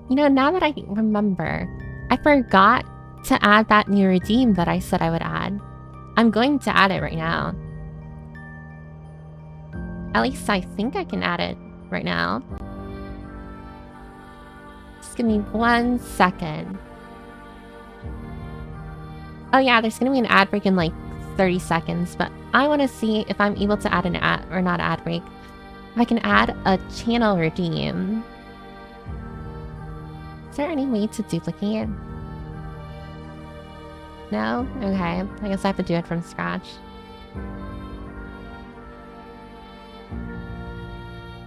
You know, now that I remember, I forgot to add that new redeem that I said I would add. I'm going to add it right now. At least I think I can add it right now. Just give me 1 second. Oh yeah, there's gonna be an ad break in like 30 seconds, but I want to see if I'm able to add an ad, or not ad break. If I can add a channel redeem. Is there any way to duplicate? No? Okay, I guess I have to do it from scratch.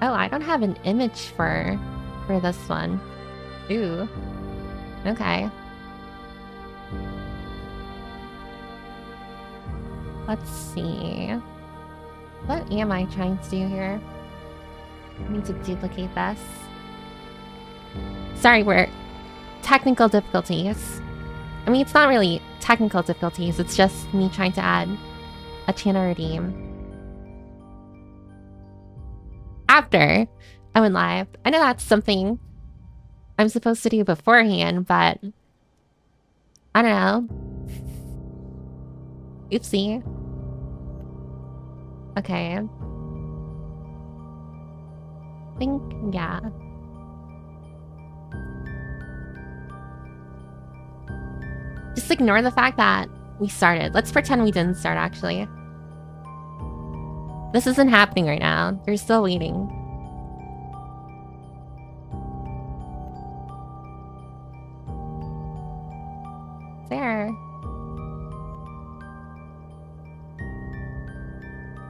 Oh, I don't have an image for this one. Ooh. Okay. Let's see. What am I trying to do here? I need to duplicate this. Sorry, we're technical difficulties. I mean, it's not really technical difficulties, it's just me trying to add a channel redeem. After I went live. I know that's something I'm supposed to do beforehand, but I don't know. Oopsie. Okay. I think, yeah. Just ignore the fact that we started. Let's pretend we didn't start, actually. This isn't happening right now. You're still waiting. There.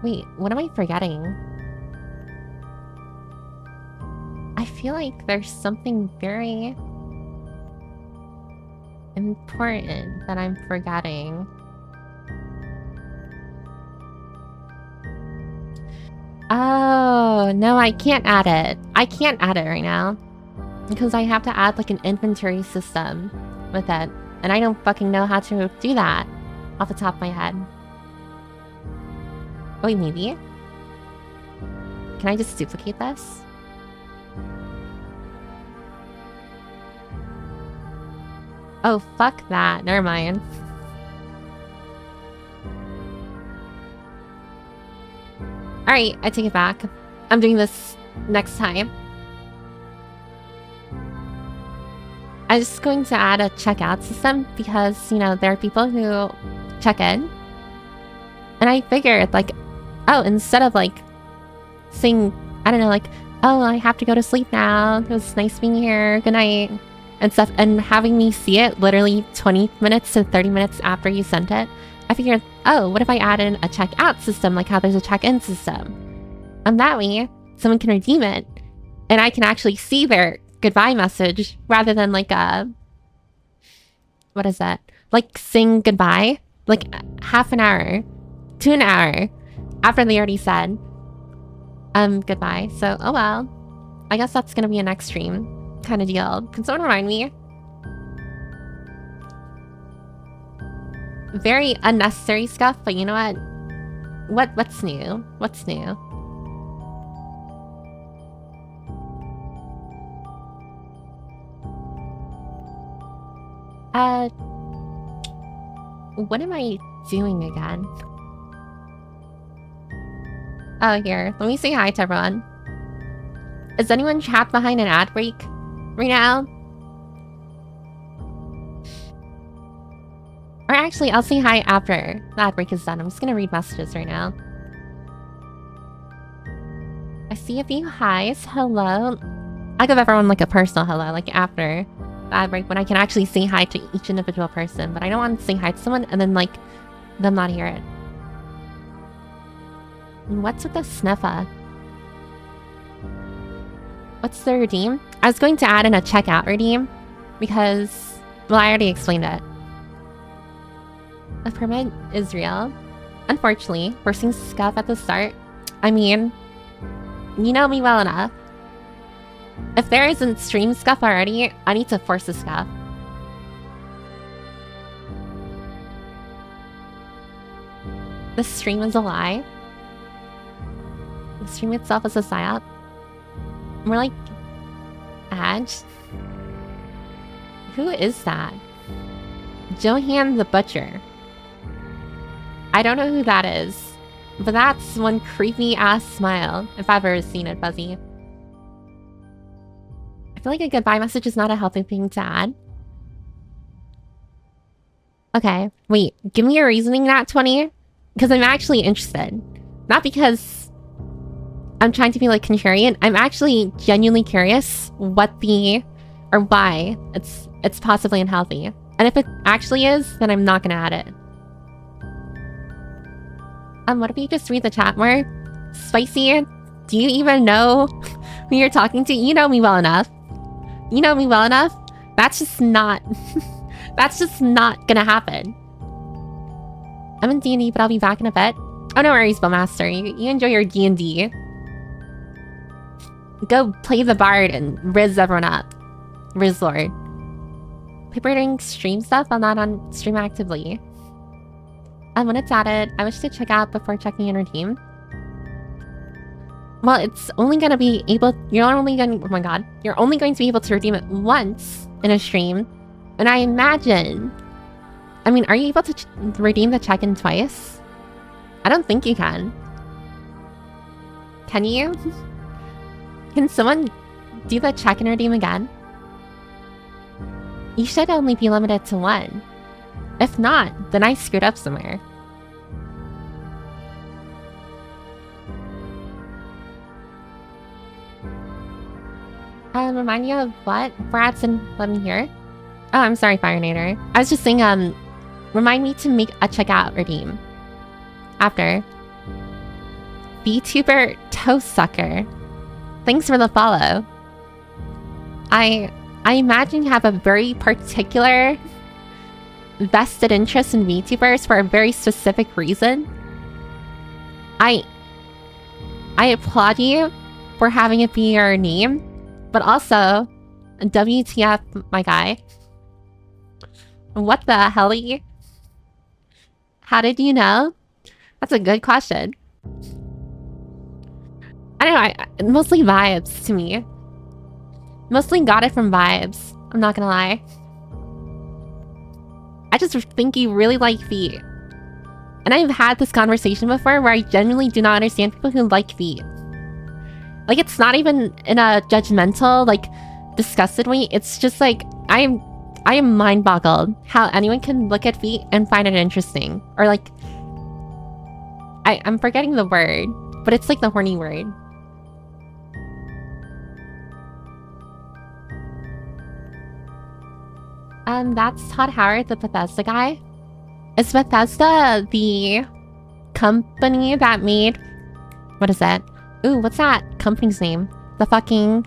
Wait, what am I forgetting? I feel like there's something very important that I'm forgetting. Oh, no, I can't add it. I can't add it right now. Because I have to add like an inventory system with it. And I don't fucking know how to do that off the top of my head. Wait, maybe? Can I just duplicate this? Oh, fuck that. Never mind. Alright, I take it back. I'm doing this next time. I'm just going to add a checkout system because, you know, there are people who check in. And I figured, like, oh, instead of, like, saying, I don't know, like, oh, I have to go to sleep now. It was nice being here. Good night. And stuff. And having me see it literally 20 minutes to 30 minutes after you sent it. I figured, oh, what if I add in a checkout system, like how there's a check-in system? And that way, someone can redeem it. And I can actually see their goodbye message rather than like a... What is that? Like saying goodbye? Like half an hour to an hour after they already said goodbye. So, oh well. I guess that's gonna be a next stream kind of deal. Can someone remind me? Very unnecessary stuff, but you know what? What's new? What's new? What am I doing again? Oh, here. Let me say hi to everyone. Is anyone trapped behind an ad break right now? Or actually, I'll say hi after the ad break is done. I'm just gonna read messages right now. I see a few highs. Hello. I'll give everyone like a personal hello, like after the ad break, when I can actually say hi to each individual person. But I don't want to say hi to someone and then like them not hear it. And what's with the sniffa? What's the redeem? I was going to add in a checkout redeem because, well, I already explained it. The permit is real. Unfortunately, forcing scuff at the start. I mean, you know me well enough. If there isn't stream scuff already, I need to force the scuff. The stream is a lie. The stream itself is a psyop. More like ads. Who is that? Johan the Butcher. I don't know who that is, but that's one creepy ass smile, if I've ever seen it, Fuzzy. I feel like a goodbye message is not a healthy thing to add. Okay, wait, give me your reasoning, Nat 20, because I'm actually interested. Not because I'm trying to be like contrarian, I'm actually genuinely curious what the, or why it's possibly unhealthy. And if it actually is, then I'm not gonna add it. What if you just read the chat more? Spicy, do you even know who you're talking to? You know me well enough. You know me well enough. That's just not... that's just not gonna happen. I'm in D&D, but I'll be back in a bit. Oh, no worries, Bowmaster. You enjoy your D&D. Go play the bard and riz everyone up. Riz Lord. People doing stream stuff? I'm not on stream actively. When it's added, I wish to check out before checking in your team. Well, it's only gonna be able... You're only going... Oh my god. You're only going to be able to redeem it once in a stream. And I imagine... I mean, are you able to redeem the check-in twice? I don't think you can. Can you? Can someone do the check-in redeem again? You should only be limited to one. If not, then I screwed up somewhere. Remind you of what? Brats and let me hear. Oh, I'm sorry, Firenator. I was just saying, remind me to make a checkout redeem. After. vtuber Toast Sucker. Thanks for the follow. I imagine you have a very particular vested interest in VTubers for a very specific reason. I applaud you for having it be your name, but also, WTF, my guy. What the hell? How did you know? That's a good question. I don't know, mostly vibes to me. Mostly got it from vibes, I'm not gonna lie. I just think you really like feet. And I've had this conversation before where I genuinely do not understand people who like feet. Like, it's not even in a judgmental, like, disgusted way. It's just like, I am mind-boggled how anyone can look at feet and find it interesting. Or like, I'm forgetting the word, but it's like the horny word. That's Todd Howard, the Bethesda guy. Is Bethesda the company that made... What is that? Ooh, what's that company's name? The fucking...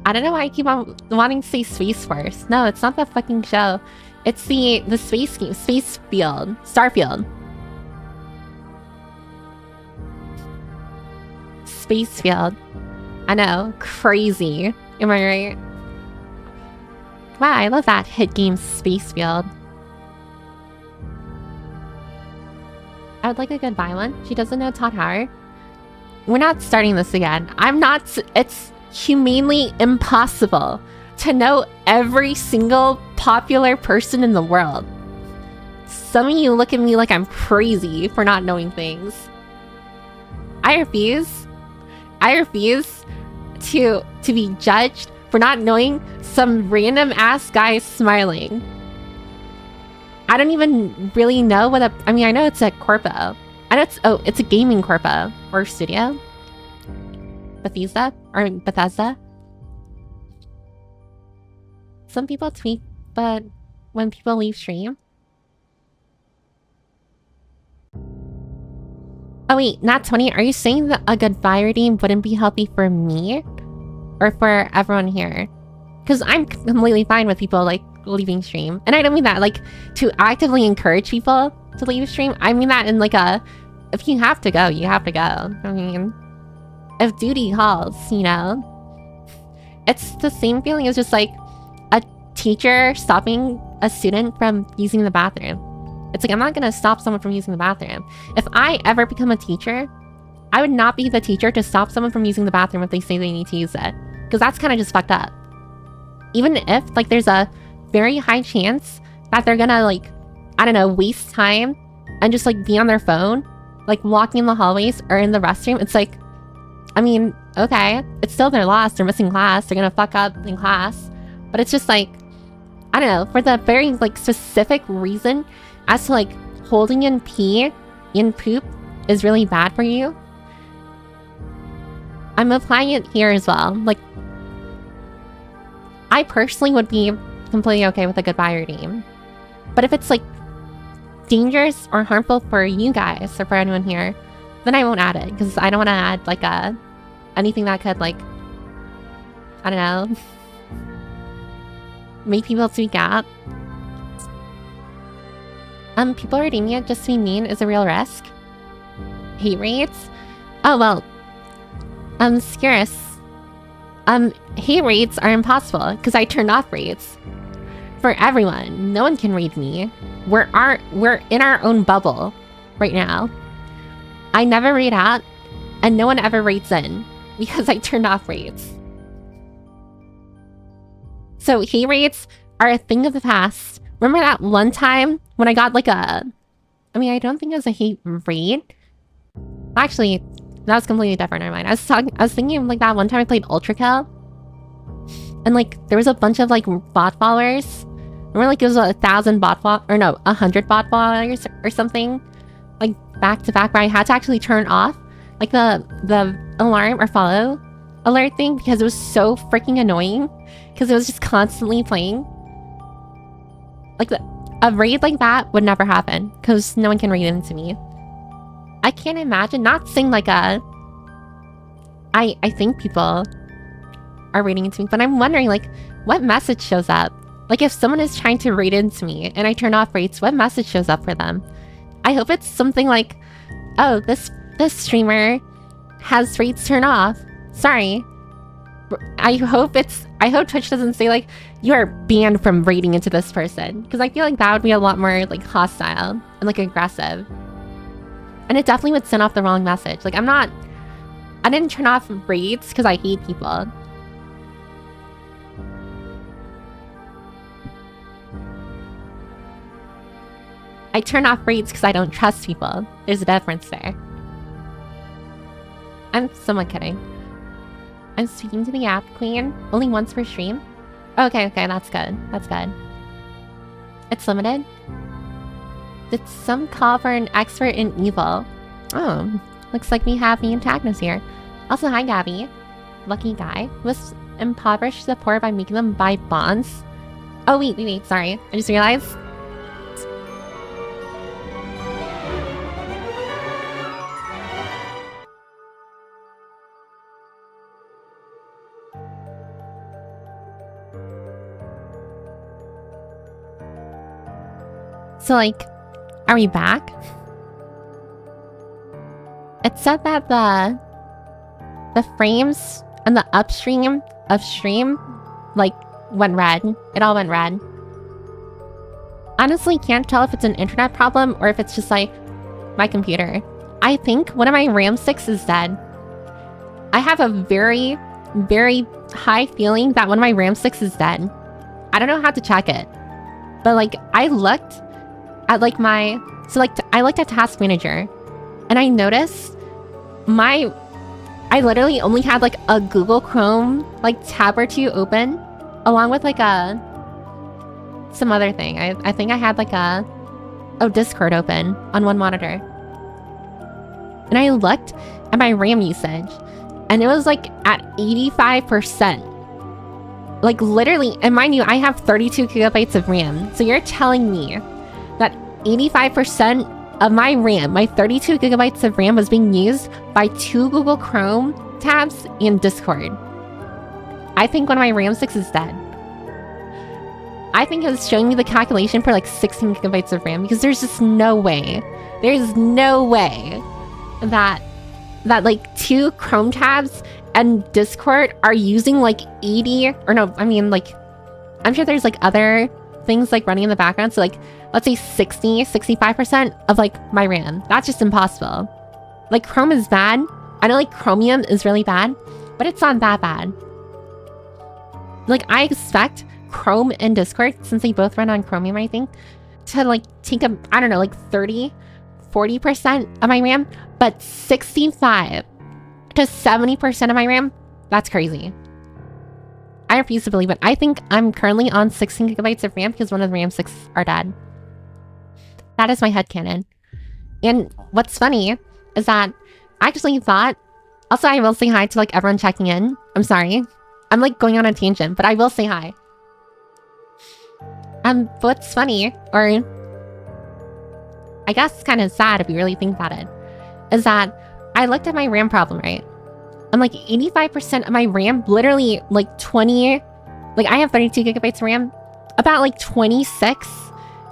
I don't know why I keep on wanting to say Space Force. No, it's not the fucking show. It's the space game. Space Field. Starfield. Space Field. I know. Crazy. Am I right? Wow, I love that hit game Space Field. I would like a goodbye one. She doesn't know Todd Howard. We're not starting this again. I'm not... It's humanely impossible to know every single popular person in the world. Some of you look at me like I'm crazy for not knowing things. I refuse. I refuse to be judged for not knowing some random ass guy smiling. I don't even really know what a... I mean, I know it's a corpo. I know it's... Oh, it's a gaming corpo. Or studio. Bethesda? Or Bethesda? Some people tweet, but when people leave stream... Oh wait, not 20. Are you saying that a goodbye redeem wouldn't be healthy for me? Or for everyone here? Because I'm completely fine with people, like, leaving stream. And I don't mean that, like, to actively encourage people to leave stream. I mean that in, like, a... If you have to go, you have to go. I mean... If duty calls, you know? It's the same feeling as just, like, a teacher stopping a student from using the bathroom. It's like, I'm not gonna stop someone from using the bathroom. If I ever become a teacher, I would not be the teacher to stop someone from using the bathroom if they say they need to use it. Because that's kind of just fucked up. Even if, like, there's a very high chance that they're gonna, like, I don't know, waste time and just, like, be on their phone, like, walking in the hallways or in the restroom. It's like, I mean, okay, it's still their loss. They're missing class. They're gonna fuck up in class. But it's just, like, I don't know, for the very, like, specific reason as to, like, holding in pee in poop is really bad for you. I'm applying it here as well. Like, I personally would be completely okay with a goodbye routine. But if it's, like, dangerous or harmful for you guys or for anyone here, then I won't add it. Because I don't want to add, like, anything that could, like, I don't know, make people speak out. People redeeming it just to be mean is a real risk. Hate rates? Oh, well, Scarus. Hate rates are impossible because I turned off rates. For everyone. No one can read me. We're in our own bubble right now. I never read out, and no one ever rates in because I turned off rates. So hate rates are a thing of the past. Remember that one time when I got like a... I mean, I don't think it was a hate raid. Actually, that was completely different. Never mind. I was thinking of like that one time I played Ultra Kill. And like, there was a bunch of like bot followers. Remember like it was 1,000 bot followers, or no, 100 bot followers or something. Like back to back, where I had to actually turn off like the alarm or follow alert thing because it was so freaking annoying. Because it was just constantly playing. Like a raid like that would never happen because no one can raid into me. I can't imagine, not saying like I think people are raiding into me, but I'm wondering like what message shows up. Like if someone is trying to raid into me and I turn off rates, what message shows up for them? I hope it's something like, oh, this streamer has rates turned off. Sorry. I hope Twitch doesn't say like, you are banned from raiding into this person. Because I feel like that would be a lot more like hostile and like aggressive. And it definitely would send off the wrong message. Like I didn't turn off raids because I hate people. I turn off raids because I don't trust people. There's a difference there. I'm somewhat kidding. I'm speaking to the app queen only once per stream. Okay, that's good. That's good. It's limited. Did some call for an expert in evil? Oh, looks like we have the antagonist here. Also, hi Gabby. Lucky guy. Was impoverished the poor by making them buy bonds. Oh wait, sorry. I just realized. So like, are we back? It said that the frames and the upstream of stream like went red. It all went red. Honestly, can't tell if it's an internet problem or if it's just like my computer. I think one of my RAM sticks is dead. I have a very, very high feeling that one of my RAM sticks is dead. I don't know how to check it, but like I looked at like I looked at Task Manager and I noticed I literally only had like a Google Chrome like tab or two open along with like some other thing. I think I had like Discord open on one monitor. And I looked at my RAM usage and it was like at 85%. Like literally, and mind you, I have 32 gigabytes of RAM. So you're telling me that 85% of my RAM, my 32 gigabytes of RAM was being used by 2 Google Chrome tabs and Discord. I think one of my RAM sticks is dead. I think it was showing me the calculation for like 16 gigabytes of RAM because there's just no way. There's no way that like 2 Chrome tabs and Discord are using like 80 or no, I mean like, I'm sure there's like other things like running in the background. So like, let's say 65% of like my RAM. That's just impossible. Like Chrome is bad. I know like Chromium is really bad, but it's not that bad. Like, I expect Chrome and Discord, since they both run on Chromium, I think, to like take a, I don't know, like 30-40% of my RAM, but 65 to 70% of my RAM, that's crazy. I refuse to believe it. I think I'm currently on 16 gigabytes of RAM because one of the RAM 6 are dead. That is my headcanon. And what's funny is that I actually thought, also I will say hi to like everyone checking in. I'm sorry. I'm like going on a tangent, but I will say hi. What's funny, or I guess kind of sad if you really think about it, is that I looked at my RAM problem, right? I'm like 85% of my RAM, literally like 20, like I have 32 gigabytes of RAM, about like 26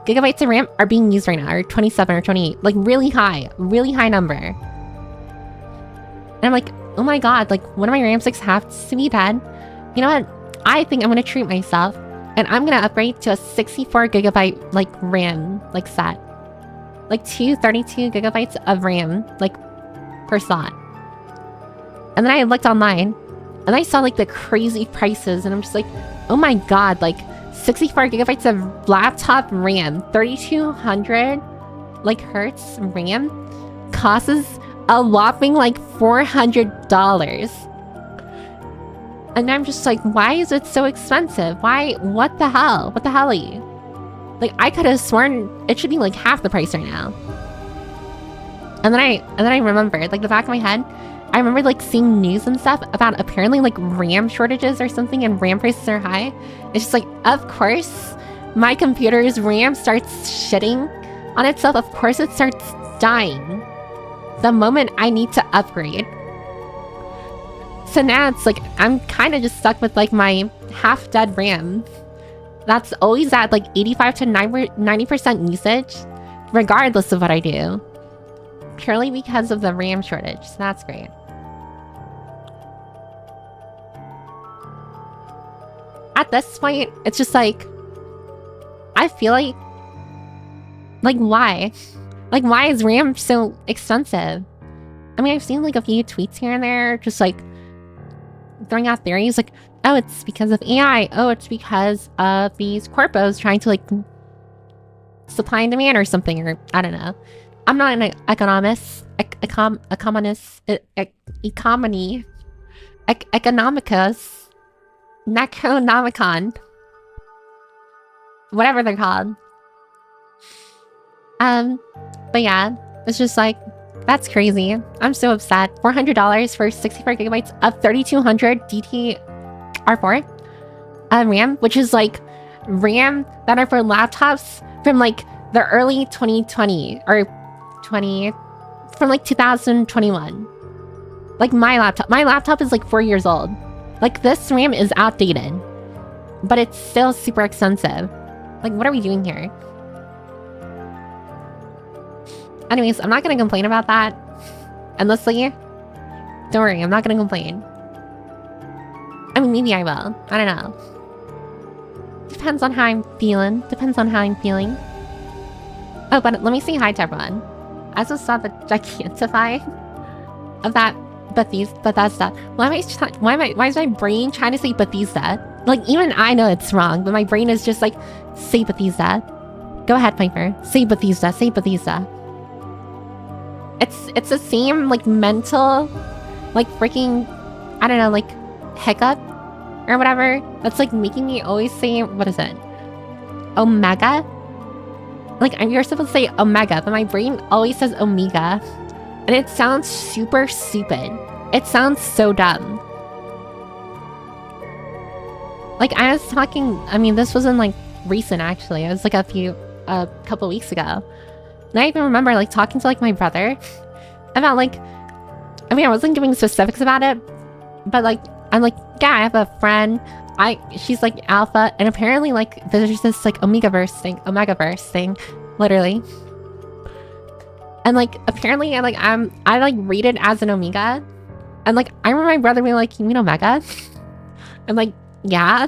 gigabytes of RAM are being used right now, or 27 or 28, like really high number. And I'm like, oh my god, like one of my RAM 6 has to be dead. You know what? I think I'm gonna treat myself and I'm gonna upgrade to a 64 gigabyte like RAM like set. Like 32 gigabytes of RAM like per slot. And then I looked online and I saw like the crazy prices and I'm just like, oh my god, like 64 gigabytes of laptop RAM, 3200 like hertz RAM costs a whopping like $400. And I'm just like, why is it so expensive? Why? What the hell? What the hell are you? Like, I could have sworn it should be like half the price right now. And then I remembered, like the back of my head, I remember like seeing news and stuff about apparently like RAM shortages or something and RAM prices are high. It's just like, of course, my computer's RAM starts shitting on itself. Of course it starts dying the moment I need to upgrade. So now it's like, I'm kind of just stuck with like my half-dead RAM. That's always at like 85 to 90% usage, regardless of what I do. Purely because of the RAM shortage, so that's great. At this point, it's just like, I feel like why? Like, why is RAM so expensive? I mean, I've seen like a few tweets here and there, just like throwing out theories like, oh, it's because of AI. Oh, it's because of these corpos trying to like supply and demand or something, or I don't know. I'm not an economist, economicus, necronomicon, whatever they're called. But yeah, it's just like, that's crazy. I'm so upset. $400 for 64 gigabytes of 3200 DDR4 RAM, which is like RAM that are for laptops from like the early 2020 or from like 2021. Like my laptop is like 4 years old. Like this RAM is outdated, but it's still super expensive. Like, what are we doing here? Anyways, I'm not gonna complain about that. Endlessly. Don't worry, I'm not gonna complain. I mean, maybe I will. I don't know. Depends on how I'm feeling. Oh, but let me say hi to everyone. I also saw the gigantify of that Bethesda. Why is my brain trying to say Bethesda? Like, even I know it's wrong, but my brain is just like, say Bethesda. Go ahead, Piper. Say Bethesda. Say Bethesda. It's the same, like, mental, like, freaking, I don't know, like, hiccup or whatever. That's, like, making me always say, what is it? Omega? Like, you're supposed to say Omega, but my brain always says Omega. And it sounds super stupid. It sounds so dumb. Like, I was talking, I mean, this wasn't, like, recent, actually. It was, like, a couple weeks ago. And I even remember, like, talking to, like, my brother about, like, I mean, I wasn't giving specifics about it, but, like, I'm like, yeah, I have a friend. She's, like, alpha, and apparently, like, there's this, like, Omegaverse thing, literally. And, like, apparently, I read it as an Omega. And, like, I remember my brother being like, you mean Omega? I'm like, yeah,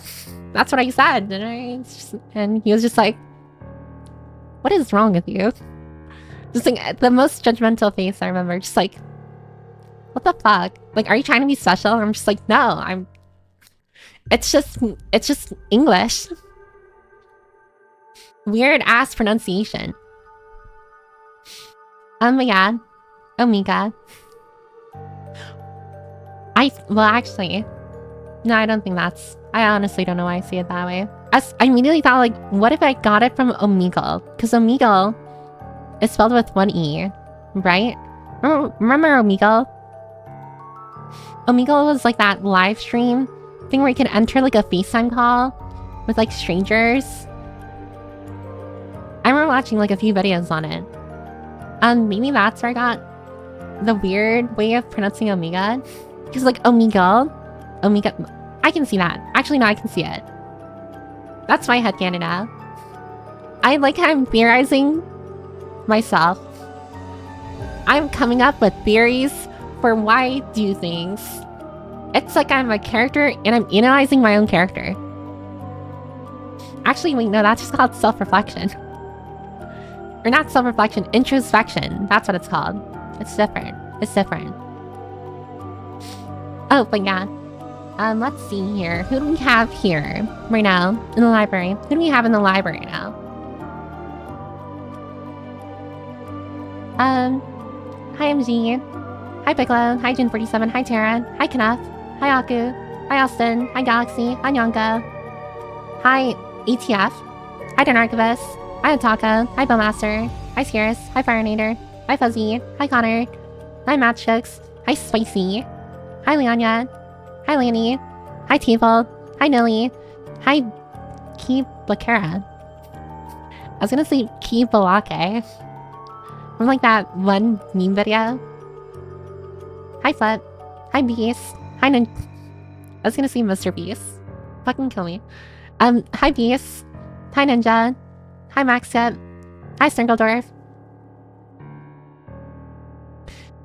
that's what I said. And he was just like, what is wrong with you? Just like the most judgmental face I remember. Just like, what the fuck? Like, are you trying to be special? And I'm just like, no, It's just English. Weird ass pronunciation. Oh my god. Omega. Well, actually, no, I don't think that's... I honestly don't know why I see it that way. I immediately thought, like, what if I got it from Omegle? Because Omegle is spelled with one E, right? Remember Omegle? Omegle was like that live stream thing where you could enter like a FaceTime call with like strangers. I remember watching like a few videos on it. Maybe that's where I got the weird way of pronouncing Omega. Because like Omegle, I can see that. Actually, no, I can see it. That's my headcanon now. I like how I'm theorizing myself. I'm coming up with theories for why I do things. It's like I'm a character and I'm analyzing my own character. Actually, wait, no, that's just called self-reflection. Or not self-reflection, introspection. That's what it's called. It's different. It's different. Oh, but yeah. Let's see here. Who do we have here right now in the library? Who do we have in the library now? Hi MG. Hi Piccolo. Hi Jin47. Hi Tara. Hi Knuff. Hi Aku. Hi Austin. Hi Galaxy. Hi Yonka. Hi ETF. Hi Denarchivus. Hi Otaka. Hi Bowmaster. Hi Scarus. Hi Firenator. Hi Fuzzy. Hi Connor. Hi Matchooks. Hi Spicy. Hi Leonya. Hi Lanny. Hi Teeple. Hi Nilly. Hi Ki Blakera. I was gonna say Ki Balake. From like that one meme video. Hi Flip. Hi Beast. Hi I was gonna say Mr. Beast. Fucking kill me. Hi Beast. Hi Ninja. Hi Maxcut. Hi Sturgeldorf.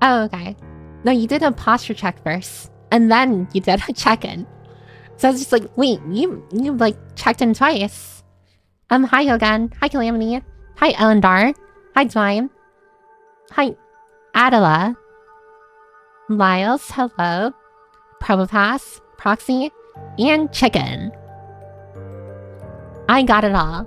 Oh, okay. No, you did a posture check first. And then you did a check-in. So I was just like, wait, you like checked in twice. Hi Hogan. Hi Calamity. Hi Elendar. Hi Dwine. Hi Adela. Lyles, hello. Probopass, Proxy, and Chicken. I got it all.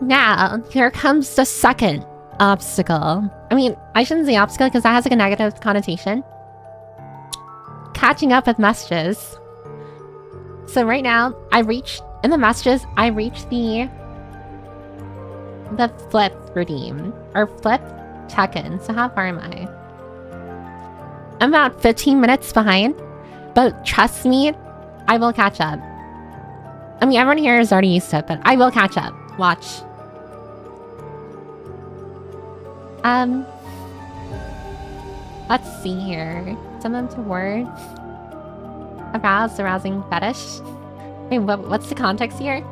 Now, here comes the second obstacle. I mean, I shouldn't say obstacle because that has like a negative connotation. Catching up with messages. So right now, in the messages, I reached the flip redeem. Or flip check-in. So how far am I? I'm about 15 minutes behind. But trust me, I will catch up. I mean, everyone here is already used to it, but I will catch up. Watch. Let's see here. Send them to words. Arousing fetish. Wait, what's the context here?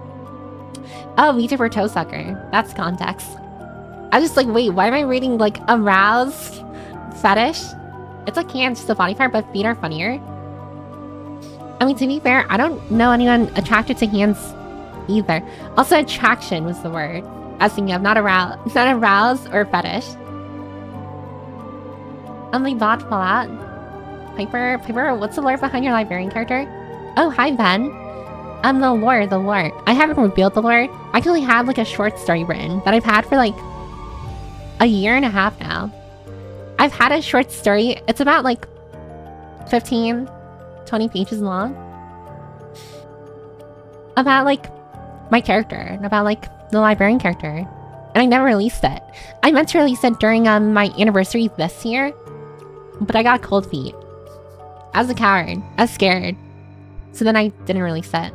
Oh, vtuber toe sucker. That's context. I was just like, wait, why am I reading like arouse fetish? It's like hands, just a body part, but feet are funnier. I mean, to be fair, I don't know anyone attracted to hands either. Also, attraction was the word I was thinking of, not arouse or fetish. Only bot Fallout. Piper, what's the lore behind your librarian character? Oh, hi Ben. The lore. I haven't revealed the lore. I actually have like a short story written that I've had for like a year and a half now. I've had a short story. It's about like 15, 20 pages long. About like my character, about like the librarian character. And I never released it. I meant to release it during my anniversary this year, but I got cold feet. I was a coward. I was scared. So then I didn't release it.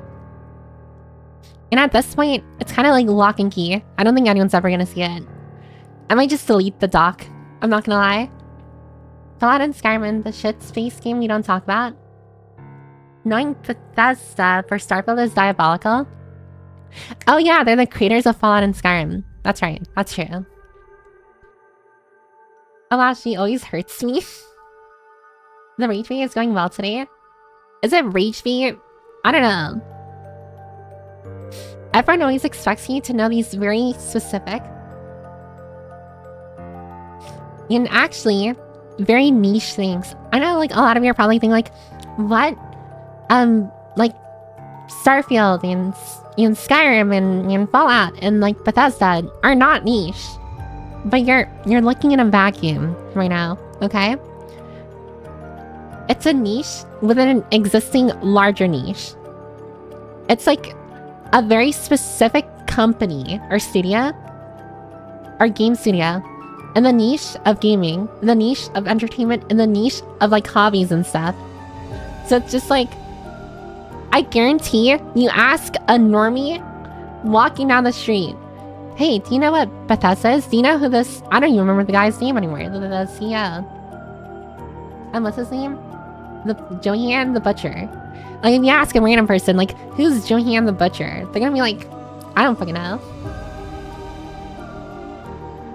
And at this point, it's kind of like lock and key. I don't think anyone's ever gonna see it. I might just delete the doc. I'm not gonna lie. Fallout and Skyrim, the shit space game we don't talk about. Knowing Bethesda for Starfield is diabolical. Oh yeah, they're the creators of Fallout and Skyrim. That's right. That's true. Oh wow, she always hurts me. The rage bait is going well today. Is it rage bait? I don't know. Everyone always expects you to know these very specific. And actually, very niche things. I know like a lot of you are probably thinking like, what? Like Starfield and Skyrim and Fallout and like Bethesda are not niche. But you're looking in a vacuum right now, okay? It's a niche within an existing larger niche. It's like a very specific company or studio or game studio in the niche of gaming, in the niche of entertainment, in the niche of like hobbies and stuff. So it's just like, I guarantee you ask a normie walking down the street, hey, do you know what Bethesda is? Do you know who this... I don't even remember the guy's name anymore. The CEO. And what's his name? Johann the Butcher. Like, if you ask a random person, like, who's Johann the Butcher? They're gonna be like, I don't fucking know.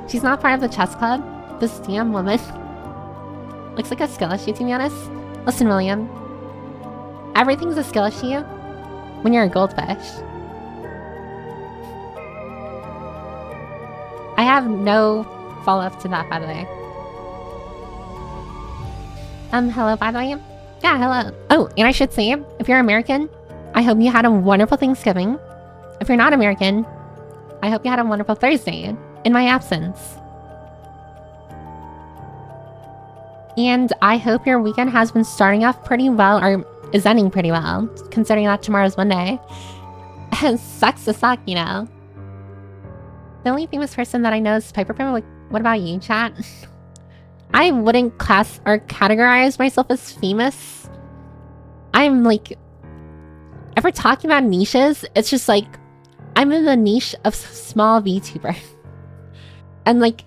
She's not part of the chess club? This damn woman. Looks like a skill issue, to be honest. Listen, William. Everything's a skill issue when you're a goldfish. I have no follow-up to that, by the way. Hello, by the way? Yeah, hello. Oh, and I should say, if you're American, I hope you had a wonderful Thanksgiving. If you're not American, I hope you had a wonderful Thursday in my absence. And I hope your weekend has been starting off pretty well, or is ending pretty well, considering that tomorrow's Monday. It sucks to suck, you know? The only famous person that I know is Piper Pim. Like, what about you, chat? I wouldn't class or categorize myself as famous. I'm like, if we're talking about niches, it's just like, I'm in the niche of small VTuber. And like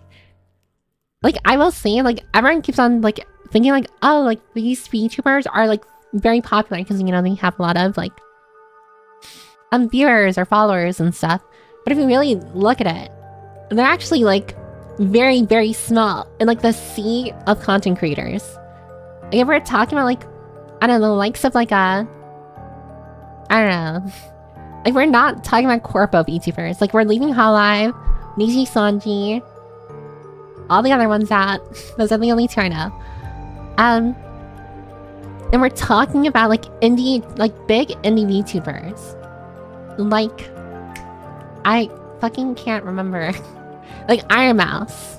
I will say, like, everyone keeps on like thinking like, oh, like these VTubers are like very popular because, you know, they have a lot of like viewers or followers and stuff. But if you really look at it, they're actually like very, very small in like the sea of content creators. Like, if we're talking about like, I don't know, the likes of like I don't know. Like, we're not talking about corpo VTubers. Like, we're leaving Hololive, Niji Sanji, all the other ones out. Those are the only two I know. And we're talking about like indie, like big indie VTubers. Like, I fucking can't remember. Like Iron Mouse.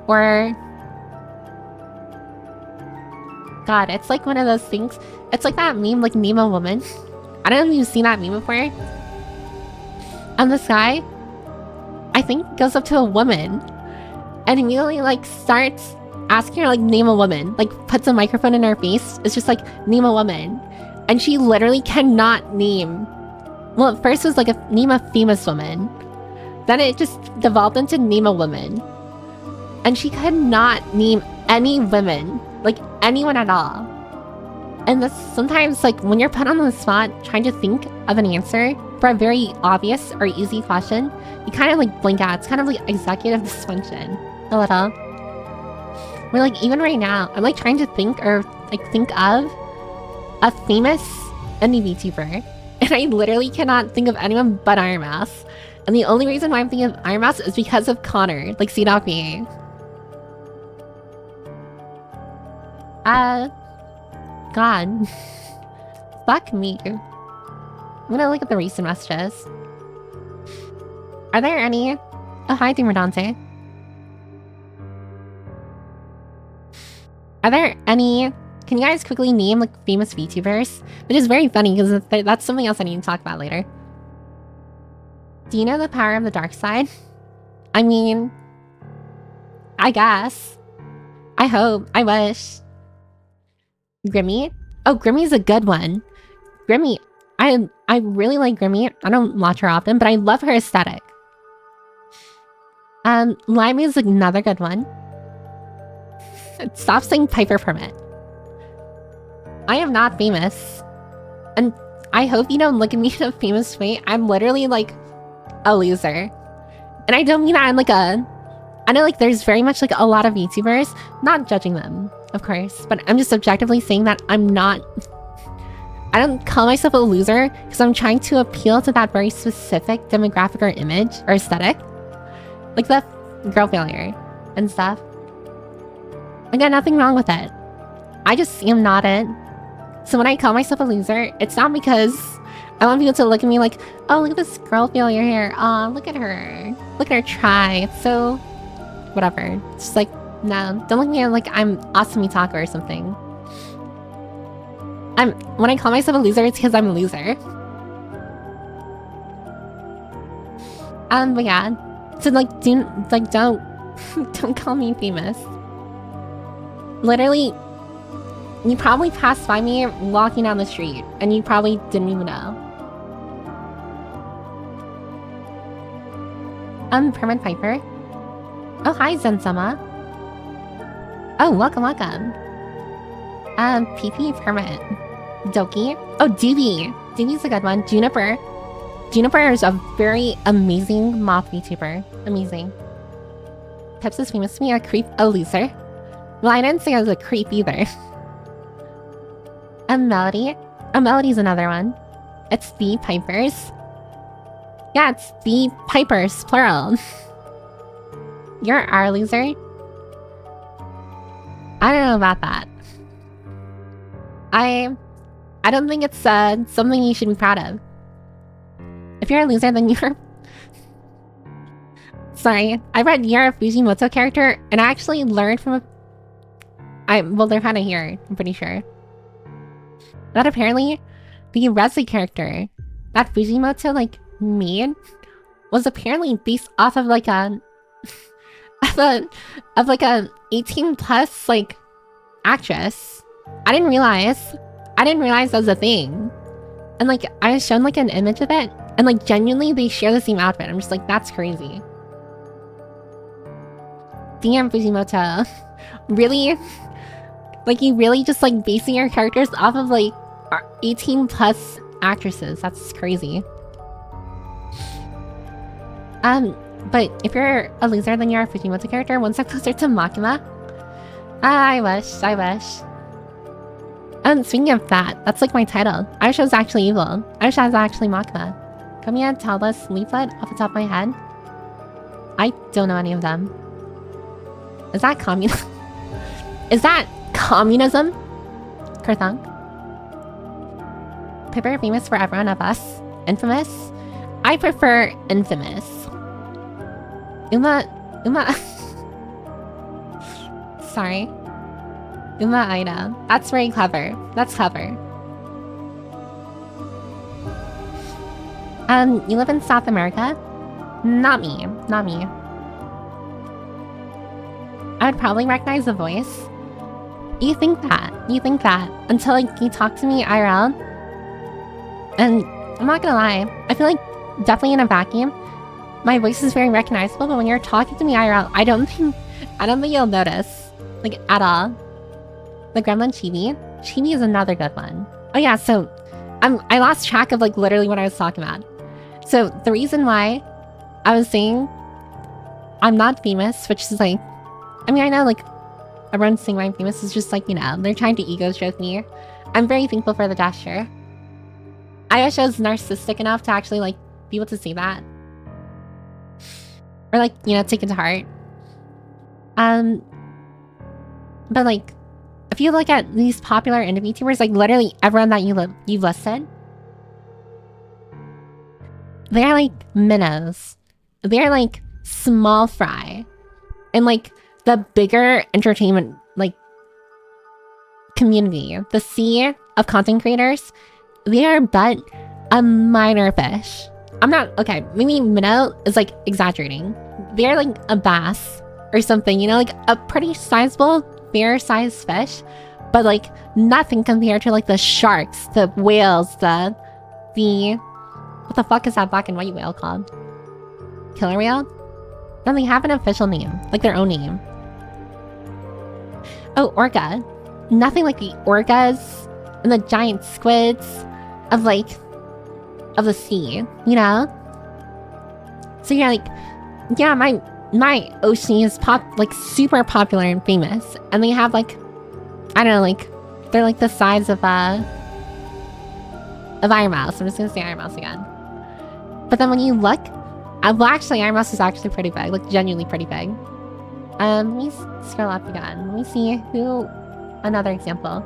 Or... God, it's like one of those things. It's like that meme, like Name a Woman. I don't know if you've seen that meme before. And this guy, I think, goes up to a woman and immediately like starts asking her like, name a woman. Like, puts a microphone in her face. It's just like, name a woman. And she literally cannot name... Well, at first it was like name a famous woman. Then it just devolved into name a woman. And she could not name any women. Like, anyone at all. And that's sometimes, like, when you're put on the spot trying to think of an answer for a very obvious or easy question, you kind of, like, blink out. It's kind of like executive dysfunction. A little. Where, like, even right now, I'm, like, trying to think or, like, think of a famous indie VTuber. And I literally cannot think of anyone but Iron Mouse. And the only reason why I'm thinking of Iron Mouse is because of Connor, like C.B. God. Fuck me. I'm gonna look at the recent messages. Are there any... Oh, hi, Dimerdante. Are there any... Can you guys quickly name, like, famous VTubers? Which is very funny, because that's something else I need to talk about later. Do you know the power of the dark side? I mean... I guess. I hope. I wish. Grimmy? Oh, Grimmy's a good one. Grimmy. I really like Grimmy. I don't watch her often, but I love her aesthetic. Limey is another good one. Stop saying Piper Permit. I am not famous. And I hope you don't look at me in a famous way. I'm literally like a loser. And I don't mean that I'm like a... I know like there's very much like a lot of YouTubers, not judging them, of course, but I'm just objectively saying that I'm not... I don't call myself a loser because I'm trying to appeal to that very specific demographic or image or aesthetic. Like the girl failure and stuff. I got nothing wrong with it. I just am not it. So when I call myself a loser, it's not because I want people to look at me like, oh, look at this girl failure here. Oh, look at her. Look at her try. It's so... whatever. It's just like, no. Don't look at me like I'm awesome Mitaka or something. When I call myself a loser, it's because I'm a loser. But yeah. So like, don't don't call me famous. Literally, you probably passed by me walking down the street, and you probably didn't even know. Permit Piper. Oh, hi, Zensama. Oh, welcome. PP Permit. Doki. Oh, Doobie. Doobie's a good one. Juniper. Juniper is a very amazing moth VTuber. Amazing. Pips is famous to me, a loser. Well, I didn't say I was a creep either. A Melody. A Melody's another one. It's the Pipers. Yeah, it's the Pipers, plural. You're our loser? I don't know about that. I don't think it's something you should be proud of. If you're a loser, then you're... Sorry, I read you're a Fujimoto character, and I actually learned from well, they're kind of here, I'm pretty sure. That apparently, the Resi character that Fujimoto, like, made was apparently based off of, like, a 18 plus, like, actress. I didn't realize that was a thing. And, like, I was shown, like, an image of it, and, like, genuinely, they share the same outfit. I'm just like, that's crazy. Damn, Fujimoto. Really? Like, you really just, like, basing your characters off of, like, 18 plus actresses. That's crazy. But if you're a loser, then you're a Fujimoto character, one step closer to Makima. I wish. Speaking of that, that's like my title. I wish I was actually evil. I wish I was actually Makima. Kamiya, Talbot, Leaflet, off the top of my head. I don't know any of them. Is that communism? Is that communism? Kurthang. Pipper, famous for everyone of us. Infamous? I prefer infamous. Uma... Sorry. Uma Aida. That's very clever. That's clever. You live in South America? Not me. I would probably recognize the voice. You think that. Until, like, you talk to me IRL. And I'm not gonna lie. I feel like, definitely in a vacuum, my voice is very recognizable, but when you're talking to me IRL, I don't think you'll notice. Like, at all. The Gremlin Chibi. Chibi is another good one. Oh yeah, so I lost track of, like, literally what I was talking about. So the reason why I was saying I'm not famous, which is like, I mean, I know, like, everyone's saying I'm famous is just like, you know, they're trying to ego stroke me. I'm very thankful for the gesture. I wish I was narcissistic enough to actually, like, be able to see that. Or, like, you know, take it to heart. But, like, if you look at these popular indie VTubers, like, literally everyone that you've listed, they're, like, minnows. They're, like, small fry. And, like, the bigger entertainment, like, community, the sea of content creators, they are but a minor fish. I'm not, okay, maybe minnow is, like, exaggerating. They're, like, a bass or something, you know, like, a pretty sizable, fair-sized fish, but, like, nothing compared to, like, the sharks, the whales, the what the fuck is that black and white whale called? Killer whale? Then they have an official name, like their own name. Oh, orca. Nothing like the orcas and the giant squids of, like, of the sea, you know? So you're like, yeah, my ocean is like, super popular and famous, and they have, like, I don't know, like, they're like the size of Iron Mouse. I'm just gonna say Iron Mouse again. But then when you look, well, actually, Iron Mouse is actually pretty big, like, genuinely pretty big. Let me scroll up again. Let me see who... Another example.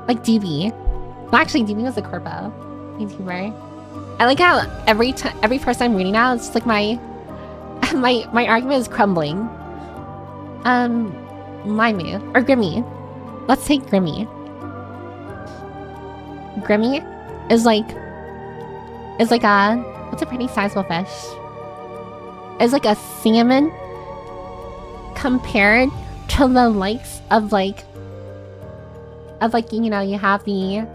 Like DB. Well, actually, DB was a corpo YouTuber. I like how every person I'm reading now, it's just like my argument is crumbling. My move. Or Grimmy. Let's take Grimmy. Grimmy is like a... What's a pretty sizable fish? Is like a salmon compared to the likes of like, you know, you have the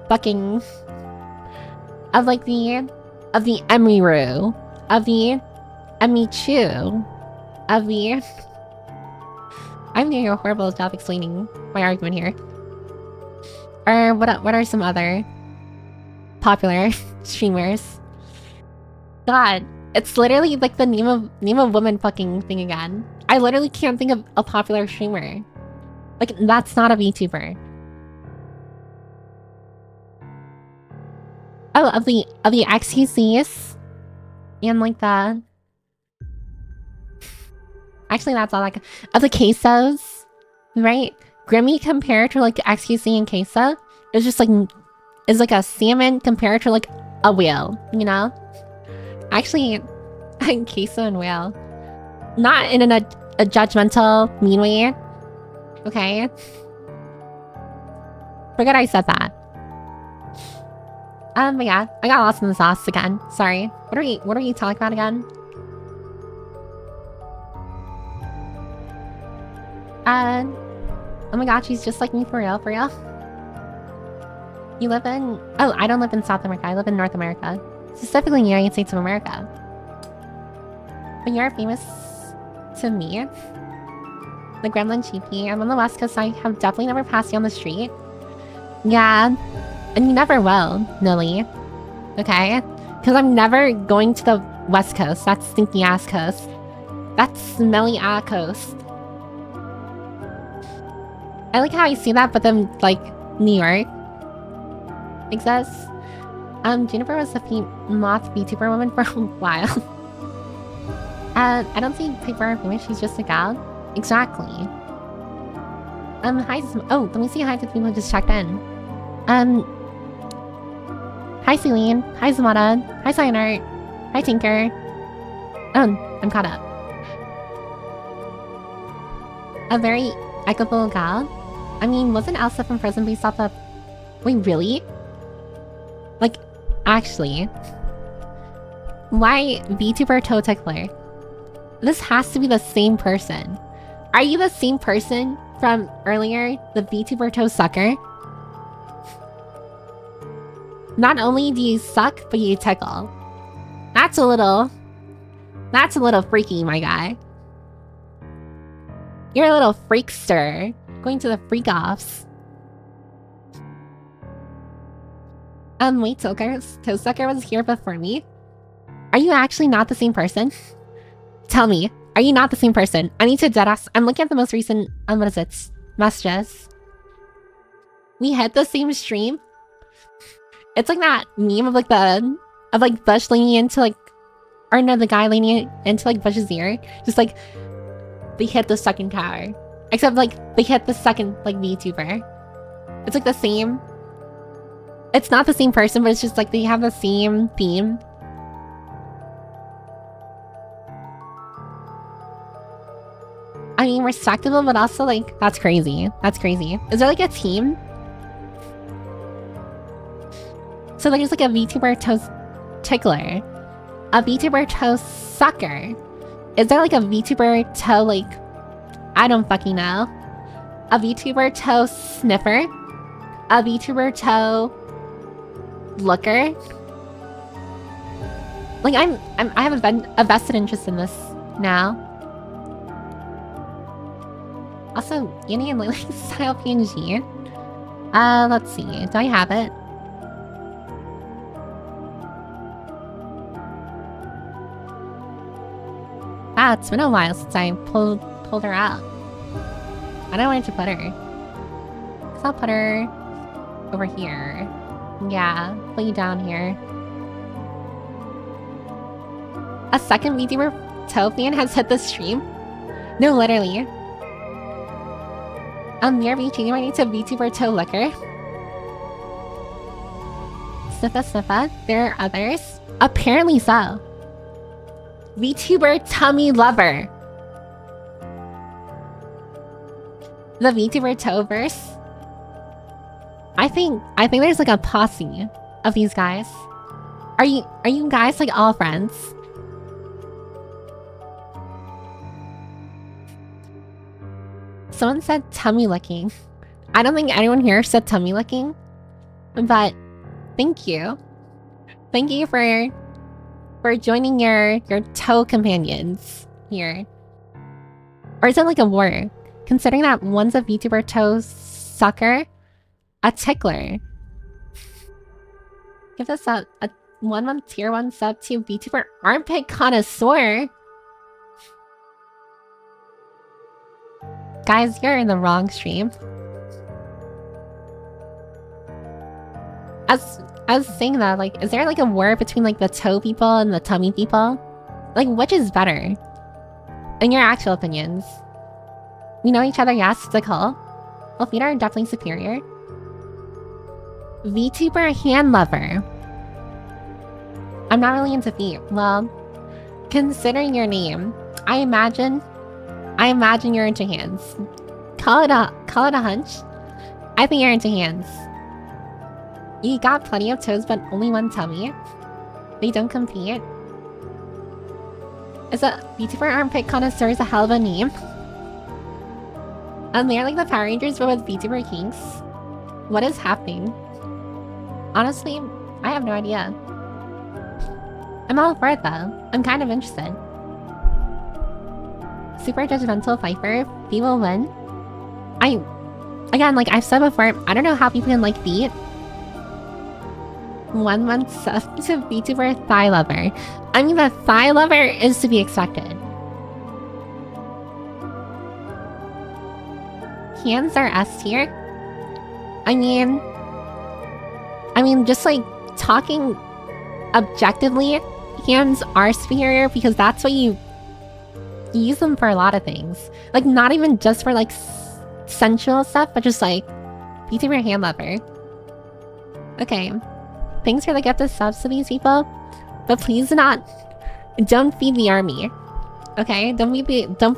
fucking... Of the Emiru. Of the Emichu. Of the... I'm doing a horrible job explaining my argument here. Or what are some other popular streamers? God, it's literally like the name of woman fucking thing again. I literally can't think of a popular streamer. Like, that's not a VTuber. Oh, of the XQCs and like the... Actually, that's all like of the quesos, right? Grimmy compared to like XQC and queso is just like a salmon compared to like a whale, you know? Actually, queso and whale, not in a judgmental, mean way. Okay. Forget I said that. But yeah, I got lost in the sauce again. Sorry. What are you talking about again? Oh my god, she's just like me for real, for real. You live in... Oh, I don't live in South America. I live in North America. Specifically in the United States of America. But you're famous to me. The Gremlin GP. I'm on the West Coast, so I have definitely never passed you on the street. Yeah. And you never will, Nilly. Okay? Because I'm never going to the West Coast. That's stinky ass coast. That's smelly ass coast. I like how I see that, but then, like, New York exists. Juniper was a moth VTuber woman for a while. I don't see Piper famous, she's just a gal. Exactly. Hi, oh, let me see hi to the people who just checked in. Hi Celine, hi Zamada, hi Cyanart, hi Tinker. Oh, I'm caught up. A very equitable gal. I mean, wasn't Elsa from Prison based off of... Wait, really? Like, actually... Why VTuber Toe Tickler? This has to be the same person. Are you the same person from earlier? The VTuber Toe Sucker? Not only do you suck, but you tickle. That's a little freaky, my guy. You're a little freakster. Going to the freak-offs. Wait, Toesucker was here before me? Are you actually not the same person? Tell me, are you not the same person? I need to deadass. I'm looking at the most recent, what is it? Messages. We had the same stream? It's like that meme of like Bush leaning into like, or no, the guy leaning into like Bush's ear. Just like, they hit the second tower. Except like, they hit the second like VTuber. It's like the same. It's not the same person, but it's just like they have the same theme. I mean, respectable, but also like, that's crazy. That's crazy. Is there like a team? So there's like a VTuber Toe Tickler. A VTuber Toe Sucker. Is there like a VTuber Toe like... I don't fucking know. A VTuber Toe Sniffer? A VTuber Toe... Looker? Like I have a vested interest in this now. Also, Annie and Lily style PNG. Let's see. Do I have it? Ah, it's been a while since I pulled her out. I don't want to put her. So I'll put her over here. Yeah, put you down here. A second VTuber toe fan has hit the stream? No, literally. You're changing my name to VTuber toe licker. Sniffa sniffa. There are others. Apparently so. VTuber tummy lover. The VTuber toeverse. I think there's like a posse of these guys. Are you guys like all friends? Someone said tummy licking. I don't think anyone here said tummy licking, but thank you. Thank you for joining your toe companions here. Or is it like a word? Considering that one's a VTuber toe sucker, a tickler. Give this a 1 month tier 1 sub to VTuber armpit connoisseur. Guys, you're in the wrong stream. I was saying that, like, is there like a word between like the toe people and the tummy people? Like, which is better? In your actual opinions. We know each other, yes, it's like hull. Well, feet are definitely superior. VTuber hand lover. I'm not really into feet. Well, considering your name, I imagine you're into hands. Call it a hunch. I think you're into hands. You got plenty of toes, but only one tummy. They don't compete. Is a VTuber armpit connoisseur is a hell of a name. They're like the Power Rangers, but with VTuber kinks. What is happening? Honestly, I have no idea. I'm all for it though. I'm kind of interested. Super judgmental Viper, he will win. Again, like I've said before, I don't know how people can like feet. 1 month sub to VTuber thigh lover. I mean, the thigh lover is to be expected. Hands are S tier. I mean, just like talking objectively, hands are superior because that's what you use them for a lot of things. Like, not even just for like sensual stuff, but just like VTuber hand lover. Okay. Thanks for the gift of subs to these people, but please don't feed the army. Okay? Don't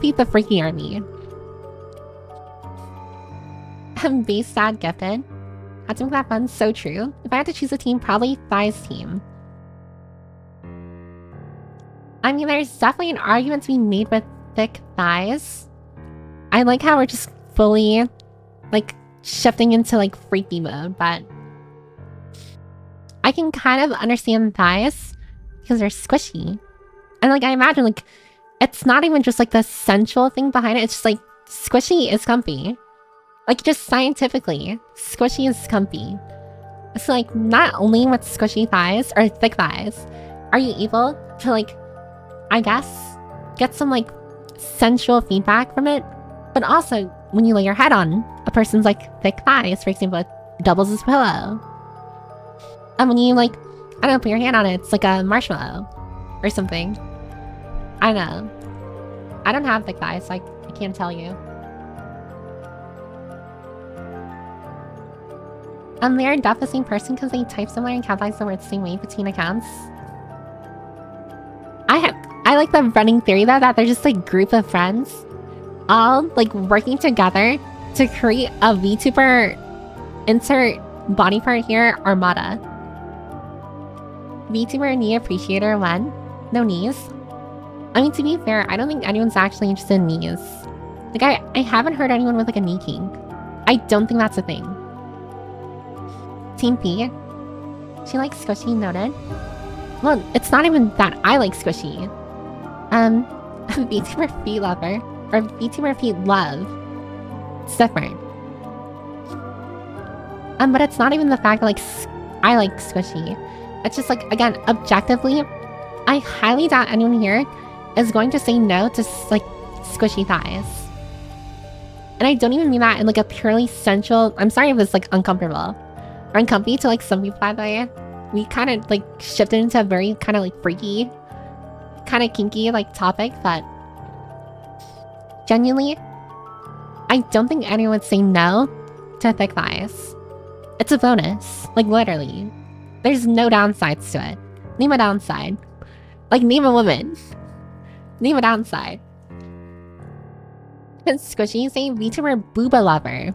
feed the freaky army. I'm base sad gifted. Had to make that fun, so true. If I had to choose a team, probably thighs team. I mean, there's definitely an argument to be made with thick thighs. I like how we're just fully like shifting into like freaky mode, but I can kind of understand thighs because they're squishy. And like I imagine like it's not even just like the sensual thing behind it, it's just like squishy is comfy. Like just scientifically, squishy is comfy. It's like not only with squishy thighs or thick thighs are you able to like, I guess, get some like sensual feedback from it, but also when you lay your head on a person's like thick thighs, for example, it doubles as a pillow. And when you like, I don't know, put your hand on it, it's like a marshmallow or something. I don't know. I don't have thick thighs, so I can't tell you. They're definitely the same person because they type similar and capitalize the word same way between accounts. I like the running theory that they're just like a group of friends all like working together to create a VTuber insert body part here armada. VTuber knee appreciator 1. No knees. I mean, to be fair, I don't think anyone's actually interested in knees. Like I haven't heard anyone with like a knee kink. I don't think that's a thing. Team P. She likes squishy, noted. Well, it's not even that I like squishy. VTuber feet lover. Or VTuber feet love. It's different. But it's not even the fact that like I like squishy. It's just like, again, objectively, I highly doubt anyone here is going to say no to like squishy thighs. And I don't even mean that in like a purely sensual, I'm sorry if it's like uncomfortable or uncomfy to like some people, by the way. We kind of like shifted into a very kind of like freaky kind of kinky like topic, but genuinely, I don't think anyone would say no to thick thighs. It's a bonus, like literally. There's no downsides to it. Name a downside. Like name a woman. Name a downside. Squishy say VTuber booba lover.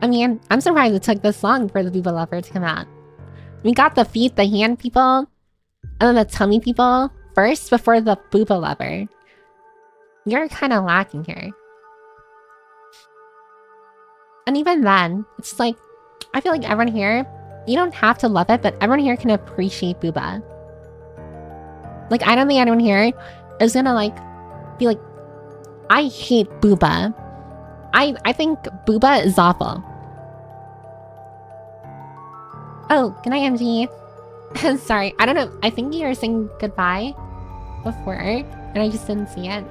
I mean, I'm surprised it took this long for the booba lover to come out. We got the feet, the hand people, and then the tummy people first before the booba lover. You're kind of lacking here. And even then, it's just like, I feel like everyone here, you don't have to love it, but everyone here can appreciate booba. Like, I don't think anyone here is gonna like, be like, I hate booba. I think booba is awful. Oh, good night, MG. Sorry, I don't know. I think you were saying goodbye before, and I just didn't see it.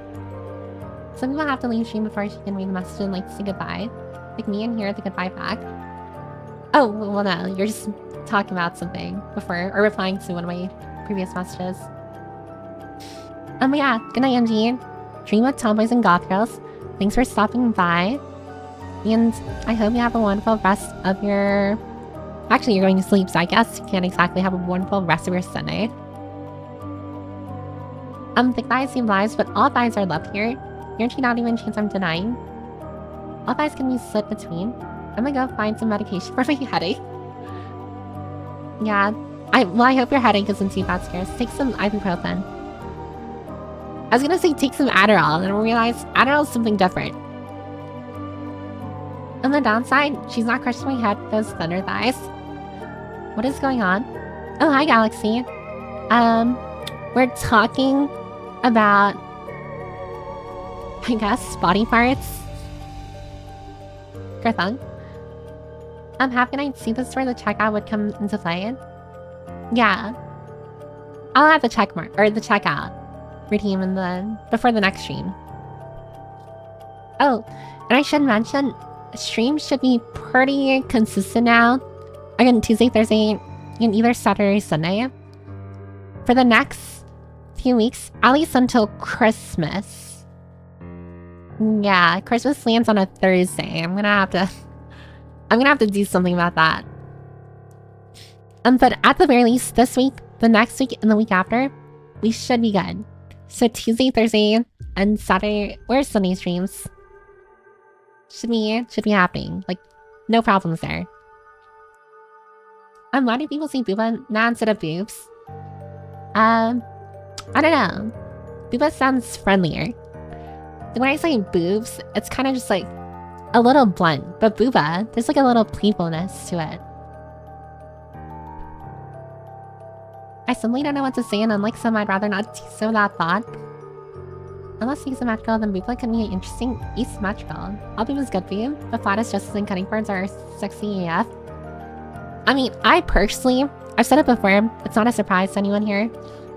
Some people have to leave stream before she can read the message and like say goodbye. Like me and hear the goodbye back. Oh, well no, you're just talking about something before, or replying to one of my previous messages. But yeah, good night, MG. Dream with tomboys and goth girls. Thanks for stopping by. And I hope you have a wonderful rest of your... Actually, you're going to sleep, so I guess you can't exactly have a wonderful rest of your Sunday. Thick thighs seem lies, but all thighs are loved here. Guaranteed not even chance I'm denying. All thighs can be slit between. I'm gonna go find some medication for my headache. Yeah, I hope your headache isn't too bad, Scares. Take some ibuprofen. I was gonna say take some Adderall, and then realized Adderall is something different. On the downside, she's not crushing my head with those thunder thighs. What is going on? Oh, hi, Galaxy. We're talking about, I guess, body parts. Gerthung. How can I see this where the checkout would come into play? Yeah. I'll have the check mark, or the checkout routine in the, before the next stream. Oh, and I should mention, streams should be pretty consistent now. Again, Tuesday, Thursday, and either Saturday or Sunday. For the next few weeks, at least until Christmas. Yeah, Christmas lands on a Thursday. I'm gonna have to do something about that. But at the very least, this week, the next week, and the week after, we should be good. So Tuesday, Thursday, and Saturday or Sunday streams should be happening. Like, no problems there. Why do people say booba now instead of boobs? I don't know. Booba sounds friendlier. When I say boobs, it's kind of just like a little blunt, but booba, there's like a little playfulness to it. I simply don't know what to say, and unlike some, I'd rather not tease some of that thought. Unless asymmetrical, then booba can be interesting asymmetrical. All booba's good for you, but flattest justice and cutting boards are sexy AF. I mean, I personally, I've said it before, it's not a surprise to anyone here.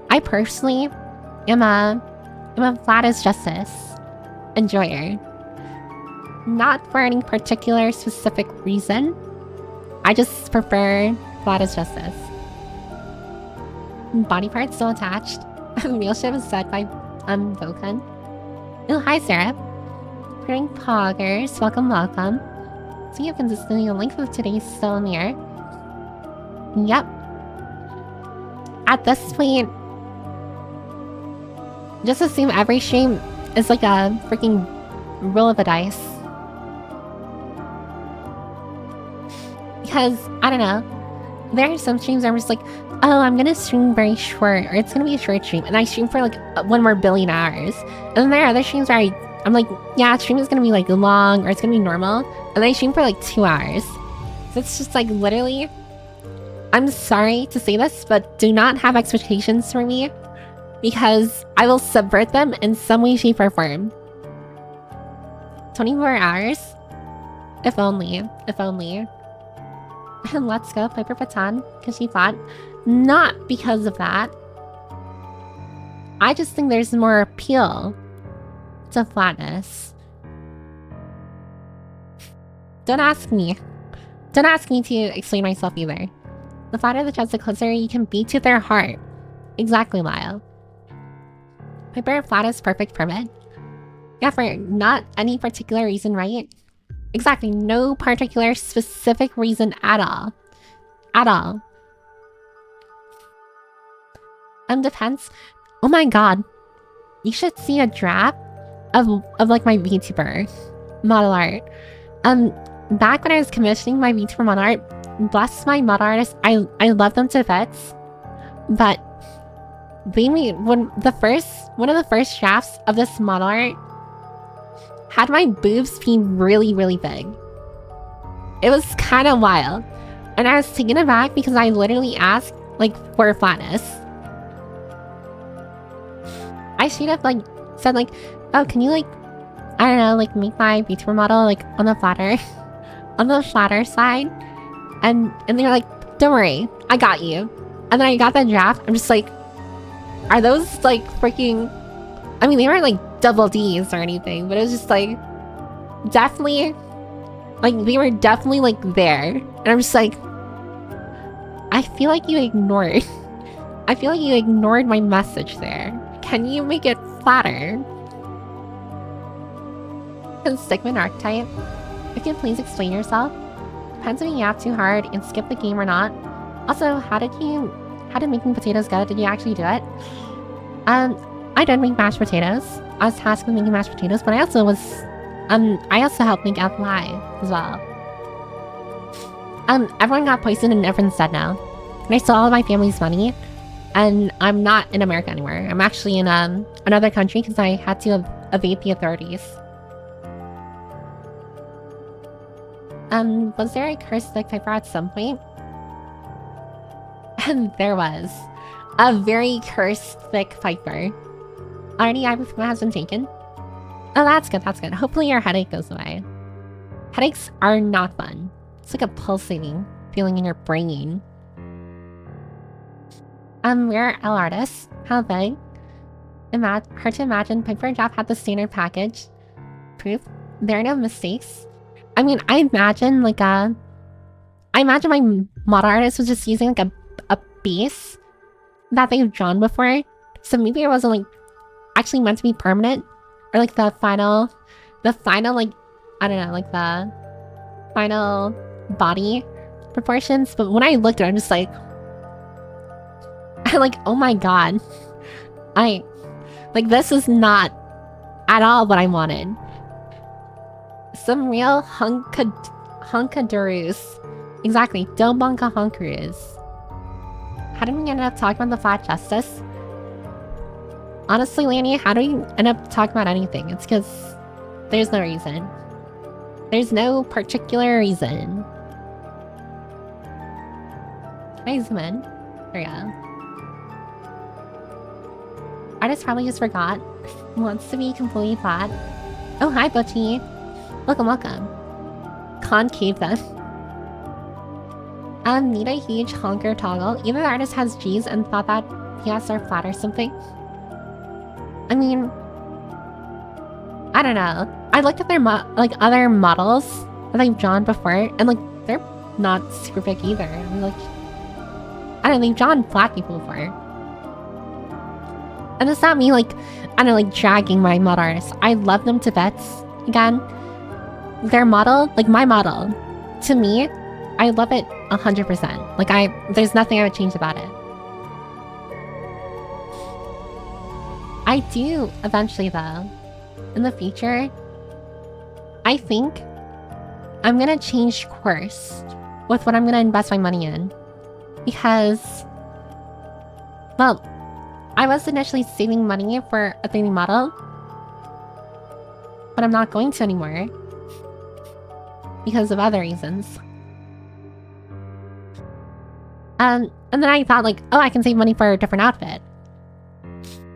I personally am a flattest justice enjoyer. Not for any particular specific reason. I just prefer flattest justice. Body parts still attached. Real shit was said by Vokan. Oh, hi Sarah. Putting poggers. Welcome, welcome. So you have consistently the length of today's still in the air. Yep. At this point, just assume every stream is like a freaking roll of a dice. Because, I don't know, there are some streams where I'm just like, oh, I'm gonna stream very short, or it's gonna be a short stream, and I stream for like 1 more billion hours. And then there are other streams where I'm like, yeah, stream is gonna be like long, or it's gonna be normal, and I stream for like 2 hours. So it's just like literally, I'm sorry to say this, but do not have expectations for me, because I will subvert them in some way, shape, or form. 24 hours? If only. If only. And let's go, Piper Patan, because she fought. Not because of that. I just think there's more appeal to flatness. Don't ask me. Don't ask me to explain myself either. The flatter the chest, the closer you can be to their heart. Exactly, Lyle. Piper, flat is perfect permit. Yeah, for not any particular reason, right? Exactly, no particular specific reason at all. At all. Depends. Oh my god. You should see a draft of like my VTuber model art. Back when I was commissioning my VTuber model art, bless my model artists, I love them to bits. But one of the first drafts of this model art had my boobs being really, really big. It was kind of wild. And I was taken aback because I literally asked, like, for flatness. I should have, like, said, like, oh, can you, like, I don't know, like, make my VTuber model, like, on the flatter side? And they're like, don't worry, I got you. And then I got that draft. I'm just like, are those, like, freaking... I mean, they weren't, like, double Ds or anything, but it was just, like, definitely... Like, they were definitely, like, there. And I'm just like... I feel like you ignored... I feel like you ignored my message there. Can you make it flatter? Stigman archetype. If you could please explain yourself. Depends if you yap too hard and skip the game or not. Also, how did making potatoes go? Did you actually do it? I did make mashed potatoes. I was tasked with making mashed potatoes, but I also helped make apple pie as well. Everyone got poisoned and everyone's dead now. And I stole all of my family's money. And I'm not in America anymore. I'm actually in another country because I had to evade the authorities. Was there a cursed thick Piper at some point? And there was. A very cursed thick Piper. Already ibuprofen has been taken. Oh, that's good, that's good. Hopefully your headache goes away. Headaches are not fun. It's like a pulsating feeling in your brain. We're L artists. How big? Hard to imagine. Piper Draft had the standard package. Proof. There are no mistakes. I mean, I imagine my model artist was just using like a base that they've drawn before. So maybe it wasn't like actually meant to be permanent. Or like the final like, I don't know, like the final body proportions. But when I looked at it, I'm just like, like, oh my god. This is not at all what I wanted. Some real hunkadoos. Exactly, Dobonka hunkaroos. How did we end up talking about the flat justice? Honestly, Lanny, how do we end up talking about anything? It's because there's no reason. There's no particular reason. Can I zoom in? There we go. Artist probably just forgot. Wants to be completely flat. Oh, hi, Butchie. Welcome, welcome. Concave then. Need a huge honker toggle. Either the artist has G's and thought that PS are flat or something. I mean, I don't know. I looked at their other models that they've drawn before, and like they're not super big either. I mean, like, I don't know, they've drawn flat people before. And it's not me, like, I don't know, like, dragging my model artists. I love them to bits. Again, their model, like, my model, to me, I love it 100%. Like, there's nothing I would change about it. I do, eventually, though. In the future, I think I'm gonna change course with what I'm gonna invest my money in. Because, well, I was initially saving money for a 3D model, but I'm not going to anymore because of other reasons. And then I thought, like, oh, I can save money for a different outfit.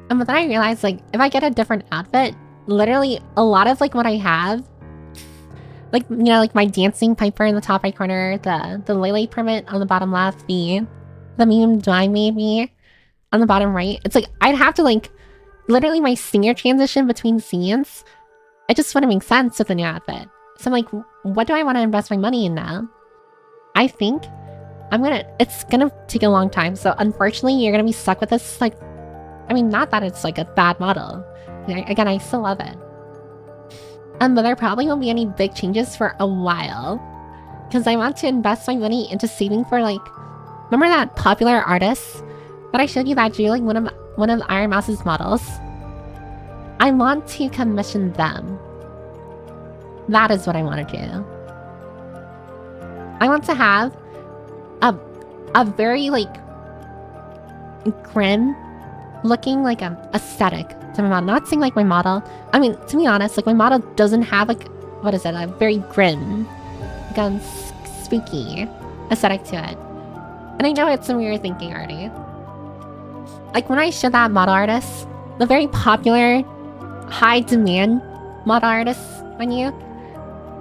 But then I realized, like, if I get a different outfit, literally a lot of, like, what I have, like, you know, like my dancing Piper in the top right corner, the Lele permit on the bottom left, the meme Dry maybe on the bottom right. It's like, I'd have to, like, literally my senior transition between scenes, it just wouldn't make sense with the new outfit. So I'm like, what do I want to invest my money in now? I think it's gonna take a long time. So unfortunately, you're gonna be stuck with this, like, I mean, not that it's like a bad model. Again, I still love it. But there probably won't be any big changes for a while. Because I want to invest my money into saving for, like, remember that popular artist that I showed you that drew like one of Iron Mouse's models? I want to commission them. That is what I want to do. I want to have a very, like, grim looking, like, aesthetic to my model. Not saying like my model, I mean, to be honest, like, my model doesn't have, like, what is it, a very grim, like, spooky aesthetic to it. And I know it's some weird thinking already. Like, when I showed that model artist, the very popular, high demand model artist menu,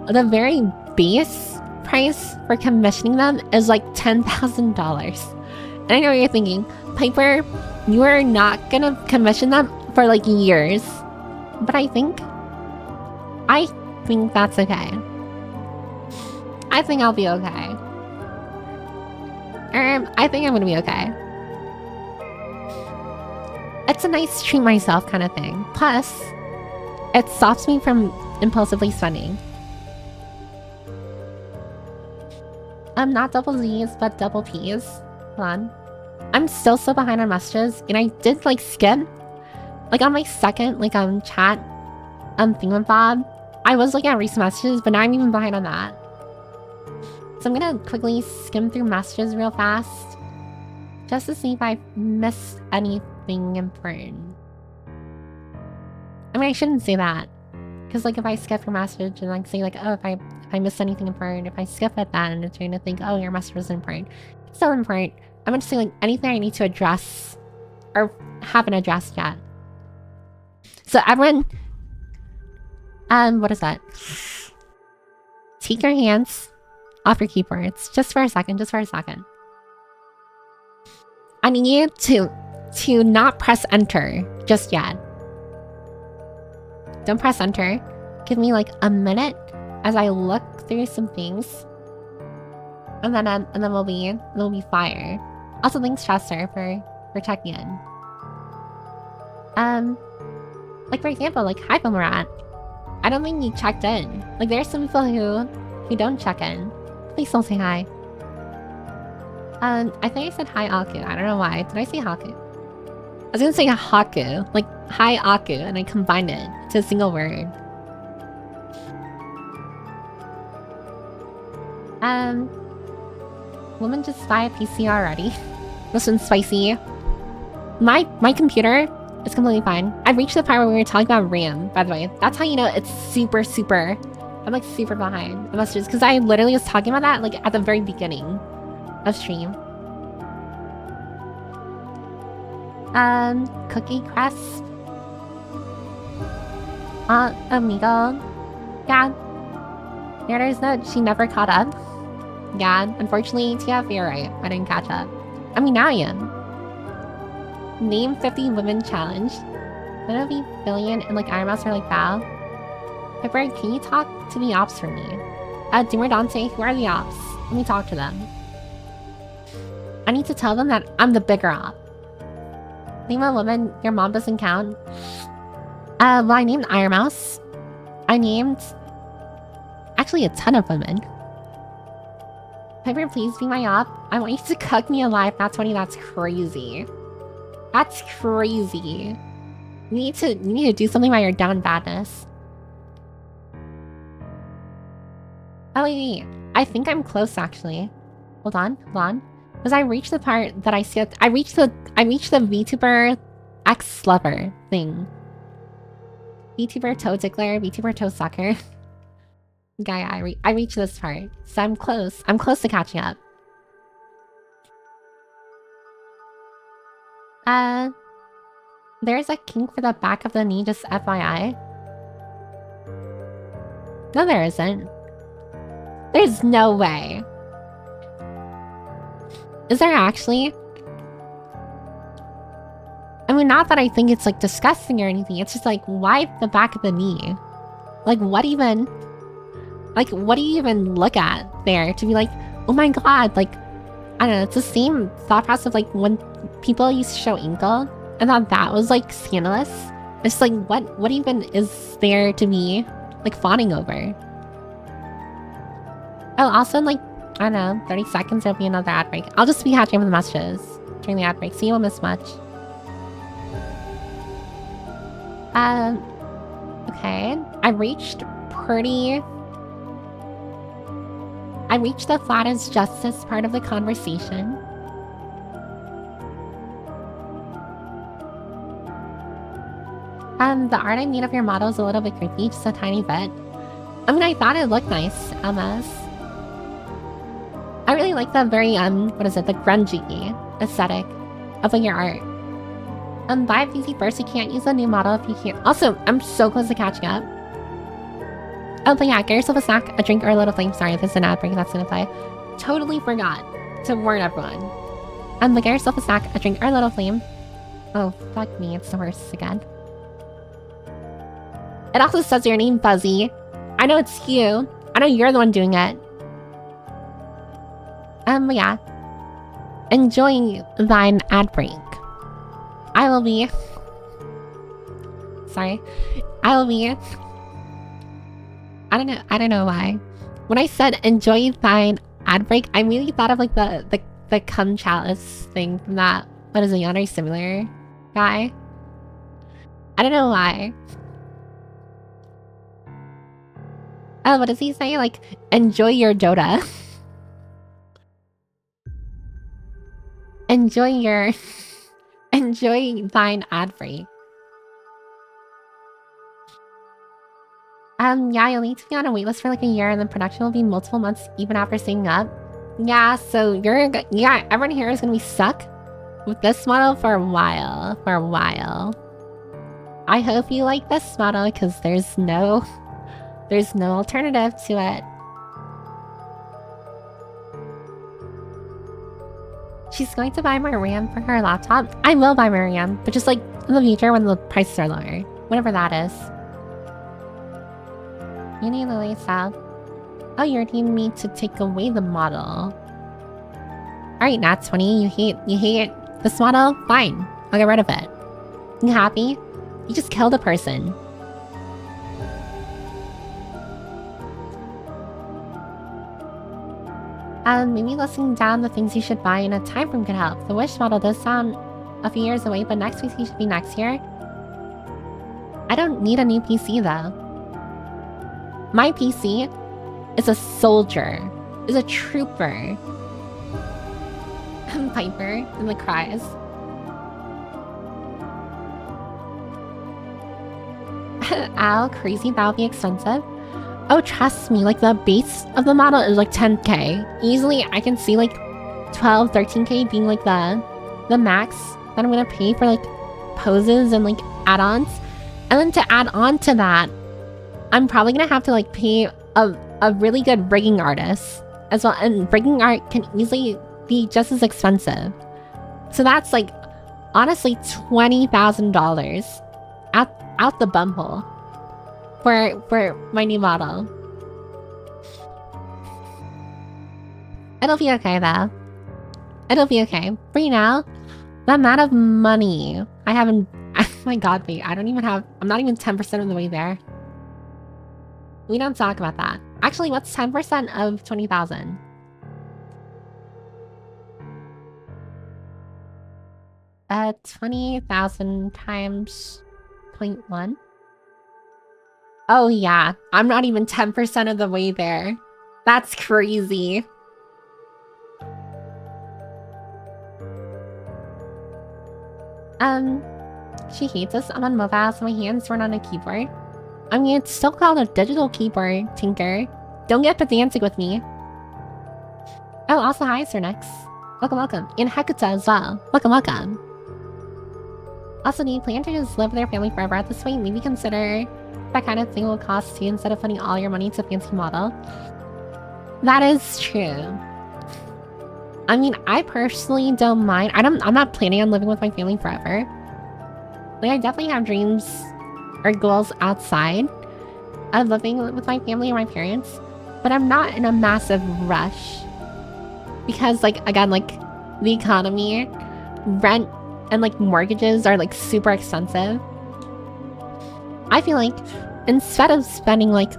the very base price for commissioning them is like $10,000. And I know what you're thinking, Piper, you are not gonna commission them for like years. But I think that's okay. I think I'll be okay. I think I'm gonna be okay. It's a nice treat myself kind of thing. Plus, it stops me from impulsively spending. Not double Z's, but double P's. Hold on. I'm still so behind on messages, and I did, like, skip. Like, on my second, like, chat, thingamabob, I was looking at recent messages, but now I'm even behind on that. So I'm gonna quickly skim through messages real fast, just to see if I missed anything important. I mean, I shouldn't say that, because, like, if I skip your message and, like, say, like, oh, if I missed anything important, if I skip at that and it's trying to think, oh, your message was important, it's still important. I'm gonna say, like, anything I need to address or haven't addressed yet. So everyone, what is that? Take your hands off your keyboards, just for a second, I need you to not press enter just yet. Don't press enter. Give me like a minute as I look through some things, and then we'll be fire. Also, thanks Chester for checking in. Like, for example, like, hi Boomerat. I don't think you checked in. Like, there's some people who don't check in. Please don't say hi. I think I said hi Aku. I don't know why. Did I say Haku? I was gonna say Haku, like hi Aku, and I combined it to a single word. Woman just buy a PC already. This one's spicy. My computer is completely fine. I've reached the part where we were talking about RAM, by the way. That's how you know it's super, I'm like super behind the messages, because I literally was talking about that like at the very beginning of stream. Cookie Crest. Amigo. Yeah. There's no, she never caught up. Yeah, unfortunately, TF, you're right. I didn't catch up. I mean, now I am. Name 50 women challenge. Would it be Billion and like Iron Mouse are like Val? Piper, can you talk to the ops for me? Doomer Dante, who are the ops? Let me talk to them. I need to tell them that I'm the bigger op. Name a woman your mom doesn't count. Well, I named Iron Mouse. I named actually a ton of women. Piper, please be my op. I want you to cook me alive. That's funny. That's crazy. That's crazy. You need to do something while you're down badness. Oh wait. I think I'm close actually. Hold on. Because I reached the part that I skipped. I reached the VTuber ex-lover thing. VTuber toe tickler, VTuber toe sucker. Guy, I reached this part. So I'm close. I'm close to catching up. There's a kink for the back of the knee, just FYI. No, there isn't. There's no way. Is there actually? I mean, not that I think it's like disgusting or anything. It's just like, why the back of the knee? Like, what even? Like, what do you even look at there to be like, oh my god, like I don't know, it's the same thought process of like when people used to show ankle. I thought that was like scandalous. It's like what even is there to be like fawning over? Oh, also in like, I don't know, 30 seconds there'll be another ad break. I'll just be catching up with the messages during the ad break, so you won't miss much. Okay. I reached the flattest justice part of the conversation. The art I made of your model is a little bit creepy, just a tiny bit. I mean, I thought it looked nice, MS. I really like the very, what is it, the grungy aesthetic of like your art. Buy it easy first, you can't use a new model if you can't. Also, I'm so close to catching up. Oh, but yeah, get yourself a snack, a drink, or a little flame. Sorry, if it's an ad break, that's gonna play. Totally forgot to warn everyone. But get yourself a snack, a drink, or a little flame. Oh, fuck me, it's the worst again. It also says your name, Fuzzy. I know it's you. I know you're the one doing it. But yeah. Enjoy thine ad break. I will be... Sorry. I will be... I don't know why. When I said enjoy thine ad break, I really thought of like the cum chalice thing from that, what is it, Yandere Simulator guy? I don't know why. Oh, what does he say? Like, enjoy your Dota. Enjoy thine ad break. Yeah, you'll need to be on a waitlist for like a year, and then production will be multiple months even after syncing up. Yeah, so yeah, everyone here is gonna be stuck with this model for a while. I hope you like this model because there's no alternative to it. She's going to buy more RAM for her laptop. I will buy more RAM, but just like in the future when the prices are lower, whatever that is. You need Lily South. Oh, you're needing me to take away the model. Alright, Nat 20, you hate this model? Fine, I'll get rid of it. You happy? You just killed a person. Maybe listing down the things you should buy in a time frame could help. The Wish model does sound a few years away, but next PC should be next year. I don't need a new PC though. My PC is a soldier, is a trooper. Piper in the cries. Ow, crazy, that would be expensive. Oh, trust me, like the base of the model is like 10k. Easily, I can see like 12, 13k being like the max that I'm gonna pay for like poses and like add-ons. And then to add on to that, I'm probably gonna have to like pay a really good rigging artist as well. And rigging art can easily be just as expensive. So that's like, honestly, $20,000 out the bumhole for my new model. It'll be okay though. It'll be okay. For now, the amount of money I haven't... Oh my god, wait, I'm not even 10% of the way there. We don't talk about that. Actually, what's 10% of 20,000? Uh, 20,000 times 0.1? Oh yeah, I'm not even 10% of the way there. That's crazy. She hates us. I'm on mobile, so my hands weren't on a keyboard. I mean, it's still called a digital keyboard, Tinker. Don't get pedantic with me. Oh, also hi, Sir Nex. Welcome, welcome. And Hekuta as well. Welcome, welcome. Also, do you plan to just live with your family forever at this point? Maybe consider that kind of thing will cost too, instead of putting all your money to a fancy model. That is true. I mean, I personally don't mind. I'm not planning on living with my family forever. Like, I definitely have dreams or goals outside of living with my family or my parents, but I'm not in a massive rush because, like, again, like, the economy, rent, and, like, mortgages are, like, super expensive. I feel like instead of spending, like,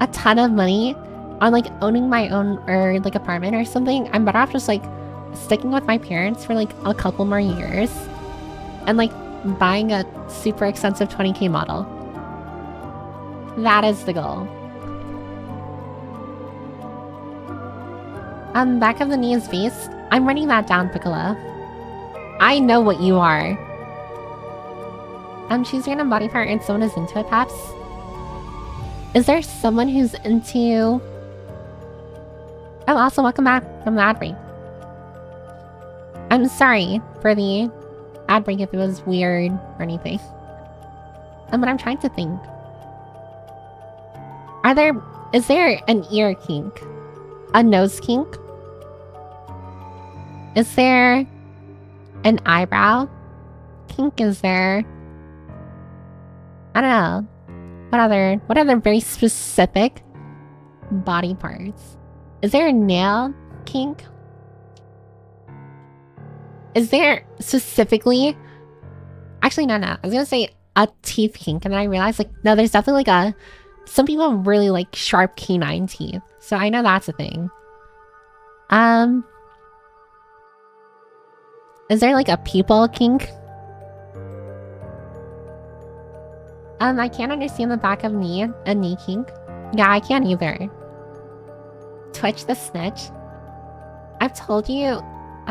a ton of money on, like, owning my own, or, like, apartment or something, I'm better off just, like, sticking with my parents for, like, a couple more years and, like, buying a super expensive 20K model. That is the goal. Back of the knee is base. I'm writing that down, Piccolo. I know what you are. Choose random body part and someone is into it, perhaps? Is there someone who's into... Oh, also welcome back from the ad break. I'm sorry for the ad break if it was weird or anything. But I'm trying to think. Is there an ear kink? A nose kink? Is there an eyebrow kink? Is there... I don't know. What other very specific body parts? Is there a nail kink? Is there specifically... Actually, no. I was gonna say a teeth kink, and then I realized, like, no, there's definitely, like, some people really like sharp canine teeth. So I know that's a thing. Is there, like, a pupil kink? I can't understand the back of knee, a knee kink. Yeah, I can't either. Twitch the snitch. I've told you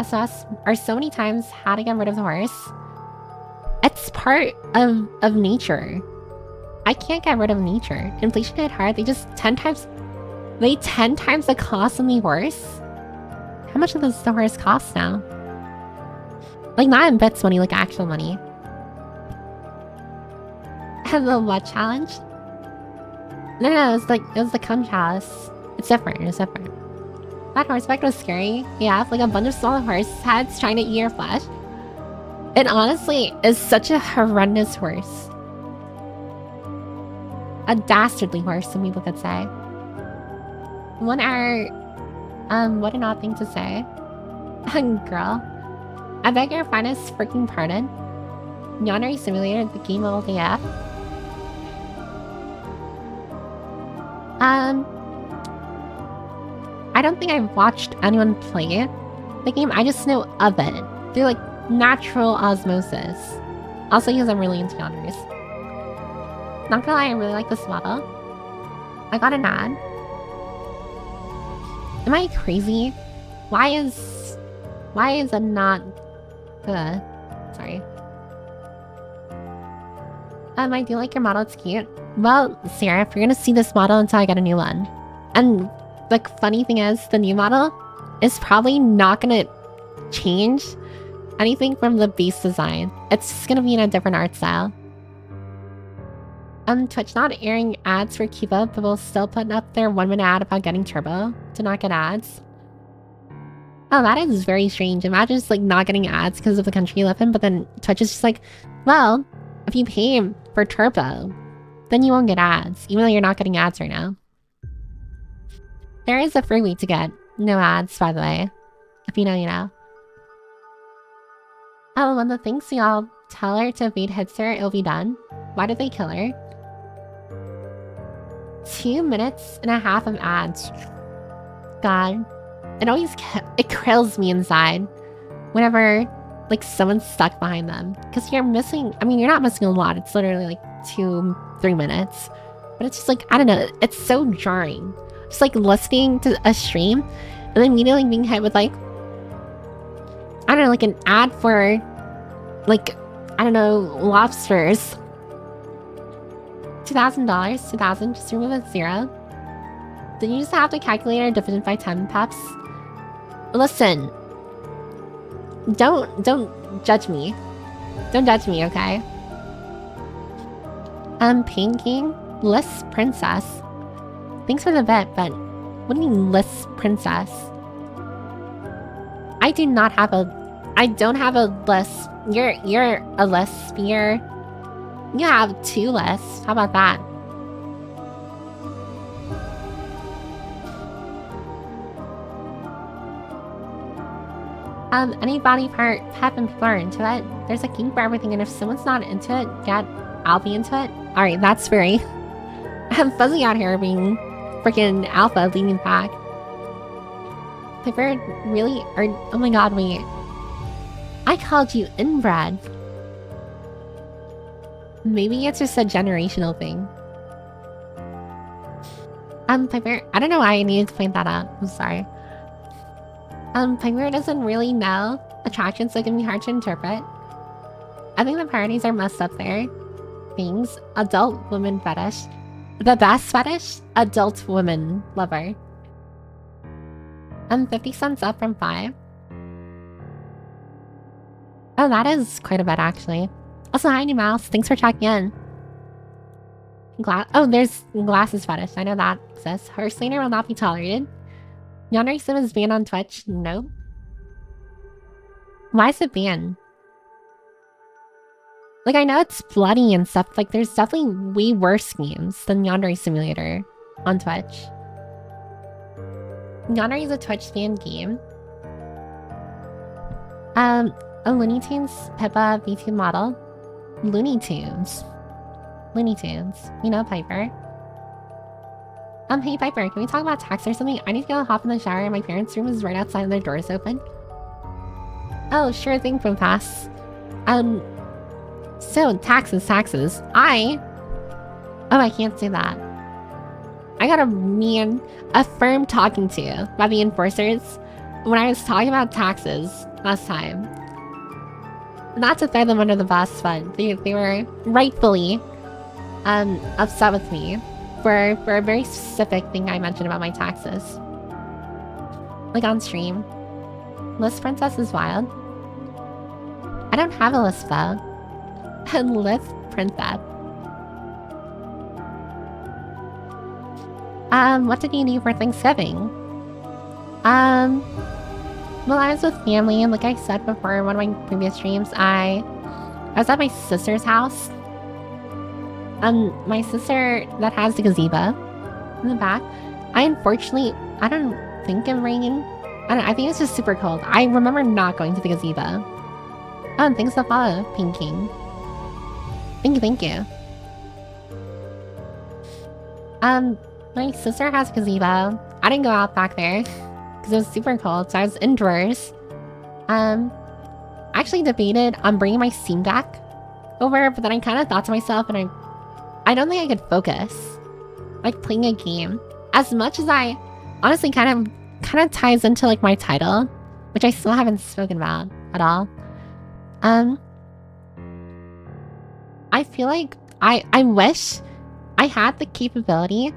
so many times how to get rid of the horse. It's part of nature. I can't get rid of nature. Inflation hit hard. They 10 times the cost of the horse. How much does the horse cost now? Like, not in bits money, like actual money. And the what challenge? No, it was the cum chalice. It's different. That horseback was scary. Yeah, like a bunch of small horse heads trying to eat your flesh. It honestly is such a horrendous horse. A dastardly horse, some people could say. What an odd thing to say. Girl, I beg your finest freaking pardon. Yandere Simulator, the game of AF. I don't think I've watched anyone play the game. I just know of it through, like, natural osmosis. Also, because I'm really into genres. Not gonna lie, I really like this model. I got an ad. Am I crazy? Why is it not... sorry. I do like your model, it's cute. Well, Sarah, if you're gonna see this model until I get a new one. And the funny thing is, the new model is probably not gonna change anything from the base design. It's just gonna be in a different art style. Twitch not airing ads for Kiva, but will still put up their 1-minute ad about getting turbo to not get ads. Oh, that is very strange. Imagine just, like, not getting ads because of the country you live in, but then Twitch is just like, well, if you pay for turbo, then you won't get ads, even though you're not getting ads right now. There is a free way to get no ads, by the way. If you know, you know. Oh, one of the things y'all tell her to evade hits her, it'll be done. Why did they kill her? 2 minutes and a half of ads. God. It kills me inside whenever, like, someone's stuck behind them. Because you're missing... I mean, you're not missing a lot. It's literally, like, 2-3 minutes. But it's just, like, I don't know. It's so jarring. Just, like, listening to a stream and then immediately being hit with, like... I don't know, like, an ad for... like, I don't know, lobsters. $2,000? 2,000? Just remove a 0. Then you just have to calculate our dividend by 10 peps. Listen. Don't judge me. Don't judge me, okay? Painting Lisp Princess. Thanks for the bet, but what do you mean Lisp Princess? I don't have a lisp. You're a lisp. You have 2 lisps. How about that? Any body part, pep, and people are into it. There's a kink for everything, and if someone's not into it, I'll be into it. Alright, that's very... I'm fuzzy out here being freaking alpha leading the pack. Piper, really? Oh my god, wait. I called you inbred. Maybe it's just a generational thing. Piper, I don't know why I needed to point that out. I'm sorry. Piper doesn't really know attraction, so it can be hard to interpret. I think the priorities are messed up there. Things. Adult woman fetish. The best fetish? Adult woman lover. 50 cents up from 5. Oh, that is quite a bit, actually. Also, hi, New Mouse. Thanks for checking in. Oh, there's glasses fetish. I know that exists. Horse laner will not be tolerated. Yandere Sim is banned on Twitch. No. Why is it banned? Like, I know it's bloody and stuff. Like, there's definitely way worse games than Yandere Simulator on Twitch. Yandere is a Twitch banned game. A Looney Tunes Pippa V2 model. Looney Tunes. Looney Tunes. You know Piper. Hey Piper, can we talk about tax or something? I need to go hop in the shower and my parents' room is right outside and their door's open. Oh, sure thing, from Pass. So, taxes. Oh, I can't say that. I got a firm talking to by the enforcers when I was talking about taxes last time. Not to throw them under the bus, but they were rightfully upset with me for a very specific thing I mentioned about my taxes. Like on stream. List Princess is wild. I don't have a list though. And List Princess. What did you do for Thanksgiving? Well, I was with family, and like I said before in one of my previous streams, I was at my sister's house. My sister that has the gazebo in the back. I don't think it rained. I think it's just super cold. I remember not going to the gazebo. Thanks for the follow, Pink King. Thank you. My sister has a gazebo. I didn't go out back there because it was super cold, so I was indoors. I actually debated on bringing my Steam Deck over, but then I kind of thought to myself, and I don't think I could focus, like playing a game as much as I honestly kind of ties into like my title, which I still haven't spoken about at all. I feel like I wish I had the capability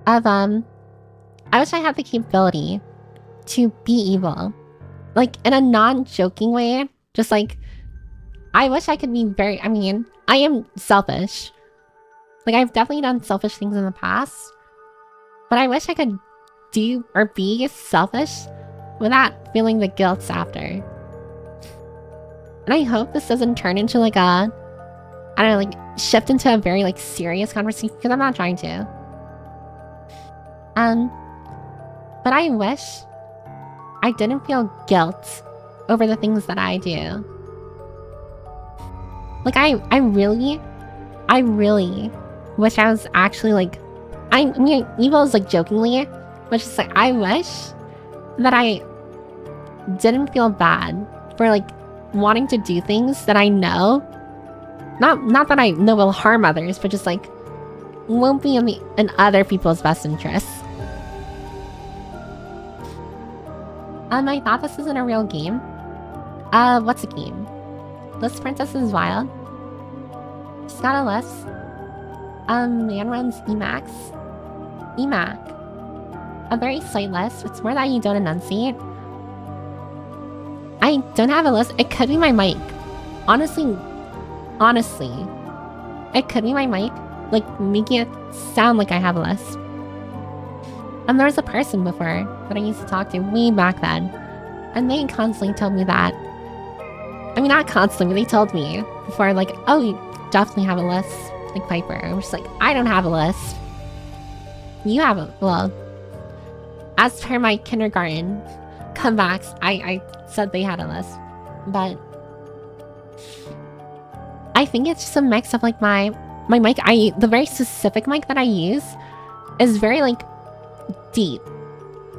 of I wish I had the capability to be evil, like in a non-joking way. Just like I wish I could be very. I mean, I am selfish. Like I've definitely done selfish things in the past, but I wish I could do or be selfish without feeling the guilt after. And I hope this doesn't turn into like a, I don't know, like shift into a very like serious conversation, because I'm not trying to. But I wish I didn't feel guilt over the things that I do. Like I really wish I was actually like, I mean evil is like jokingly, but just like I wish that I didn't feel bad for like wanting to do things that I know, not that I know will harm others, but just like won't be in other people's best interests. I thought this isn't a real game. What's a game? List Princess is wild. She's got a list. Man runs Emac. A very slight list. It's more that you don't enunciate. I don't have a list. It could be my mic. Honestly, it could be my mic, like making it sound like I have a list. There was a person before that I used to talk to way back then, and they constantly told me that. I mean, not constantly, but they told me before, like, oh, you definitely have a list, like Piper. I'm just like, I don't have a list. You have a, well, as per my kindergarten Max, I said they had a list, but I think it's just a mix of like my mic. The very specific mic that I use is very like deep.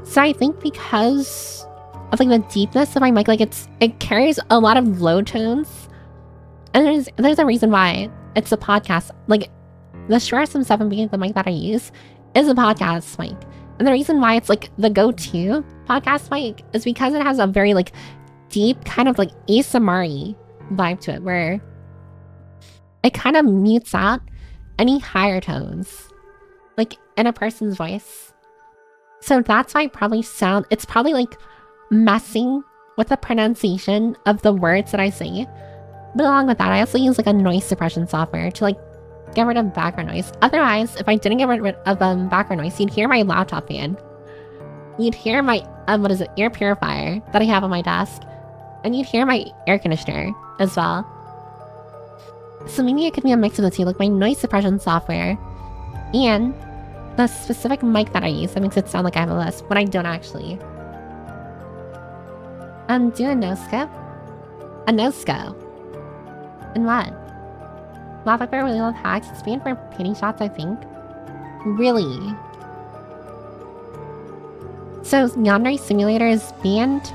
So I think because of like the deepness of my mic, like it carries a lot of low tones. And there's a reason why it's a podcast. Like the Shure SM7 being the mic that I use is a podcast mic. And the reason why it's like the go-to podcast mic is because it has a very like deep kind of like ASMR-y vibe to it, where it kind of mutes out any higher tones, like in a person's voice. So that's why it's probably like messing with the pronunciation of the words that I say. But along with that, I also use like a noise suppression software to like get rid of background noise. Otherwise, if I didn't get rid of background noise, you'd hear my laptop fan. You'd hear my, ear purifier that I have on my desk. And you'd hear my air conditioner as well. So maybe it could be a mix of the two, like my noise suppression software and the specific mic that I use that makes it sound like I have a list, when I don't actually. Do a no-scope? A no-scope? And what? Wallpaper really love hacks. It's banned for panty shots, I think. Really? So Yandere Simulator is banned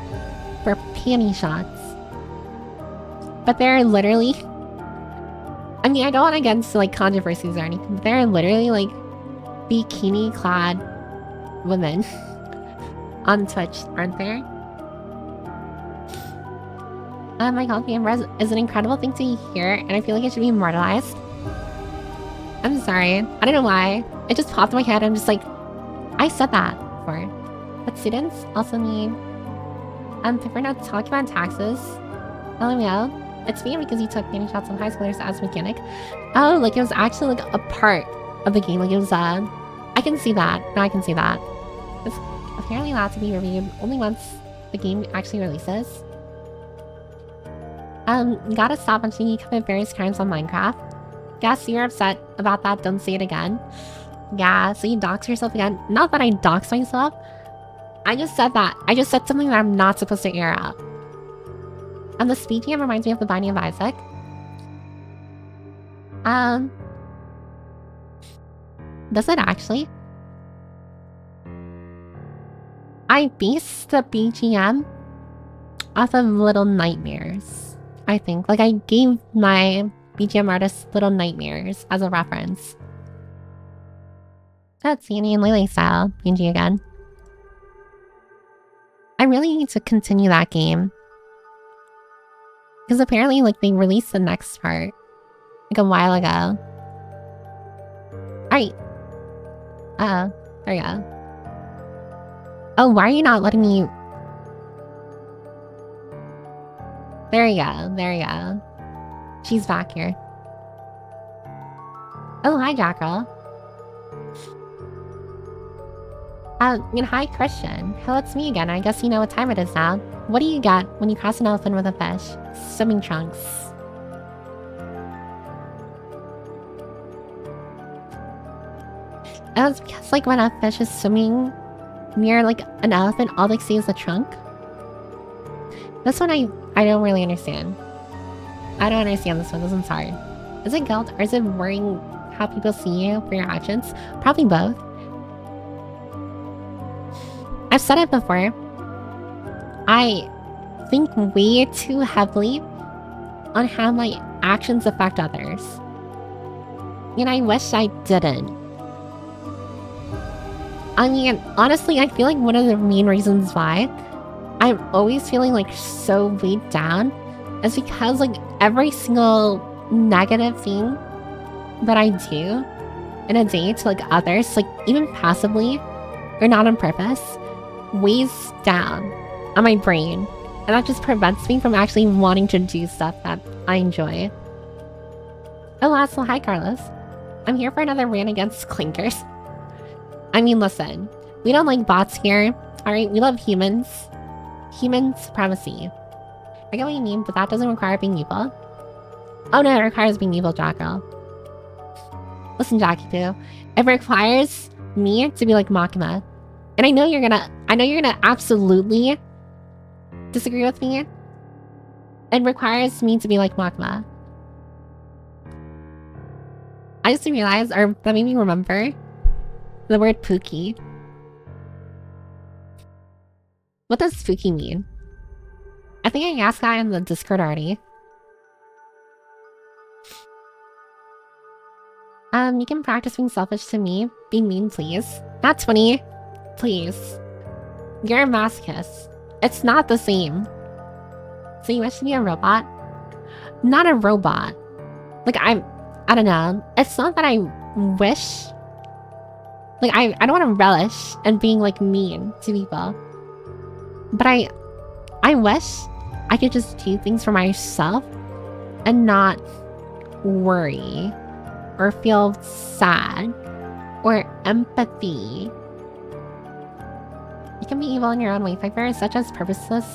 for panty shots. But they're literally... I mean, I don't want to get into like controversies or anything, but they're literally like bikini-clad women on Twitch, aren't there? My coffee is an incredible thing to hear, and I feel like it should be immortalized. I'm sorry. I don't know why. It just popped in my head. I'm just like, I said that before. But students also need... if we're not talking about taxes... LMAO. It's weird because you took panty shots on high schoolers as a mechanic. Oh, like it was actually like a part of the game. Like it was, I can see that. No, I can see that. It's apparently allowed to be reviewed only once the game actually releases. You gotta stop mentioning you commit various crimes on Minecraft. Guess you're upset about that, don't say it again. Yeah, so you dox yourself again. Not that I dox myself. I just said that. I just said something that I'm not supposed to air out. And the speed jam reminds me of the Binding of Isaac. Does it actually? I based the BGM off of Little Nightmares, I think. Like, I gave my BGM artist Little Nightmares as a reference. That's Annie and Lily style. PNG again. I really need to continue that game. Because apparently, like, they released the next part, like, a while ago. Alright. There you go. Oh, why are you not letting me... There you go, there you go. She's back here. Oh, hi, Jackerl. Hi, Christian. Hello, it's me again. I guess you know what time it is now. What do you get when you cross an elephant with a fish? Swimming trunks. Oh, it's because, like, when a fish is swimming near, like, an elephant, all they see is the trunk? This one I don't really understand. I don't understand this one. This one's hard. Is it guilt, or is it worrying how people see you for your actions? Probably both. I've said it before. I think way too heavily on how my actions affect others. And I wish I didn't. I mean, honestly, I feel like one of the main reasons why I'm always feeling like so weighed down is because like every single negative thing that I do in a day to like others, like even passively or not on purpose, weighs down on my brain, and that just prevents me from actually wanting to do stuff that I enjoy. Oh, also, hi Carlos. I'm here for another rant against clinkers. I mean, listen, we don't like bots here, alright? We love humans. Human supremacy. I get what you mean, but that doesn't require being evil. Oh no, it requires being evil, Jackerl. Listen, Jackie Poo, it requires me to be like Makima. And I know you're gonna absolutely disagree with me. It requires me to be like magma. I just realized, or that made me remember, the word Pookie. What does Pookie mean? I think I asked that in the Discord already. You can practice being selfish to me. Be mean, please. Not 20. Please. You're a masochist. It's not the same. So you wish to be a robot? Not a robot. Like, I don't know. It's not that I wish. Like, I don't want to relish in being, like, mean to people. But I wish I could just do things for myself and not worry or feel sad or empathy. You can be evil in your own way, Piper, such as purposeless,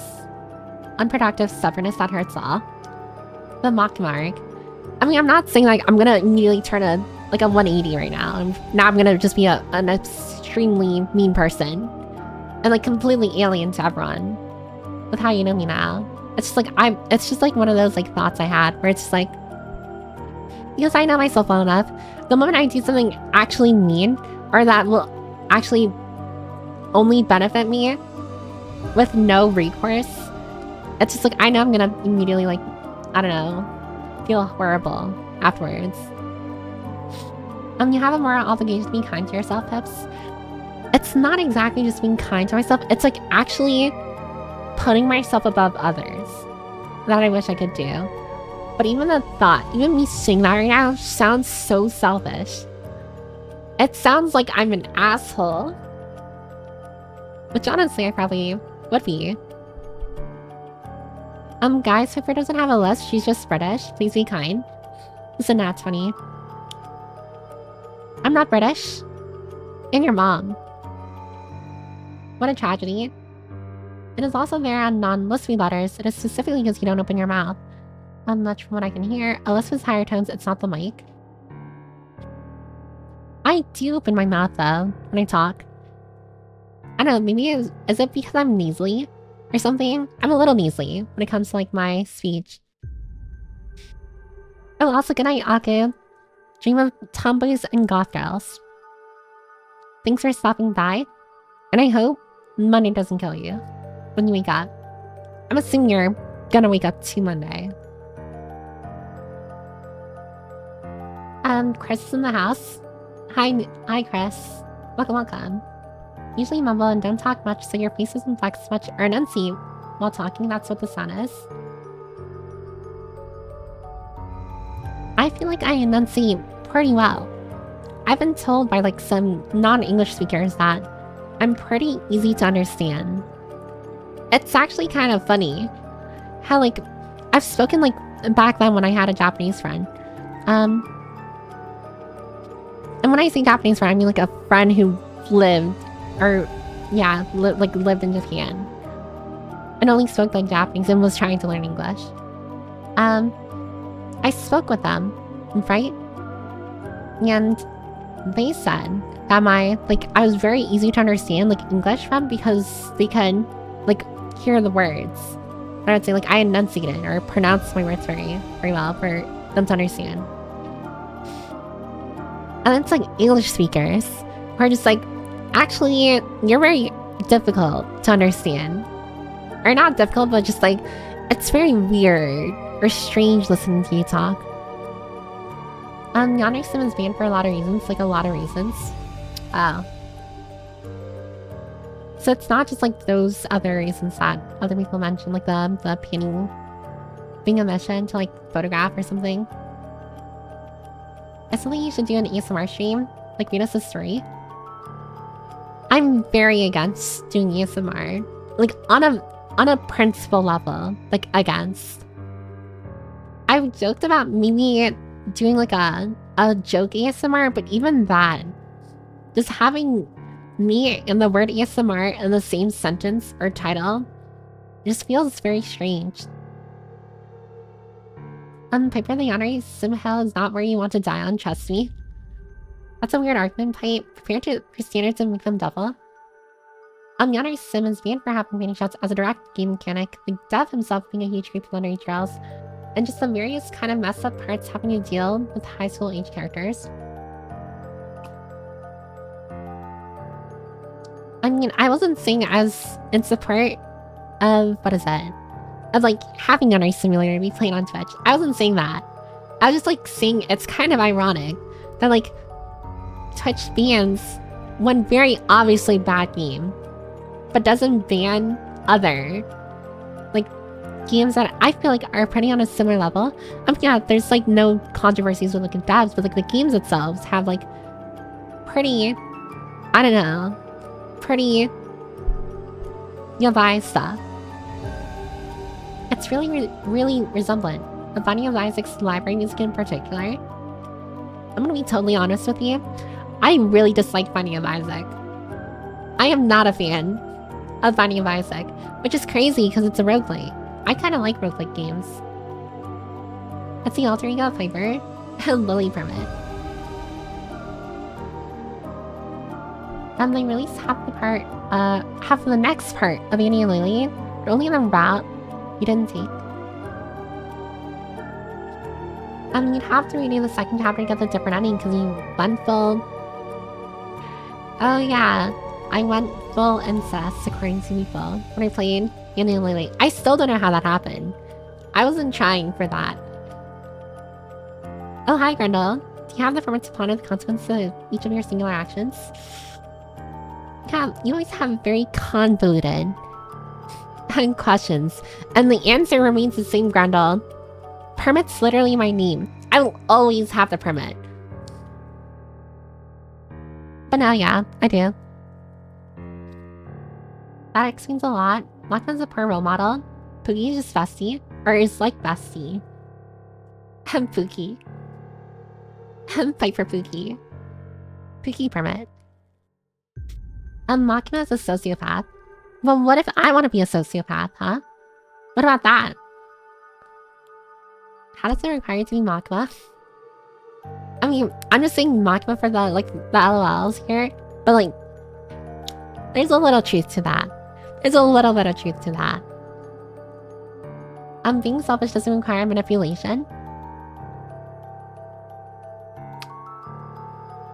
unproductive stubbornness that hurts all. The mock mark. I mean, I'm not saying like I'm gonna immediately turn a 180 right now. Now I'm gonna just be an extremely mean person and like completely alien to everyone with how you know me now. It's just like it's just like one of those like thoughts I had where it's just like, because I know myself well enough, the moment I do something actually mean or that will actually only benefit me with no recourse, it's just like I know I'm gonna immediately like, I don't know, feel horrible afterwards. You have a moral obligation to be kind to yourself, Pips. It's not exactly just being kind to myself, it's like actually putting myself above others that I wish I could do. But even the thought, even me saying that right now sounds so selfish. It sounds like I'm an asshole. Which honestly, I probably would be. Guys, Pipper doesn't have a list. She's just British. Please be kind. It's a nat 20. I'm not British. And your mom. What a tragedy. It is also there on non-lispy letters. It is specifically because you don't open your mouth. Much from what I can hear. A lisp is higher tones, it's not the mic. I do open my mouth though, when I talk. I don't know, maybe is it because I'm nasally or something? I'm a little nasally when it comes to like my speech. Oh, also good night, Aku. Dream of tomboys and goth girls. Thanks for stopping by. And I hope Monday doesn't kill you when you wake up. I'm assuming you're gonna wake up to Monday. Chris is in the house. Hi, Chris. Welcome. Usually mumble and don't talk much, so your face doesn't flex much or enunciate while talking. That's what the sound is. I feel like I enunciate pretty well. I've been told by like some non-English speakers that I'm pretty easy to understand. It's actually kind of funny how like I've spoken like back then when I had a Japanese friend. And when I say Japanese friend, I mean like a friend who lived, or yeah, lived in Japan and only spoke like Japanese and was trying to learn English. I spoke with them, right? And they said that I was very easy to understand like English from because they could like hear the words. I would say like I enunciated or pronounced my words very well for them to understand. And it's like English speakers who are just like, actually, you're very difficult to understand. Or not difficult, but just like, it's very weird or strange listening to you talk. Yandere Sim is banned for a lot of reasons, like a lot of reasons. Oh. So it's not just like those other reasons that other people mentioned, like the painting being a mission to like photograph or something. It's something you should do an ASMR stream, like read us a story. I'm very against doing ASMR, like on a principle level, like against. I've joked about maybe doing like a joke ASMR, but even that, just having me and the word ASMR in the same sentence or title just feels very strange. Piper the Yandere Sim hell is not where you want to die on, trust me. That's a weird argument, Pipe. Prepare for standards and make them double. Yandere sim is banned for having banning shots as a direct game mechanic, the dev himself being a huge creep culinary trails, and just the various kind of messed up parts having to deal with high school age characters. I mean, I wasn't saying as in support of, what is it? Of like having Yandere Simulator be played on Twitch. I wasn't saying that. I was just like saying it's kind of ironic that like Twitch bans one very obviously bad game, but doesn't ban other like games that I feel like are pretty on a similar level. Yeah, there's like no controversies with like the devs, but like the games themselves have like pretty, I don't know, pretty yabai stuff. It's really resemblant. The Binding of Isaac's library music in particular. I'm gonna be totally honest with you. I really dislike Binding of Isaac. I am not a fan of Binding of Isaac, which is crazy because it's a roguelike. I kind of like roguelike games. It's the alter ego of Piper and Lily Permit. They released half of the next part of Annie and Lily, but only the route you didn't take. You'd have to redo the second chapter to get the different ending because you went full... Oh yeah, I went full incest according to people when I played Annie and Lily. I still don't know how that happened. I wasn't trying for that. Oh hi Grendel. Do you have the format to ponder the consequences of each of your singular actions? Yeah, you always have very convoluted questions, and the answer remains the same, Grendel. Permit's literally my name. I will always have the permit. But now, yeah, I do. That explains a lot. Lockman's a poor role model. Pookie is just bestie, or is like bestie. Pookie. Piper Pookie. Pookie permit. Machina is a sociopath. Well, what if I want to be a sociopath, huh? What about that? How does it require you to be Makima? I mean, I'm just saying Makima for the LOLs here, but like, there's a little truth to that. There's a little bit of truth to that. Being selfish doesn't require manipulation.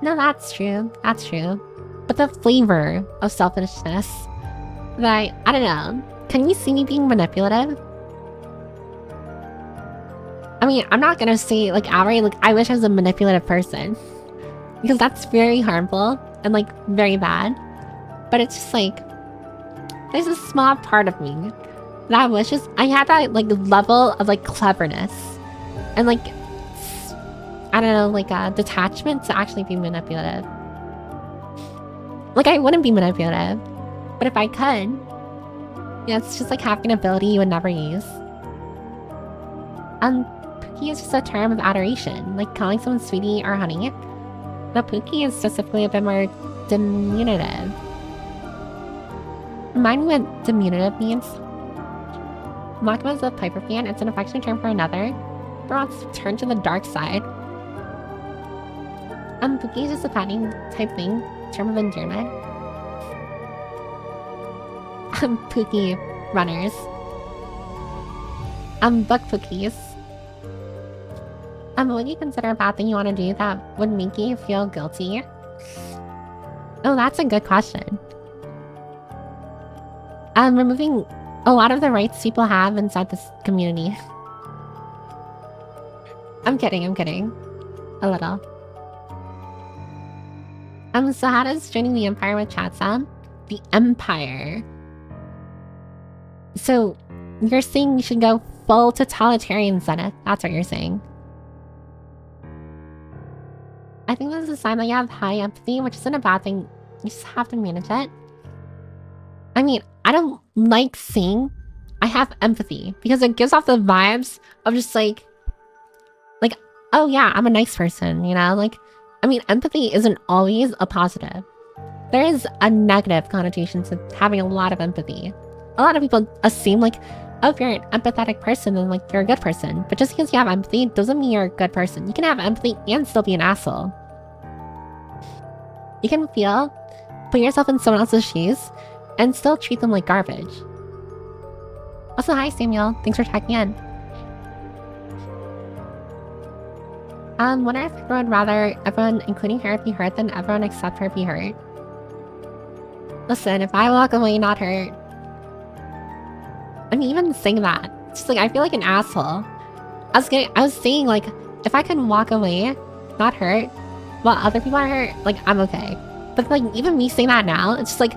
No, that's true. That's true. But the flavor of selfishness, that I don't know. Can you see me being manipulative? I mean, I'm not gonna say like outright like I wish I was a manipulative person, because that's very harmful and like very bad. But it's just like there's a small part of me that wishes I had that like level of like cleverness and like I don't know, like a detachment to actually be manipulative. Like I wouldn't be manipulative, but if I could, yeah, it's just like having an ability you would never use. Pookie is just a term of adoration, like calling someone sweetie or honey. But Pookie is specifically a bit more diminutive. Remind me what diminutive means. Makima is a Piper fan. It's an affectionate term for another, but wants to turn to the dark side. Pookie is just a patting type thing, term of endearment. Pookie runners. Book Pookies. What would you consider a bad thing you want to do that would make you feel guilty? Oh, that's a good question. Removing a lot of the rights people have inside this community. I'm kidding. A little. So how does joining the Empire with chat sound? The Empire. So, you're saying you should go full totalitarian Zenith. That's what you're saying. I think this is a sign that you have high empathy, which isn't a bad thing. You just have to manage it. I mean, I don't like saying I have empathy because it gives off the vibes of just like, oh yeah, I'm a nice person, you know? Like, I mean, empathy isn't always a positive. There is a negative connotation to having a lot of empathy. A lot of people assume like, oh, if you're an empathetic person, then like you're a good person. But just because you have empathy doesn't mean you're a good person. You can have empathy and still be an asshole. You can put yourself in someone else's shoes and still treat them like garbage. Also, hi Samuel, thanks for checking in. Wonder if everyone would rather everyone, including her, be hurt than everyone except her be hurt. Listen, if I walk away not hurt... I mean, even saying that, it's just like, I feel like an asshole. I was saying, like, if I can walk away, not hurt, while other people are hurt, like, I'm okay. But, like, even me saying that now, it's just like,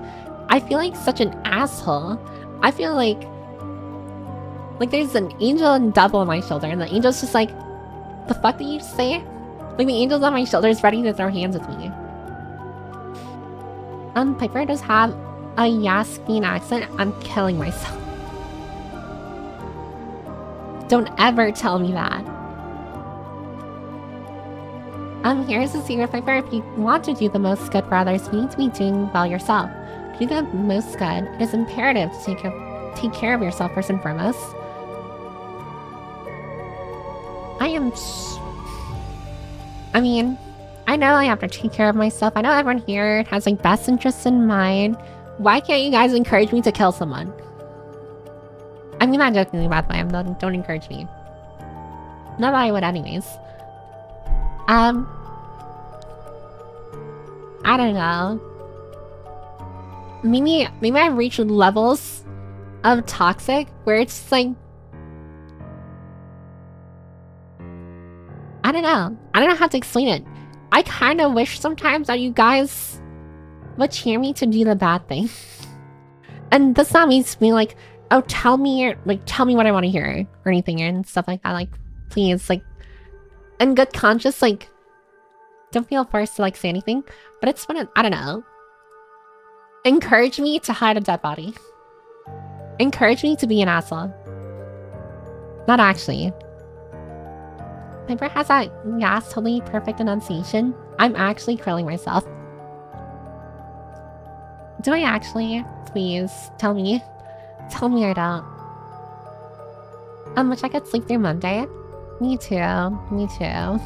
I feel like such an asshole. I feel like there's an angel and devil on my shoulder, and the angel's just like, the fuck did you say? Like, the angel's on my shoulder is ready to throw hands with me. Piper does have a Yasmin accent. I'm killing myself. Don't ever tell me that. Here's the secret, Piper. If you want to do the most good for others, you need to be doing well yourself. To do the most good, it is imperative to take care of yourself first and foremost. I mean, I know I have to take care of myself. I know everyone here has my best interests in mind. Why can't you guys encourage me to kill someone? I mean that jokingly, by the way. Don't encourage me. Not that I would anyways. I don't know. Maybe I've reached levels of toxic where it's just like, I don't know. I don't know how to explain it. I kind of wish sometimes that you guys would cheer me to do the bad thing. And that's not me being like, oh, tell me what I want to hear or anything and stuff like that. Like, please, like, in good conscience, like, don't feel forced to, like, say anything. But it's when I don't know. Encourage me to hide a dead body. Encourage me to be an asshole. Not actually. Piper has that yes, totally perfect enunciation. I'm actually curling myself. Do I actually? Please, tell me. Tell me I don't. Wish I could sleep through Monday. Me too. Me too. I'm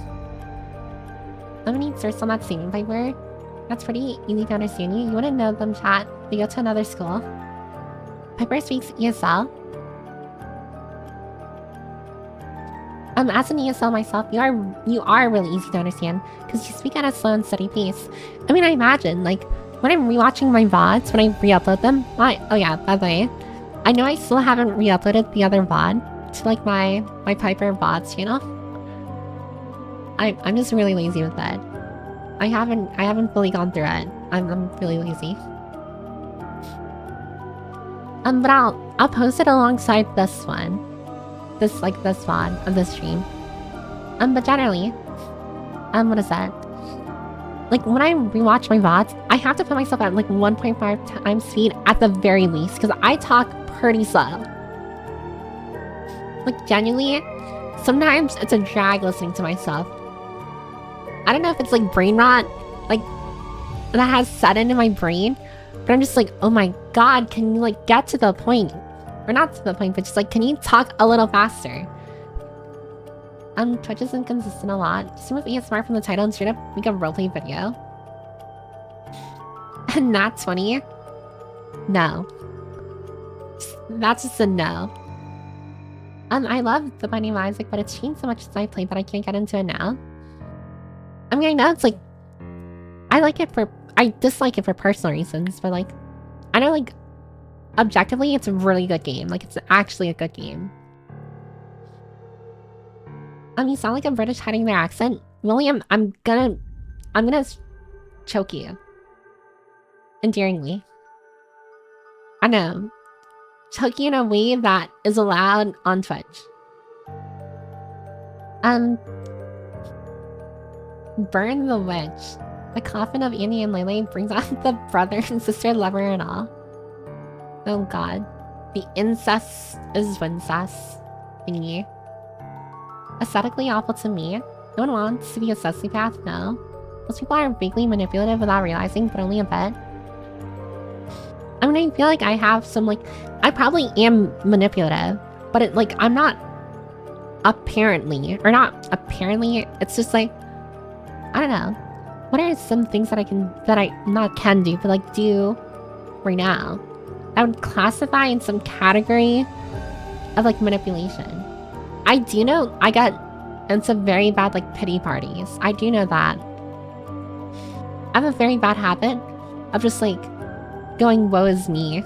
gonna need source on that statement, Piper. That's pretty easy to understand you. You wouldn't know them, chat. They go to another school. Piper speaks ESL. As an ESL myself, you are really easy to understand because you speak at a slow and steady pace. I mean, I imagine, like, when I'm rewatching my VODs, when I re-upload them, oh yeah, by the way, I know I still haven't re-uploaded the other VOD to, like, my Piper VODs channel. I'm just really lazy with that. I haven't fully gone through it. I'm really lazy. But I'll post it alongside this one. This VOD of this stream. But generally, what is that? Like, when I rewatch my VODs, I have to put myself at, like, 1.5 times speed at the very least, because I talk pretty slow. Like, genuinely, sometimes it's a drag listening to myself. I don't know if it's, like, brain rot, like, that has set into my brain, but I'm just like, oh my god, can you, like, get to the point? Or not to the point, but just like, can you talk a little faster? Twitch is inconsistent a lot. Just remove ASMR from the title and straight up make a roleplay video. And not 20? No. That's just a no. I love The Binding of Isaac, but it's changed so much since I played that I can't get into it now. I mean, I know it's like, I dislike it for personal reasons, but like, I know, like, objectively, it's a really good game. Like, it's actually a good game. You sound like a British hiding their accent. William, I'm gonna choke you. Endearingly. I know. Choke you in a way that is allowed on Twitch. Burn the witch. The coffin of Annie and Lele brings out the brother and sister lover and all. Oh god. The incest is wincest thingy. Aesthetically awful to me. No one wants to be a sociopath, no. Most people are vaguely manipulative without realizing, but only a bit. I mean, I feel like I have some, like, I probably am manipulative, but it, like, I'm not apparently, or not apparently, it's just like, I don't know. What are some things that I not can do, but like do right now? I would classify in some category of like manipulation. I do know I got into very bad like pity parties. I do know that. I have a very bad habit of just like going woe is me.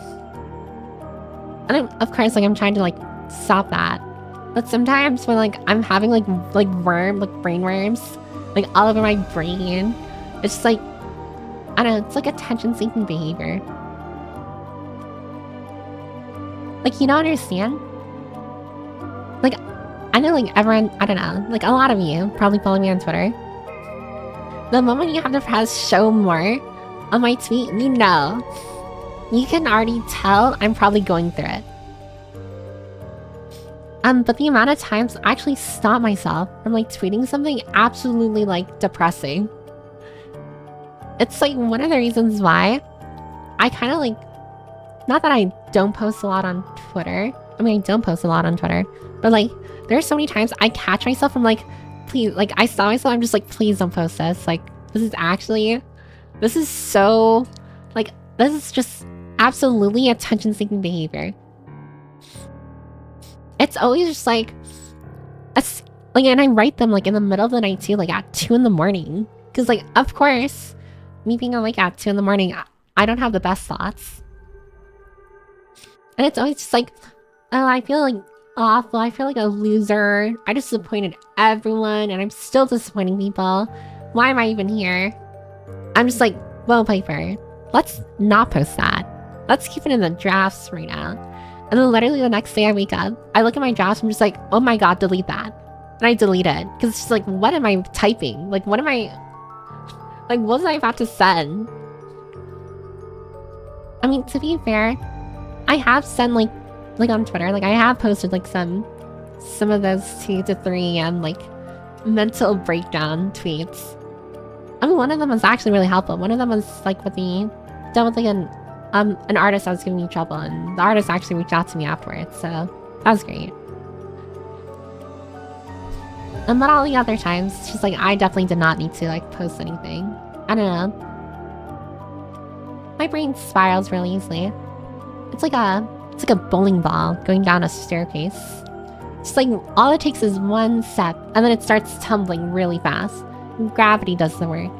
And of course like I'm trying to like stop that. But sometimes when like I'm having like brain worms like all over my brain, it's just like, I don't know, it's like attention seeking behavior. Like, you don't understand? Like, I know like everyone, I don't know, like a lot of you probably follow me on Twitter. The moment you have to press show more on my tweet, you know. You can already tell I'm probably going through it. But the amount of times I actually stop myself from like tweeting something absolutely like depressing. It's like one of the reasons why I kind of like, not that I don't post a lot on Twitter. I mean, I don't post a lot on Twitter, but like there's so many times I catch myself from like, please, like I saw myself, I'm just like, please don't post this. Like, this is so, like, this is just absolutely attention-seeking behavior. It's always just like, and I write them like in the middle of the night too, like at 2 in the morning. Cause like, of course, me being awake at 2 in the morning, I don't have the best thoughts. And it's always just like, oh, I feel like awful. I feel like a loser. I disappointed everyone and I'm still disappointing people. Why am I even here? I'm just like, well, Piper, let's not post that. Let's keep it in the drafts right now. And then literally the next day I wake up, I look at my drafts, I'm just like, oh my god, delete that. And I delete it. Because it's just like, what am I typing? Like, what am I... Like, what was I about to send? I mean, to be fair, I have sent like on Twitter, like I have posted like some of those 2 to 3 a.m. like mental breakdown tweets. I mean, one of them was actually really helpful. One of them was like with like an artist that was giving me trouble, and the artist actually reached out to me afterwards, so that was great. And but all the other times, it's just like I definitely did not need to like post anything. I don't know. My brain spirals really easily. It's like a bowling ball going down a staircase. It's like all it takes is one step, and then it starts tumbling really fast. Gravity does the work.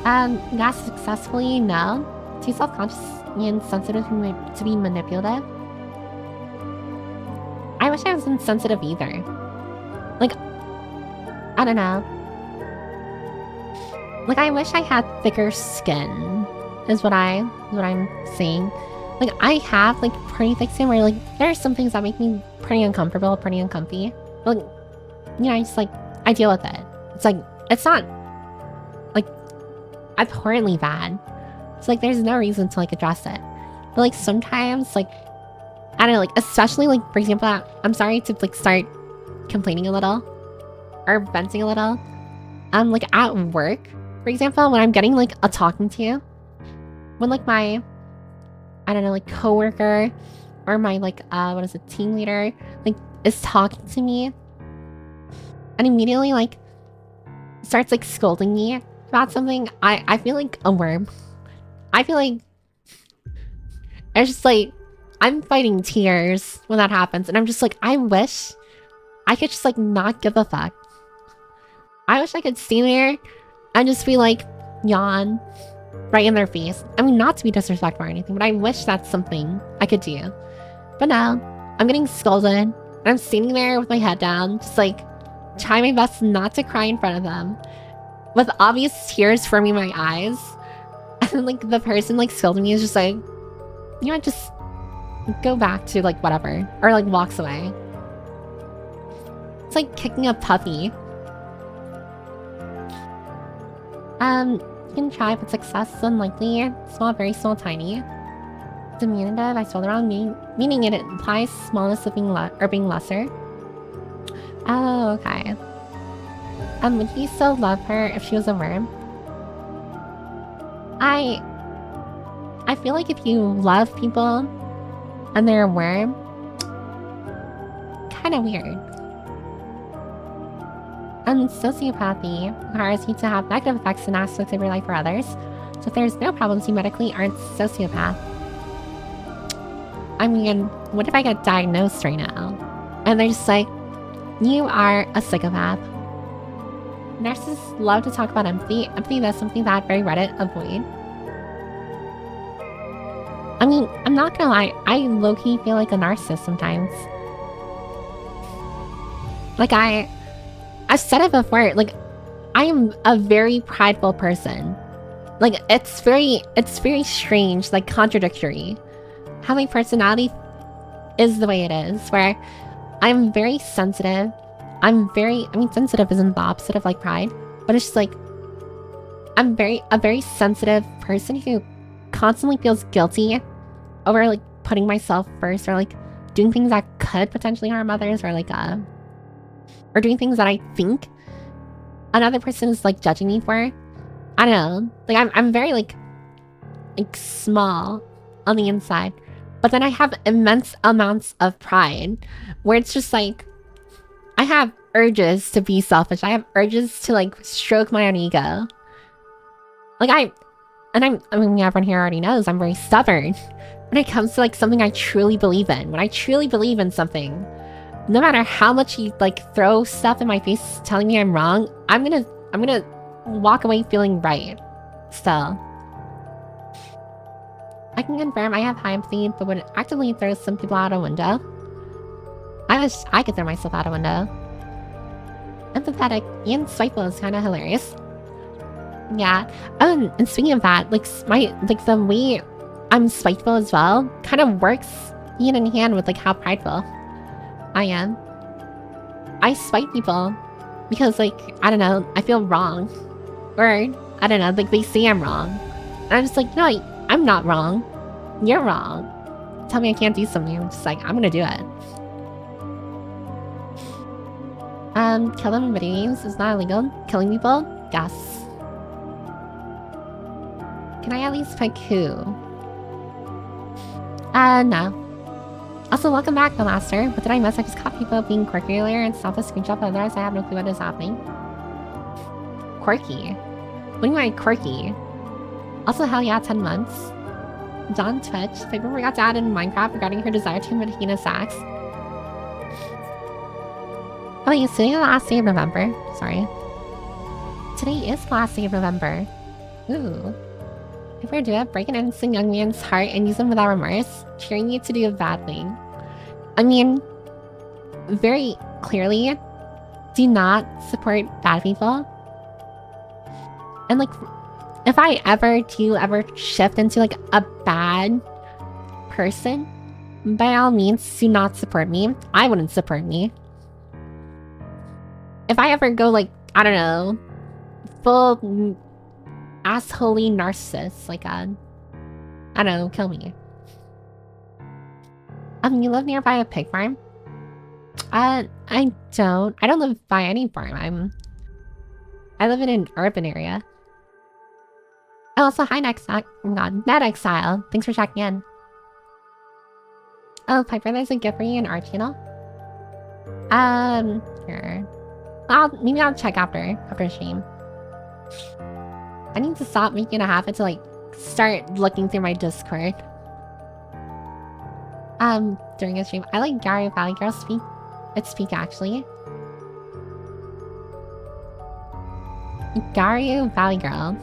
Not successfully, no. Too self-conscious and sensitive to be manipulative. I wish I wasn't sensitive either. Like, I don't know. Like, I wish I had thicker skin, is what I'm saying. Like, I have, like, pretty thick skin where, like, there are some things that make me pretty uncomfortable, pretty uncomfy. But, like, you know, I just, like, I deal with it. It's like, it's not, like, abhorrently bad. It's like, there's no reason to, like, address it. But, like, sometimes, like, I don't know, like, especially, like, for example, I'm sorry to, like, start complaining a little. Or venting a little. Like, at work, for example, when I'm getting, like, a talking to. When, like, my, I don't know, like, coworker or my, like, what is it, team leader, like, is talking to me and immediately, like, starts, like, scolding me about something, I feel like a worm. I feel like it's just, like, I'm fighting tears when that happens, and I'm just, like, I wish I could just, like, not give a fuck. I wish I could stay there and just be, like, yawn right in their face. I mean, not to be disrespectful or anything, but I wish that's something I could do. But no, I'm getting scolded, and I'm sitting there with my head down, just, like, trying my best not to cry in front of them, with obvious tears forming my eyes. And then, like, the person, like, scolding me is just like, you know, just go back to, like, whatever. Or, like, walks away. It's like kicking a puppy. You can try, but success is unlikely. Small, very small, tiny. Diminutive, I spelled it wrong, meaning it implies smallness of being lesser. Oh, okay. Would you still love her if she was a worm? I feel like if you love people and they're a worm, kind of weird. Sociopathy requires you to have negative effects in aspects of your life for others. So if there's no problems, you medically aren't sociopath. I mean, what if I get diagnosed right now? And they're just like, you are a psychopath. Narcissists love to talk about empathy. Empathy, that's something that very Reddit avoid. I mean, I'm not gonna lie, I low-key feel like a narcissist sometimes. Like I've said it before, like, I am a very prideful person. Like, it's very strange, like, contradictory. How my personality is the way it is, where I'm very sensitive. I mean, sensitive isn't the opposite of, like, pride, but it's just, like, I'm a very sensitive person who constantly feels guilty over, like, putting myself first, or, like, doing things that could potentially harm others, or, like, or doing things that I think another person is, like, judging me for. I don't know. Like, I'm very, like small on the inside. But then I have immense amounts of pride, where it's just, like, I have urges to be selfish. I have urges to, like, stroke my own ego. Like, I mean, everyone here already knows I'm very stubborn when it comes to, like, something I truly believe in. When I truly believe in something, no matter how much you, like, throw stuff in my face telling me I'm wrong, I'm gonna walk away feeling right. Still. I can confirm I have high empathy, but would actively throw some people out a window. I wish I could throw myself out a window. Empathetic and spiteful is kind of hilarious. Yeah. And speaking of that, like, the way I'm spiteful as well kind of works hand in hand with, like, how prideful I am. I spite people because, like, I don't know, I feel wrong. Or, I don't know, like, they say I'm wrong. And I'm just like, no, I'm not wrong. You're wrong. Tell me I can't do something, I'm just like, I'm gonna do it. Kill them in video games is not illegal. Killing people? Yes. Can I at least pick who? No. Also, welcome back, the master. What did I miss? I just caught people being quirky earlier and stopped a screenshot, but otherwise I have no clue what is happening. Quirky? What do you mean quirky? Also, hell yeah, 10 months. John Twitch. Piper forgot to add in Minecraft regarding her desire to commit heinous acts. Oh, wait, it's today the last day of November. Sorry. Today is the last day of November. Ooh. If we do it, break an innocent young man's heart and use him without remorse, cheering you to do a bad thing. I mean, very clearly, do not support bad people. And, like, if I do ever shift into, like, a bad person, by all means, do not support me. I wouldn't support me. If I ever go, like, I don't know, full assholey narcissist, like, I don't know, kill me. You live nearby a pig farm? I don't live by any farm. I live in an urban area. Oh, also, hi, oh my god, Net Exile. Thanks for checking in. Oh, Piper, there's a gift for you in our channel. Here. Maybe I'll check after stream. I need to stop making it a habit to, like, start looking through my Discord. During a stream. I like Gary Valley Girl speak. It's speak, actually. Gary Valley Girl.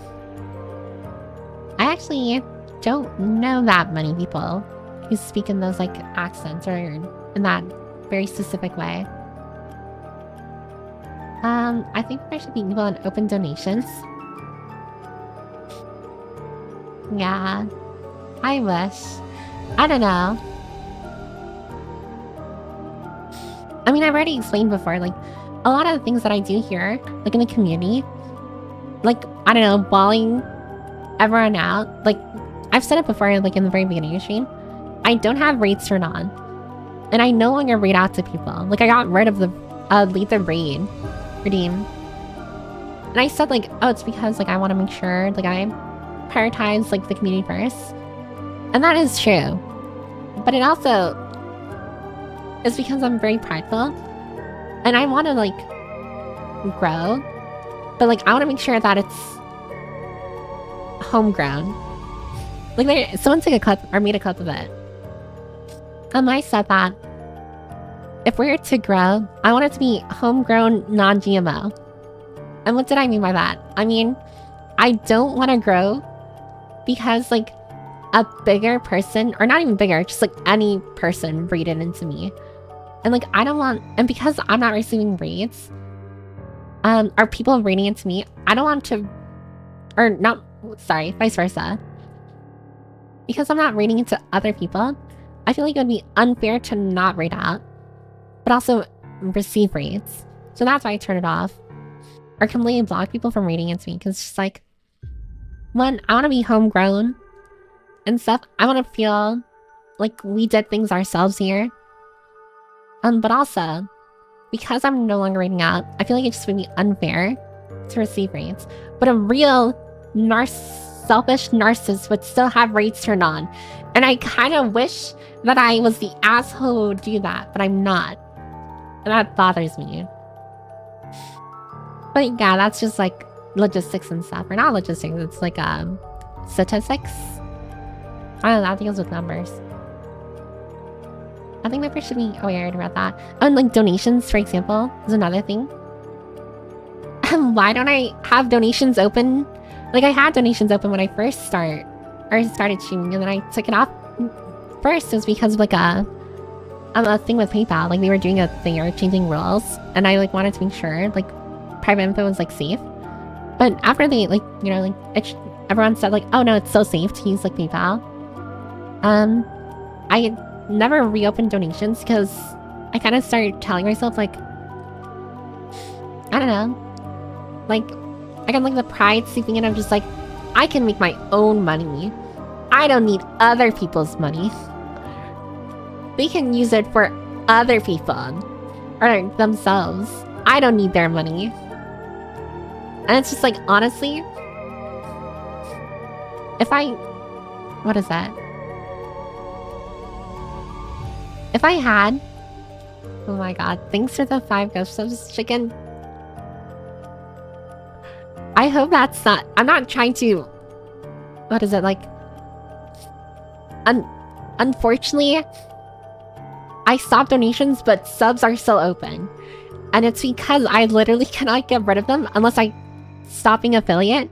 I actually don't know that many people who speak in those, like, accents or in that very specific way. I think there should be people in open donations. Yeah. I wish. I don't know. I mean, I've already explained before, like, a lot of the things that I do here, like, in the community, like, I don't know, balling everyone out. Like, I've said it before, like, in the very beginning of the stream, I don't have raids turned on. And I no longer raid out to people. Like, I got rid of the lead the raid redeem. And I said, like, oh, it's because, like, I want to make sure, like, I prioritize, like, the community first. And that is true. But it also is because I'm very prideful. And I want to, like, grow. But, like, I want to make sure that it's homegrown. Like, someone took a clip or made a clip of it. I said that if we were to grow, I want it to be homegrown, non-GMO. And what did I mean by that? I mean, I don't want to grow because, like, a bigger person, or not even bigger, just like any person breeded into me. And like, I don't want, and because I'm not receiving breeds, or people breeding into me, I don't want to, or not, sorry, vice versa. Because I'm not breeding into other people, I feel like it would be unfair to not breed out, but also receive breeds. So that's why I turn it off. Or completely block people from breeding into me, because it's just like, one, I want to be homegrown and stuff. I want to feel like we did things ourselves here. But also, because I'm no longer reading out, I feel like it just would be unfair to receive rates. But a real selfish narcissist would still have rates turned on. And I kind of wish that I was the asshole who would do that, but I'm not. And that bothers me. But yeah, that's just like logistics and stuff. Or not logistics, it's like statistics. I don't know, I think it was with numbers. I think there should be... Oh, yeah, I already read that. And like donations, for example, is another thing. Why don't I have donations open? Like, I had donations open when I first started streaming, and then I took it off. First, it was because of like a thing with PayPal. Like, they were doing a thing or changing rules, and I like wanted to make sure like private info was like safe. But after they like, you know, like everyone said like, oh no, it's so safe to use like PayPal. I never reopened donations because I kind of started telling myself like, I don't know, like I got like the pride seeping in. I'm just like, I can make my own money. I don't need other people's money. They can use it for other people or themselves. I don't need their money. And it's just like, honestly, what is that? If I had... Oh my god, thanks for the 5 ghost subs, chicken. I hope that's not... I'm not trying to... What is it, like... Unfortunately, I stopped donations, but subs are still open. And it's because I literally cannot get rid of them unless I stop being affiliate.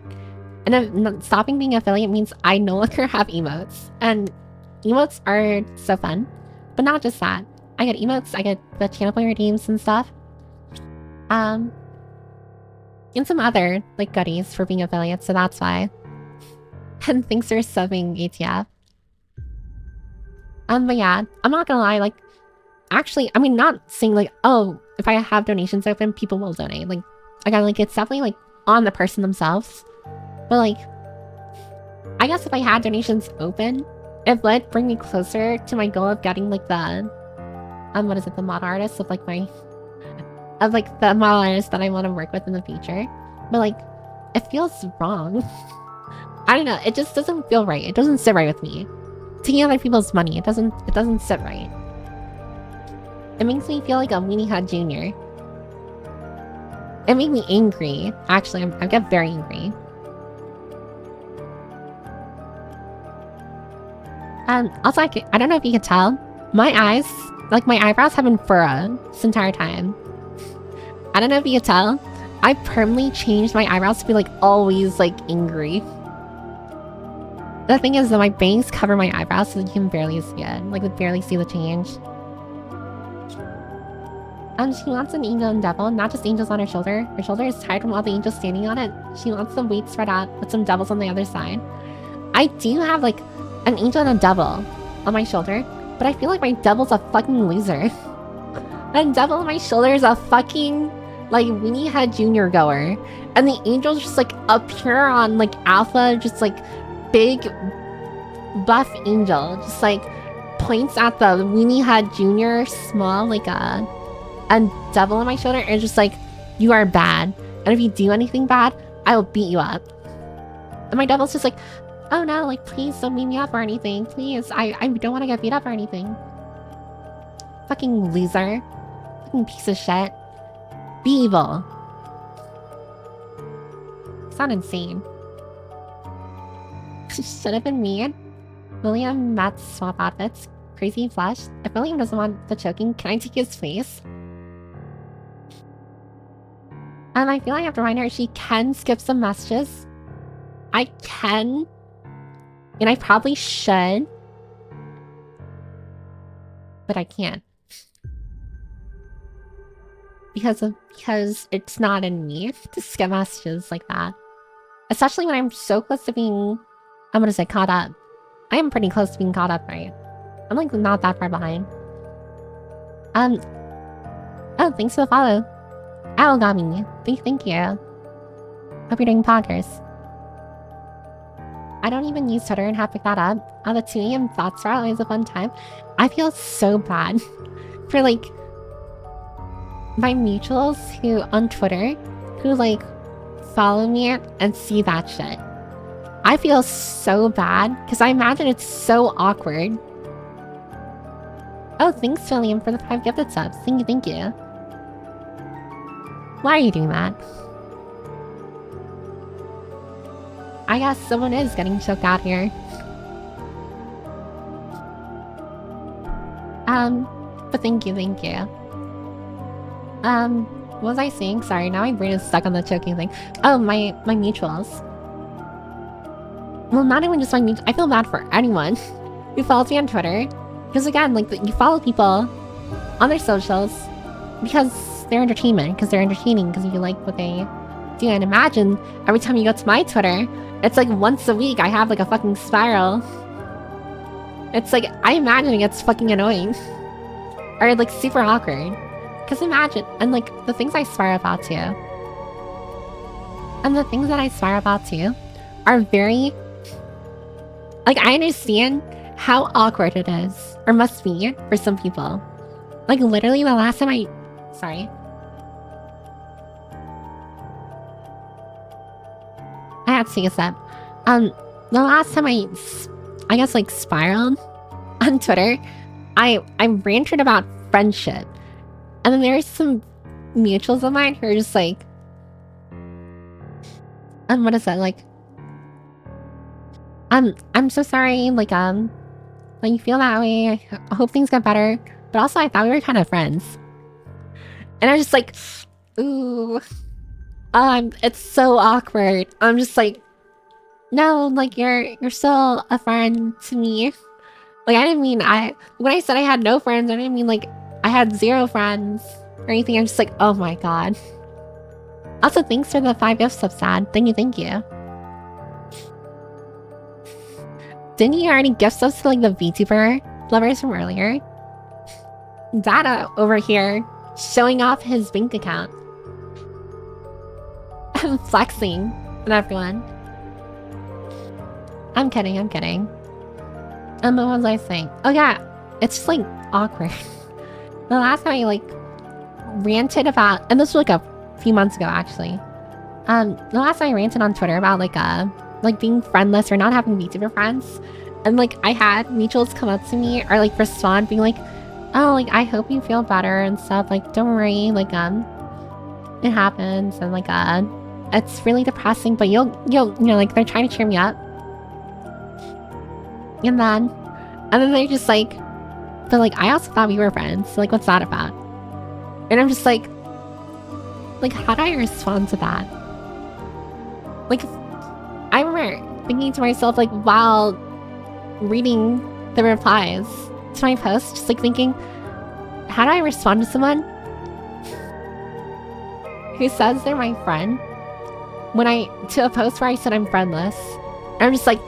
And if stopping being affiliate means I no longer have emotes. And emotes are so fun. But not just that. I get emotes, I get the channel point redeems and stuff. And some other like goodies for being affiliates, so that's why. And thanks for subbing, ATF. But yeah, I'm not gonna lie, like, actually, I mean, not saying like, oh, if I have donations open, people will donate. Like, again, like, it's definitely like on the person themselves. But like, I guess if I had donations open, it would bring me closer to my goal of getting like the, what is it, the model artist of like the model artist that I want to work with in the future. But like, it feels wrong. I don't know, it just doesn't feel right. It doesn't sit right with me. Taking other people's money, it doesn't sit right. It makes me feel like a weenie head junior. It made me angry. Actually, I get very angry. Also, I don't know if you can tell, my eyes, like my eyebrows have been furrowed this entire time. I don't know if you can tell, I permanently changed my eyebrows to be like always like angry. The thing is that my bangs cover my eyebrows so that you can barely see it. Like, you barely see the change. She wants an angel and devil, not just angels on her shoulder. Her shoulder is tired from all the angels standing on it. She wants the weight spread out with some devils on the other side. I do have like an angel and a devil on my shoulder, but I feel like my devil's a fucking loser. That devil on my shoulder is a fucking like weenie head junior goer, and the angel's just like up here on like alpha, just like big buff angel, just like points at the weenie head junior small like a devil on my shoulder and just like, you are bad, and if you do anything bad, I will beat you up. And my devil's just like, oh no, like please don't beat me up or anything, please, I don't want to get beat up or anything. Fucking loser. Fucking piece of shit. Be evil. It's not insane. Should have been me. William, Matt's swap outfits. Crazy flush. If William doesn't want the choking, can I take his face? I feel like I have to remind her she can skip some messages. I can. And I probably should. But I can't. Because it's not in me to skip messages like that. Especially when I'm so close to being, I'm gonna say caught up. I am pretty close to being caught up, right? I'm like not that far behind. Oh, thanks for the follow. Algami. Thank you. Hope you're doing poggers. I don't even use Twitter and have picked that up. The 2 AM thoughts are always a fun time. I feel so bad for like my mutuals who on Twitter who like follow me and see that shit. I feel so bad because I imagine it's so awkward. Oh, thanks, William, for the 5 gifted subs. Thank you. Why are you doing that? I guess someone is getting choked out here. But thank you. What was I saying? Sorry, now my brain is stuck on the choking thing. Oh, my mutuals. Well, not even just my mutuals. I feel bad for anyone who follows me on Twitter. Because again, like, you follow people on their socials because they're entertainment, because they're entertaining, because you like what they do. And imagine every time you go to my Twitter, it's like once a week I have like a fucking spiral. It's like, I imagine it gets fucking annoying. Or like super awkward. Because imagine, and like the things I spiral about too. And the things that I spiral about too are very, like, I understand how awkward it is, or must be, for some people. Like, literally the last time sorry. I had to take a step. The last time I guess, like, spiraled on Twitter, I ranted about friendship. And then there's some mutuals of mine who are just like, what is that, like, I'm so sorry, like you feel that way. I hope things get better. But also, I thought we were kind of friends. And I was just like, ooh. It's so awkward. I'm just like, no, like, you're still a friend to me. Like, I didn't mean, when I said I had no friends, I didn't mean, like, I had 0 friends or anything. I'm just like, oh my god. Also, thanks for the 5 gift subs, Sad. Thank you. Didn't you already gift subs to, like, the VTuber lovers from earlier? Data over here, showing off his bank account. I'm flexing on everyone. I'm kidding. What was I saying? Oh yeah, it's just, like, awkward. The last time I, like, ranted about, and this was, like, a few months ago, actually. The last time I ranted on Twitter about, like being friendless or not having VTuber friends. And, like, I had mutuals come up to me or, like, respond being like, oh, like, I hope you feel better and stuff. Like, don't worry, like, it happens. And, like, it's really depressing, but you'll, you know, like, they're trying to cheer me up. And then they're just like, but, like, I also thought we were friends. So, like, what's that about? And I'm just like, how do I respond to that? Like, I remember thinking to myself, like, while reading the replies to my post, just, like, thinking, how do I respond to someone who says they're my friend to a post where I said I'm friendless? And I'm just like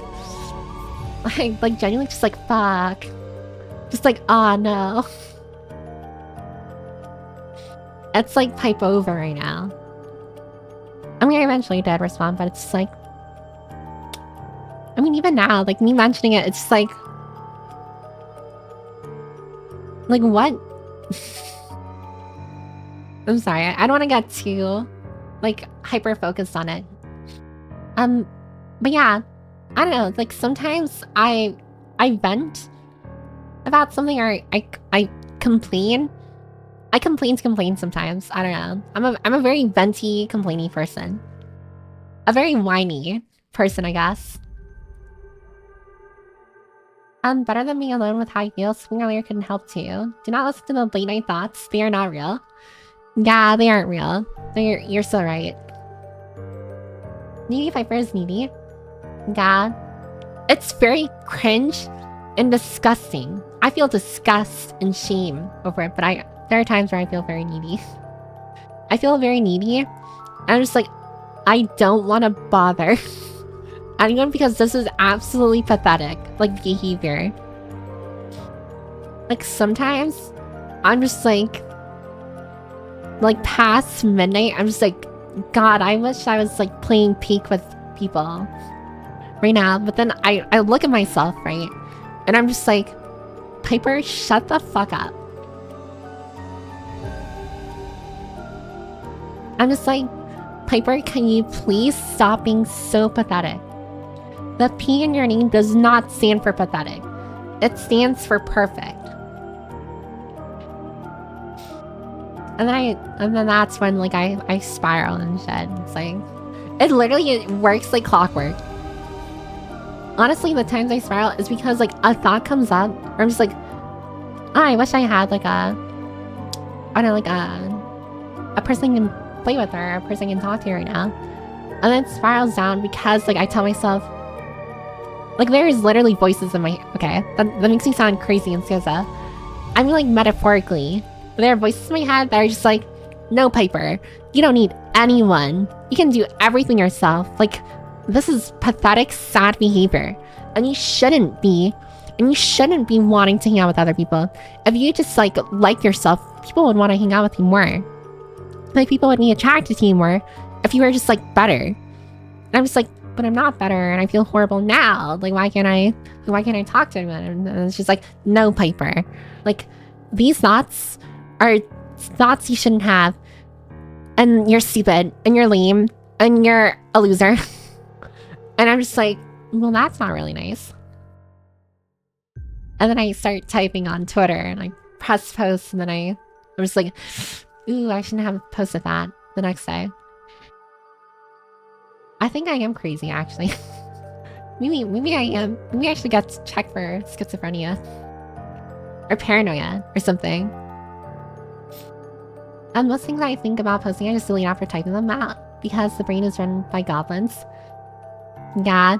genuinely just like, fuck. Just like, oh no. It's like pipe over right now. I mean, I eventually did respond, but it's just like, I mean, even now, like, me mentioning it, it's just like what? I'm sorry, I don't want to get too, like, hyper focused on it. But yeah, I don't know, like, sometimes I vent about something, or I complain. I complain to complain sometimes. I don't know. I'm a very venty, complainy person. A very whiny person, I guess. Better than being alone with how you feel. Sleeping earlier couldn't help too. Do not listen to the late night thoughts. They are not real. Yeah, they aren't real. You're so right. Needy Piper is needy. Yeah. It's very cringe and disgusting. I feel disgust and shame over it, but there are times where I feel very needy. I feel very needy. I'm just like, I don't want to bother anyone because this is absolutely pathetic, like, behavior. Like, sometimes I'm just like past midnight, I'm just like, God, I wish I was like playing peek with people right now. But then I look at myself, right? And I'm just like, Piper, shut the fuck up. I'm just like, Piper, can you please stop being so pathetic? The P in your name does not stand for pathetic. It stands for perfect. And then that's when like I spiral and shit. It's like, it works like clockwork. Honestly, the times I spiral is because like a thought comes up, or I'm just like, oh, I wish I had like a person I can play with, or a person I can talk to right now. And then it spirals down because like I tell myself, like, there is literally voices in my, okay, that makes me sound crazy and schizo. I mean, like, metaphorically, there are voices in my head that are just like, no, Piper, you don't need anyone. You can do everything yourself. Like, this is pathetic, sad behavior. And you shouldn't be. And you shouldn't be wanting to hang out with other people. If you just, like yourself, people would want to hang out with you more. Like, people would be attracted to you more if you were just, like, better. And I'm just like, but I'm not better, and I feel horrible now. Like, why can't I talk to anyone? And it's just like, no, Piper. Like, these thoughts are thoughts you shouldn't have. And you're stupid, and you're lame, and you're a loser. And I'm just like, well, that's not really nice. And then I start typing on Twitter, and I press post, and then I'm just like, ooh, I shouldn't have posted that the next day. I think I am crazy, actually. maybe I am. Maybe I should get checked for schizophrenia. Or paranoia, or something. And most things I think about posting, I just delete after typing them out. Because the brain is run by goblins. Yeah.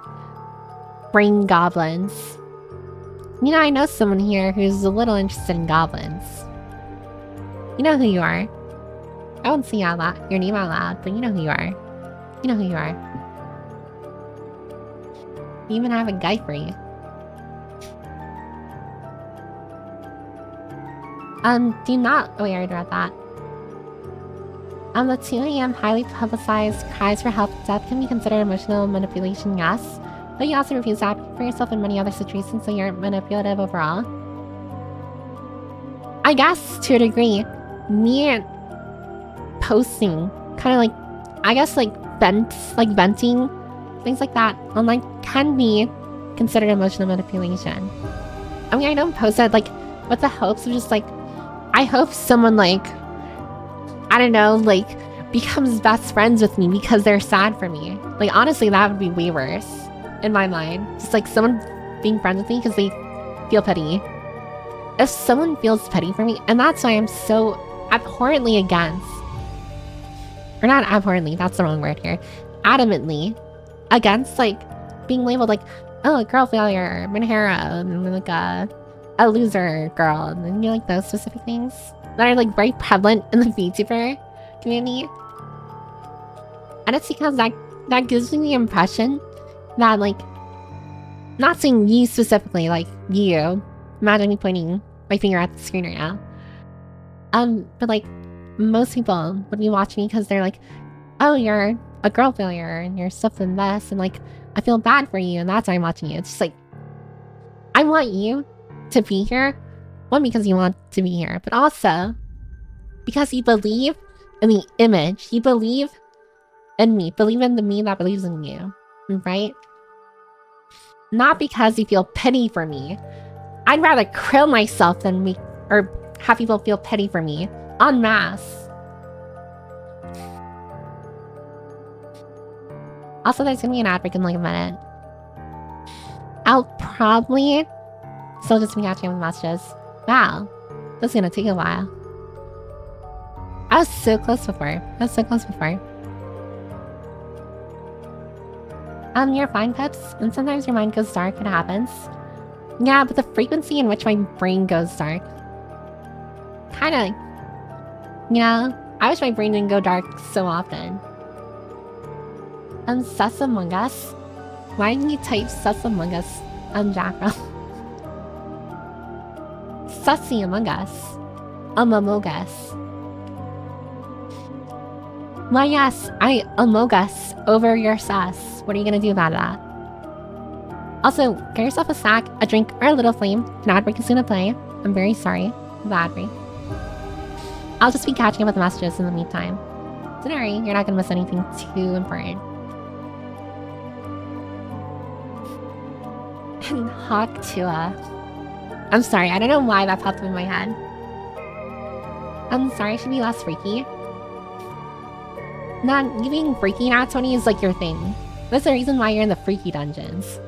Brain goblins. You know, I know someone here who's a little interested in goblins. You know who you are. I won't say your name out loud, but you know who you are. You know who you are. We even have a guide for you. Do not... Oh, wait, I already read that. The 2 a.m. highly publicized cries for help death can be considered emotional manipulation, yes. But you also refuse to advocate for yourself in many other situations, so you're manipulative overall. I guess, to a degree, me posting, kind of like, I guess, like, venting, things like that online can be considered emotional manipulation. I mean, I don't post that, like, with the hopes of just, like, I hope someone, like, I don't know, like, becomes best friends with me because they're sad for me. Like, honestly, that would be way worse in my mind. Just, like, someone being friends with me because they feel pity. If someone feels pity for me, and that's why I'm so abhorrently against, or not abhorrently, that's the wrong word here, adamantly against, like, being labeled, like, oh, a girl failure, Manhera, like, a loser girl, and you know, like, those specific things that are, like, very prevalent in the VTuber community. And it's because that gives me the impression that, like, not saying you specifically, like, you, imagine me pointing my finger at the screen right now, but, like, most people would be watching me because they're like, oh, you're a girl failure, and you're stuff in this, and, like, I feel bad for you, and that's why I'm watching you. It's just like, I want you to be here, one, because you want to be here, but also because you believe in the image, you believe in me, believe in the me that believes in you, right? Not because you feel pity for me. I'd rather kill myself than have people feel pity for me en masse. Also, there's gonna be an ad break in like a minute. I'll probably Still just me catching up with messages. Wow. This is gonna take a while. I was so close before. You're fine, Pips. And sometimes your mind goes dark. It happens. Yeah, but the frequency in which my brain goes dark. Kinda. Yeah. I wish my brain didn't go dark so often. Sus Among Us? Why didn't you type Sus Among Us on Jackal? Sussy Among Us. Among Us. Well, yes, I Among Us over your sus. What are you gonna do about that? Also, get yourself a snack, a drink, or a little flame. An ad break is gonna play. I'm very sorry. The ad break. I'll just be catching up with the messages in the meantime. Don't worry, you're not gonna miss anything too important. And Hawk Tua. I'm sorry, I don't know why that popped up in my head. I'm sorry, I should be less freaky. Not you being freaky now, Tony, is like your thing. That's the reason why you're in the freaky dungeons.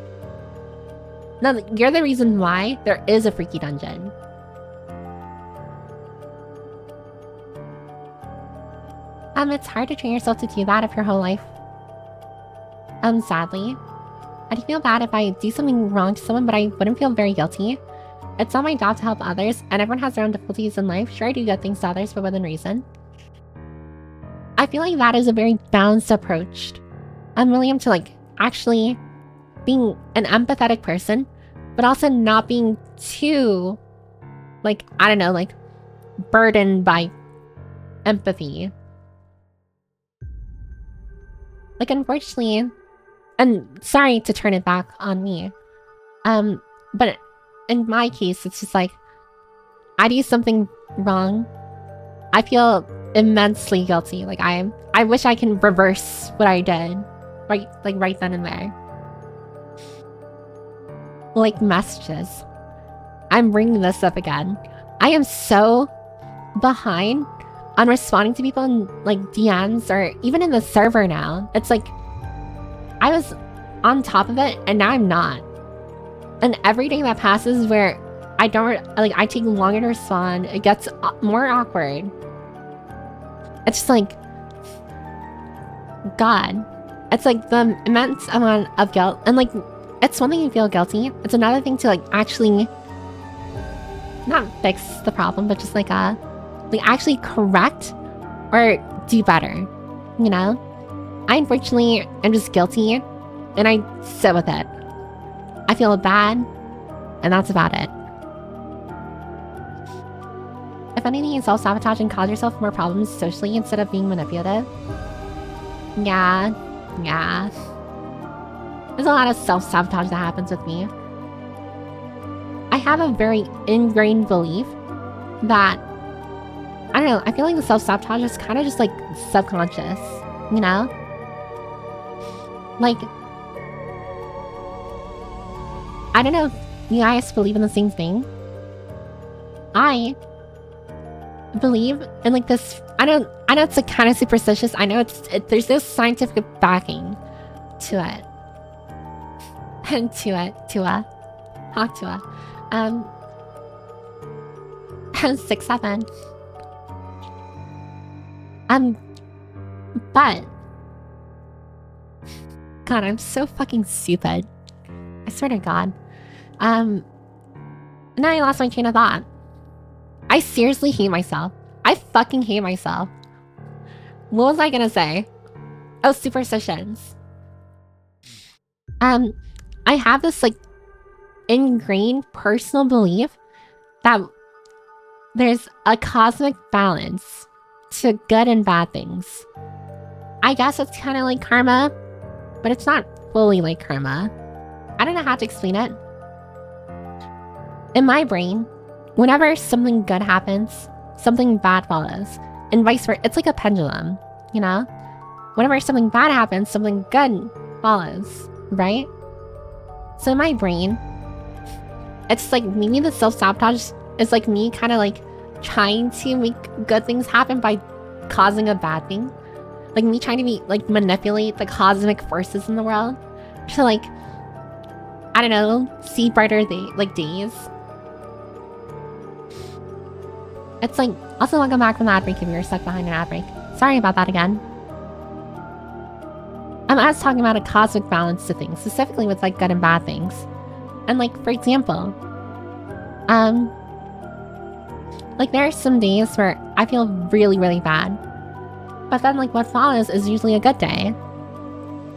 No, you're the reason why there is a freaky dungeon. It's hard to train yourself to do that if your whole life. Sadly. I'd feel bad if I do something wrong to someone, but I wouldn't feel very guilty. It's not my job to help others, and everyone has their own difficulties in life. Sure, I do good things to others, but within reason. I feel like that is a very balanced approach. I'm really into, like, actually being an empathetic person, but also not being too, like, I don't know, like, burdened by empathy. Like, unfortunately, and sorry to turn it back on me, but in my case, it's just like, I do something wrong, I feel immensely guilty. Like, I wish I can reverse what I did, right then and there. Like, messages. I'm bringing this up again. I am so behind on responding to people in, like, DMs or even in the server now. It's like, I was on top of it and now I'm not. And every day that passes where I don't, like, I take longer to respond, it gets more awkward. It's just like, God. It's like the immense amount of guilt. And, like, it's one thing to feel guilty. It's another thing to, like, actually not fix the problem, but just like actually correct or do better, you know? I unfortunately am just guilty and I sit with it. I feel bad and that's about it. If anything, you self-sabotage and cause yourself more problems socially instead of being manipulative. Yeah. There's a lot of self-sabotage that happens with me. I have a very ingrained belief that, I don't know, I feel like the self-sabotage is kind of just like subconscious, you know? Like, I don't know if you guys believe in the same thing. I believe in, like, this, I know it's like kind of superstitious. I know there's this scientific backing to it. And Hawk Tua. 6-7. But God, I'm so fucking stupid. I swear to God. Now I lost my train of thought. I seriously hate myself. I fucking hate myself. What was I gonna say? Oh, superstitions. I have this, like, ingrained personal belief that there's a cosmic balance to good and bad things. I guess it's kind of like karma, but it's not fully like karma. I don't know how to explain it. In my brain, whenever something good happens, something bad follows, and vice versa. It's like a pendulum, you know? Whenever something bad happens, something good follows, right? So in my brain, it's like maybe the self-sabotage is like me kind of like trying to make good things happen by causing a bad thing. Like me trying to manipulate the cosmic forces in the world to, like, I don't know, see brighter days. It's like, also welcome back from the ad break if you were stuck behind an ad break. Sorry about that again. I was talking about a cosmic balance to things, specifically with like good and bad things. And like, for example, like there are some days where I feel really, really bad. But then like what follows is usually a good day.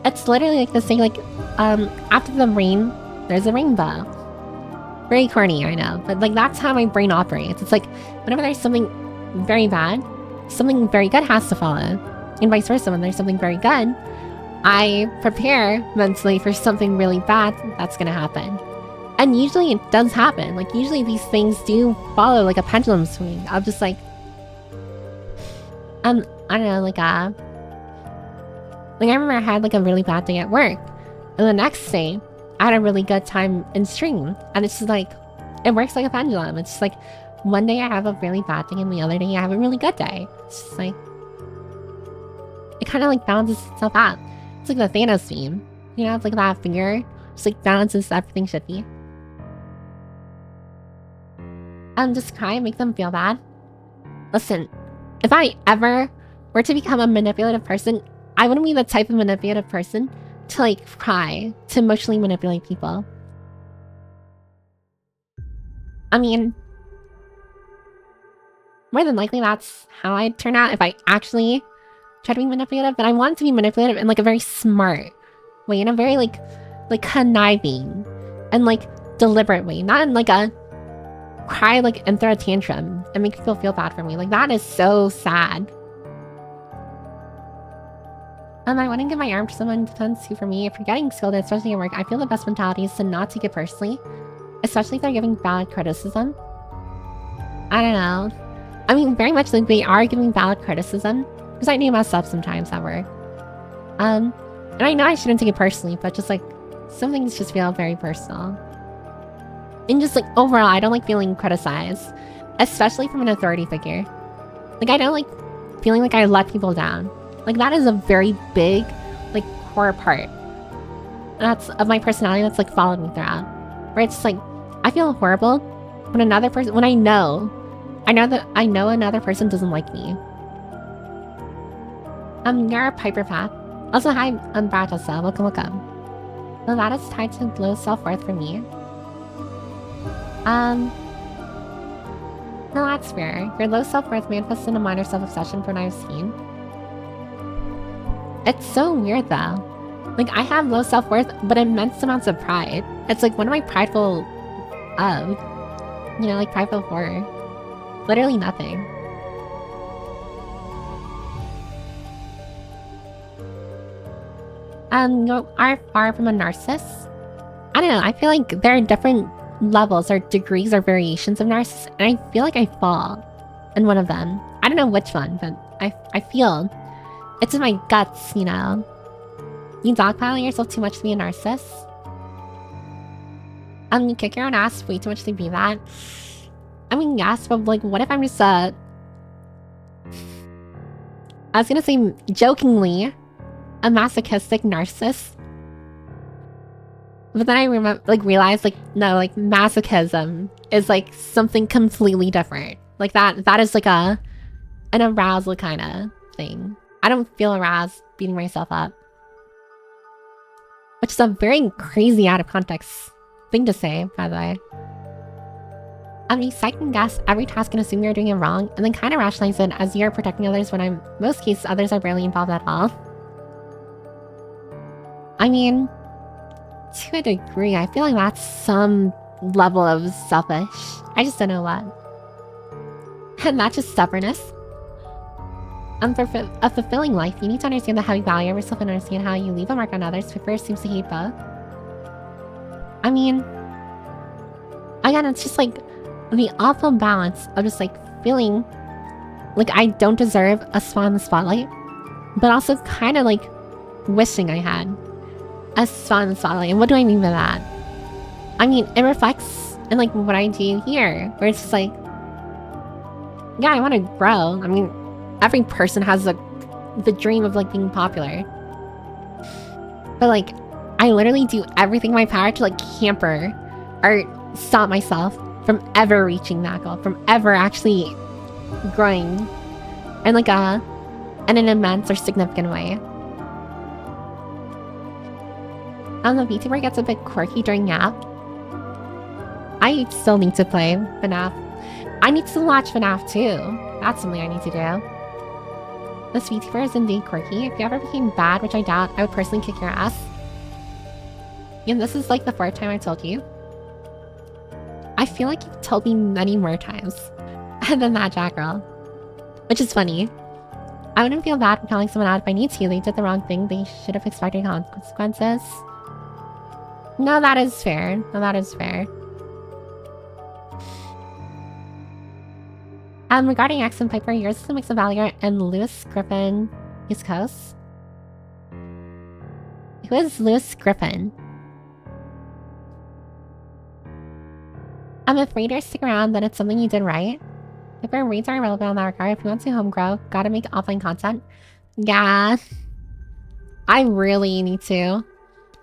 It's literally like this thing, like, after the rain, there's a rainbow. Very corny, I know, but like that's how my brain operates. It's like, whenever there's something very bad, something very good has to follow. And vice versa, when there's something very good, I prepare mentally for something really bad that's gonna happen. And usually it does happen. Like, usually these things do follow like a pendulum swing. I'm just like, I don't know, like I remember I had like a really bad day at work. And the next day, I had a really good time in stream. And it's just like, it works like a pendulum. It's just like, one day I have a really bad day and the other day I have a really good day. It's just like, it kind of like balances itself out. It's like the Thanos meme. You know, it's like that finger. Just like balances everything should be. Just cry and make them feel bad. Listen, if I ever were to become a manipulative person, I wouldn't be the type of manipulative person to like cry, to emotionally manipulate people. I mean, more than likely that's how I'd turn out if I actually try to be manipulative, but I want to be manipulative in like a very smart way, in a very like conniving and like deliberate way, not in like a cry like and throw a tantrum and make people feel bad for me. Like that is so sad. I wouldn't give my arm to someone in defense who, for me, if you're getting scolded, especially at work, I feel the best mentality is to not take it personally, especially if they're giving valid criticism. I don't know. I mean, very much like they are giving valid criticism, because I do mess up sometimes at work. And I know I shouldn't take it personally, but just like, some things just feel very personal. And just like, overall, I don't like feeling criticized, especially from an authority figure. Like, I don't like feeling like I let people down. Like, that is a very big, like, core part. That's of my personality that's like followed me throughout. Where it's just like, I feel horrible when another person, when I know another person doesn't like me. You're a Piper Path. Also, hi, I'm Bratasa. Welcome. So that is tied to low self-worth for me. No, that's fair. Your low self-worth manifests in a minor self-obsession from what I've seen. It's so weird though. Like, I have low self-worth, but immense amounts of pride. It's like, what am I prideful of? You know, like prideful for? Literally nothing. You are far from a narcissist. I don't know, I feel like there are different levels or degrees or variations of narcissist, and I feel like I fall in one of them. I don't know which one, but I feel it's in my guts, you know. You dogpiling yourself too much to be a narcissist. You kick your own ass way too much to be that. I mean, yes, but like, what if I'm just I was gonna say jokingly a masochistic narcissist, but then I realized like, no, like masochism is like something completely different. Like that is like an arousal kind of thing. I don't feel aroused beating myself up, which is a very crazy out of context thing to say, by the way. You second guess every task and assume you're doing it wrong, and then kind of rationalize it as you're protecting others when in most cases others are barely involved at all. I mean, to a degree, I feel like that's some level of selfish. I just don't know what. And that's just stubbornness. For a fulfilling life, you need to understand the heavy value of yourself and understand how you leave a mark on others. Piper seems to hate both. I mean, again, it's just like the awful balance of just like feeling like I don't deserve a spot in the spotlight, but also kind of like wishing I had a spot in the spotlight. And what do I mean by that? I mean, it reflects in like what I do here, where it's just like, yeah, I want to grow. I mean, every person has the dream of like being popular, but like I literally do everything in my power to like hamper or stop myself from ever reaching that goal, from ever actually growing in like in an immense or significant way. The VTuber gets a bit quirky during nap. I still need to play FNAF. I need to watch FNAF too. That's something I need to do. This VTuber is indeed quirky. If you ever became bad, which I doubt, I would personally kick your ass. And this is like the 4th time I told you. I feel like you've told me many more times than that catgirl. Which is funny. I wouldn't feel bad for calling someone out if I need to. They did the wrong thing. They should have expected consequences. No, that is fair. No, that is fair. Regarding Axon Piper, yours is a mix of Valiant and Lewis Griffin, East Coast. Who is Lewis Griffin? If readers stick around, then it's something you did right. If our reads are relevant in that regard, if you want to home grow, gotta make offline content. Yeah. I really need to.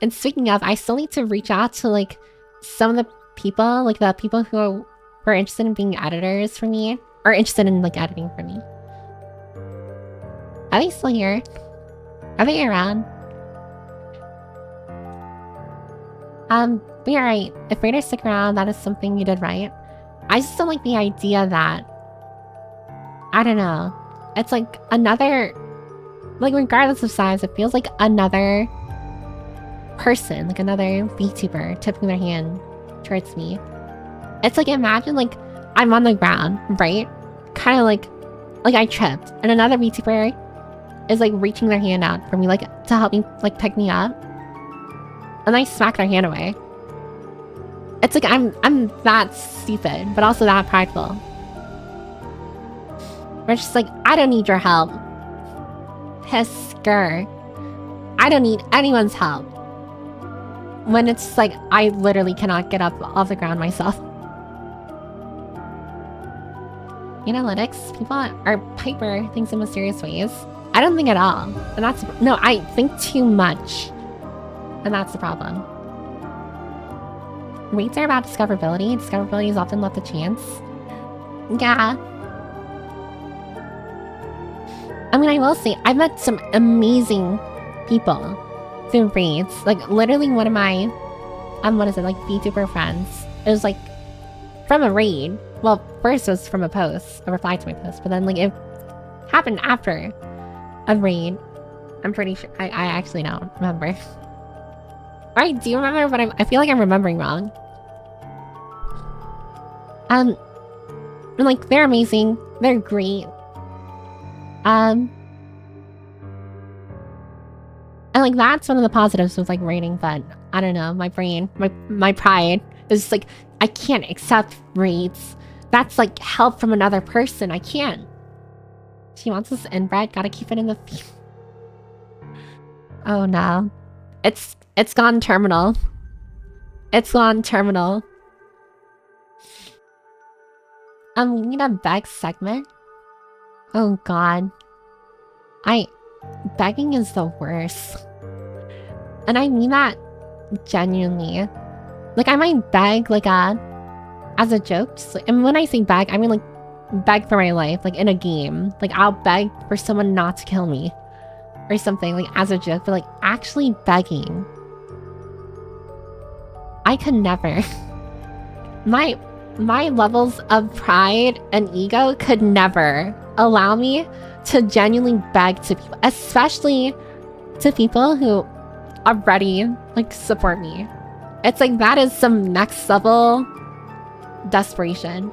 And speaking of, I still need to reach out to like some of the people, like the people who were interested in being editors for me, or interested in like editing for me. Are they still here? Are they around? But you're right. If readers stick around, that is something you did right. I just don't like the idea that, I don't know. It's like another, like regardless of size, it feels like another person, like another VTuber tipping their hand towards me. It's like, imagine like I'm on the ground, right? Kind of like I tripped, and another VTuber is like reaching their hand out for me, like to help me, like pick me up, and I smack their hand away. It's like I'm that stupid, but also that prideful. We're just like, I don't need your help. Hisker. I don't need anyone's help. When it's like, I literally cannot get up off the ground myself. Analytics, people are Piper thinks in mysterious ways. I don't think at all. And that's, no, I think too much. And that's the problem. Rates are about discoverability. Discoverability is often left to chance. Yeah. I mean, I will say, I've met some amazing people through raids. Like, literally one of my, what is it, like, VTuber friends. It was, like, from a raid. Well, first it was from a post, a reply to my post. But then, like, it happened after a raid. I'm pretty sure. I actually don't remember. I do remember, but I feel like I'm remembering wrong. And, like, they're amazing. They're great. And like, that's one of the positives with like raiding, but I don't know, my brain, my pride is just like, I can't accept raids. That's like help from another person. I can't. She wants us inbred, gotta keep it in the oh no. It's gone terminal. It's gone terminal. We need a beg segment. Oh god. Begging is the worst. And I mean that genuinely. Like, I might beg, like, as a joke. And when I say beg, I mean, like, beg for my life, like, in a game. Like, I'll beg for someone not to kill me. Or something, like, as a joke. But, like, actually begging. I could never. My levels of pride and ego could never allow me to genuinely beg to people, especially to people who already like support me. It's like, that is some next level desperation.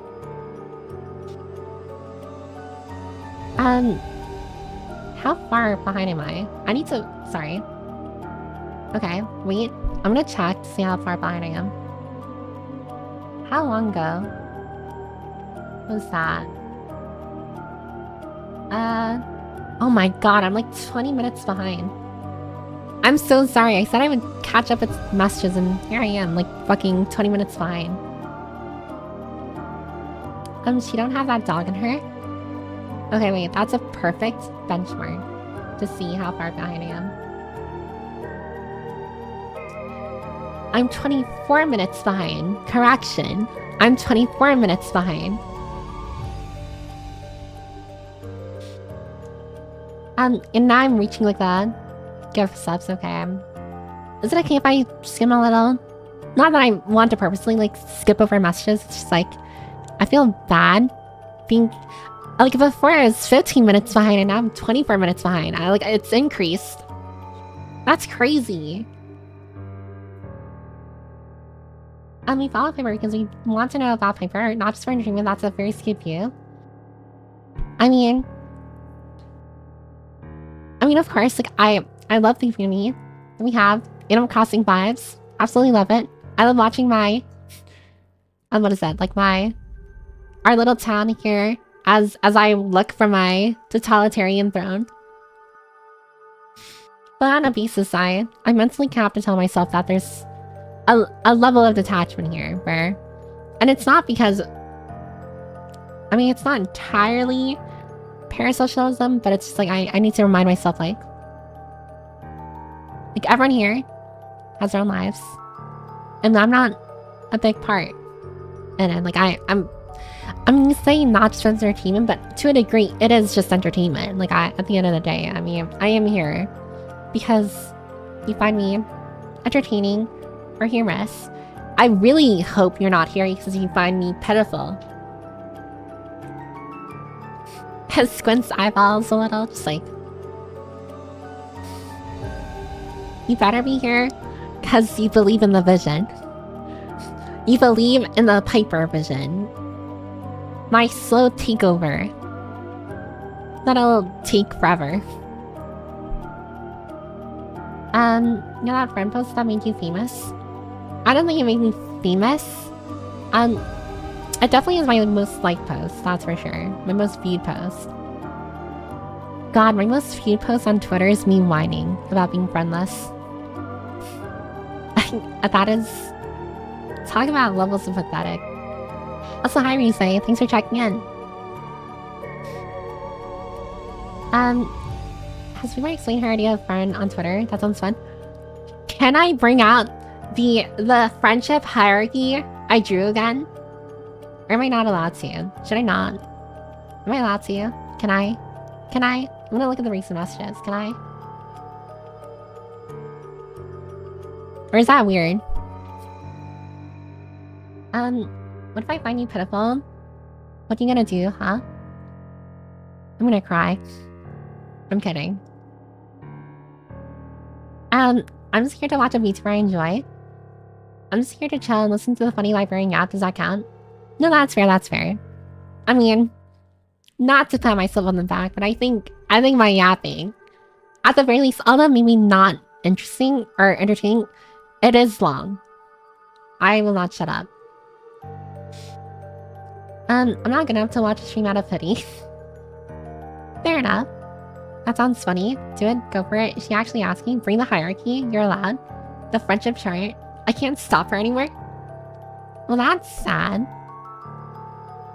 How far behind am I? I need to, sorry. Okay, wait, I'm gonna check to see how far behind I am. How long ago was that? Oh my god, I'm like 20 minutes behind. I'm so sorry. I said I would catch up with messages and here I am, like fucking 20 minutes behind. She don't have that dog in her? Okay, wait, that's a perfect benchmark to see how far behind I am. I'm 24 minutes behind. Correction. I'm 24 minutes behind. And now I'm reaching like the give subs, okay. Is it okay if I skim a little? Not that I want to purposely like skip over messages, it's just like I feel bad being like before I was 15 minutes behind and now I'm 24 minutes behind. It's increased. That's crazy. We follow Piper because we want to know about Piper, not just for entertainment. That's a very skewed view. I mean, of course, like I love the community that we have. Animal Crossing vibes, absolutely love it. I love watching my, what is that? Like our little town here as I look for my totalitarian throne. But on a basis side, I mentally have to tell myself that there's a level of detachment here where, and it's not because, it's not entirely parasocialism, but it's just like I need to remind myself like everyone here has their own lives, and I'm not a big part in it. Like I'm saying not just entertainment, but to a degree, it is just entertainment. Like at the end of the day, I am here because you find me entertaining or humorous. I really hope you're not here because you find me pitiful. Squints eyeballs a little, just like, you better be here because you believe in the vision. You believe in the Piper vision. My slow takeover. That'll take forever. You know that friend post that made you famous? I don't think it made me famous. It definitely is my most liked post, that's for sure. My most viewed post. God, my most viewed post on Twitter is me whining about being friendless. That is... Talk about levels of pathetic. Also, hi Rise, thanks for checking in. Has Boomer explained her idea of friend on Twitter? That sounds fun. Can I bring out the friendship hierarchy I drew again? Or am I not allowed to? Should I not? Am I allowed to? Can I? I'm gonna look at the recent messages. Can I? Or is that weird? What if I find you pitiful? What are you gonna do, huh? I'm gonna cry. I'm kidding. I'm just here to watch a VTuber I enjoy. I'm just here to chill and listen to the funny librarian app. Does that count? No, that's fair, that's fair. I mean, not to pat myself on the back, but I think my yapping, at the very least, although maybe not interesting or entertaining, it is long. I will not shut up. I'm not gonna have to watch a stream out of pity. Fair enough. That sounds funny. Do it. Go for it. Is she actually asking? Bring the hierarchy. You're allowed. The friendship chart. I can't stop her anymore. Well, that's sad.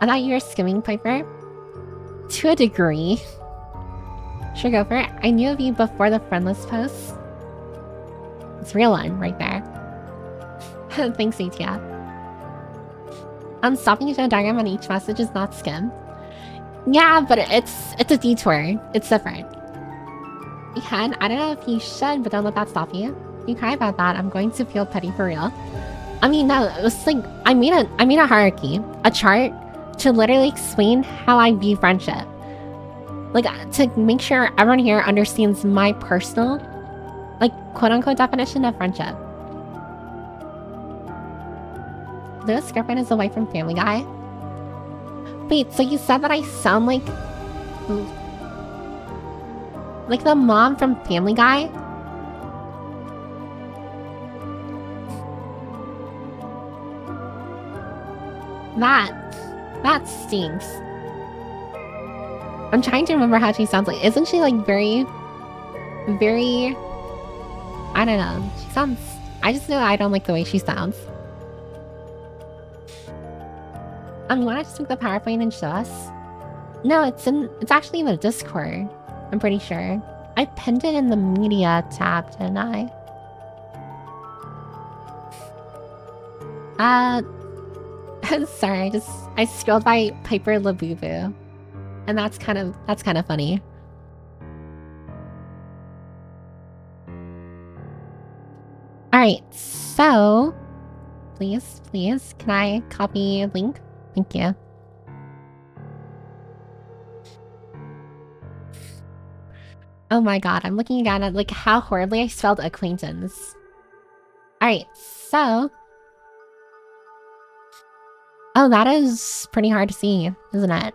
I thought you were skimming, Piper. To a degree. Sure, go for it. I knew of you before the friendless post. It's a real one right there. Thanks, ATF. Stopping to show a diagram on each message is not skim. Yeah, but it's a detour. It's different. You can. I don't know if you should, but don't let that stop you. You cry about that, I'm going to feel petty for real. I mean, no, it was like I made a hierarchy, a chart to literally explain how I view friendship. Like to make sure everyone here understands my personal, like quote-unquote definition of friendship. Lewis' girlfriend is the wife from Family Guy. Wait, so you said that I sound like the mom from Family Guy? That stinks. I'm trying to remember how she sounds like. Isn't she like very, very... I don't know. She sounds... I just know I don't like the way she sounds. You wanna just take the PowerPoint and show us? No, it's actually in the Discord. I'm pretty sure. I pinned it in the media tab, didn't I? Sorry, I scrolled by Piper Labubu. And that's kind of funny. Alright, so... Please, can I copy link? Thank you. Oh my god, I'm looking again at like how horribly I spelled acquaintance. Alright, so... Oh, that is pretty hard to see, isn't it?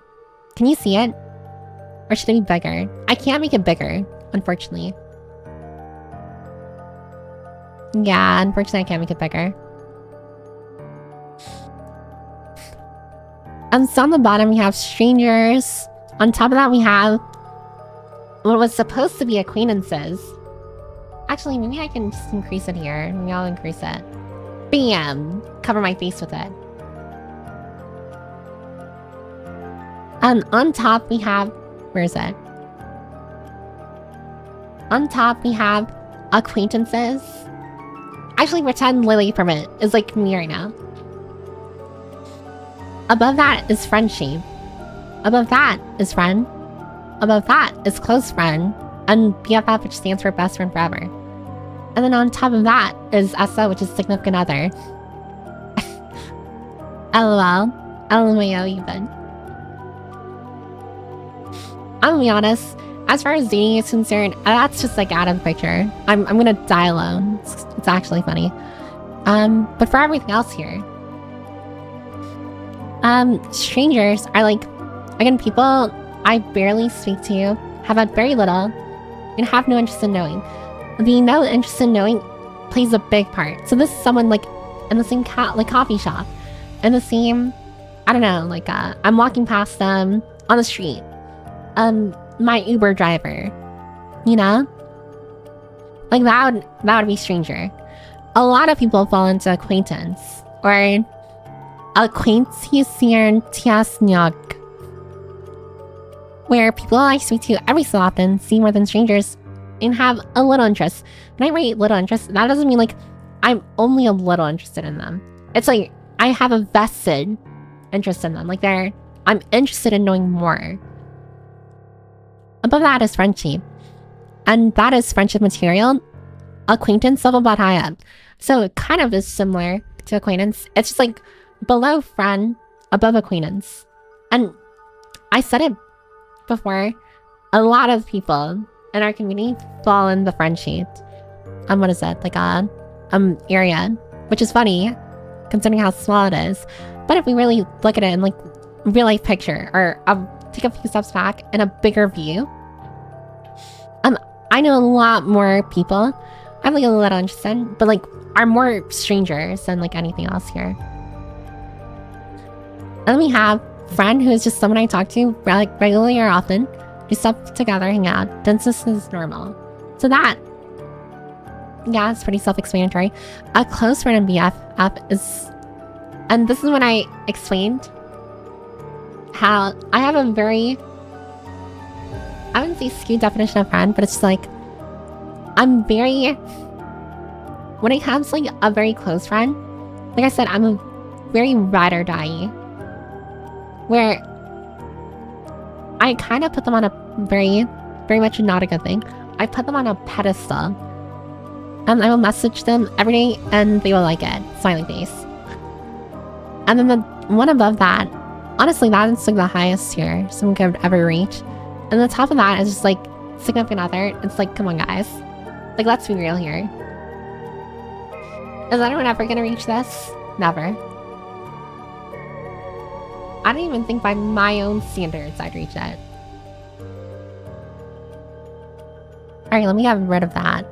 Can you see it? Or should it be bigger? I can't make it bigger, unfortunately. Yeah, unfortunately I can't make it bigger. So on the bottom we have strangers. On top of that we have what was supposed to be acquaintances. Actually, maybe I can just increase it here. Maybe I'll increase it. Bam! Cover my face with it. And on top we have... Where is it? On top we have acquaintances. Actually, pretend Lily Permit is like me right now. Above that is friendship. Above that is friend. Above that is close friend. And BFF, which stands for best friend forever. And then on top of that is SO, which is significant other. LOL. LMAO even. I'm gonna be honest, as far as dating is concerned, that's just like out of the picture. I'm gonna die alone. It's actually funny. But for everything else here, strangers are like, again, people I barely speak to, have had very little, and have no interest in knowing. The no interest in knowing plays a big part. So this is someone like in the same coffee shop, in the same, I don't know, like I'm walking past them on the street. My Uber driver, you know? Like that would be stranger. A lot of people fall into acquaintance or acquaintantiasnyog, where people I speak to every so often see more than strangers and have a little interest. When I rate little interest, that doesn't mean like I'm only a little interested in them. It's like I have a vested interest in them. Like I'm interested in knowing more. Above that is friendship. And that is friendship material. Acquaintance level but high up. So it kind of is similar to acquaintance. It's just like below friend, above acquaintance. And I said it before, a lot of people in our community fall in the friendship. What is that? Like area. Which is funny, considering how small it is. But if we really look at it in like real life picture, or take a few steps back in a bigger view. I know a lot more people. I'm like a little interested, but like are more strangers than like anything else here. And then we have friend, who is just someone I talk to like regularly or often. Do stuff together, hang out. Then this is normal. So that, yeah, it's pretty self-explanatory. A close friend and BFF is, and this is when I explained how I have a very, I wouldn't say skewed definition of friend, but it's just like, I'm very, when it comes to like a very close friend, like I said, I'm a very ride or die, where I kind of put them on a very much not a good thing. I put them on a pedestal, and I will message them every day and they will like it, smiley face. And then the one above that, honestly, that is like the highest tier someone could ever reach. And the top of that is just like significant other. It's like, come on guys. Like, let's be real here. Is anyone ever gonna reach this? Never. I don't even think by my own standards I'd reach it. Alright, let me get rid of that.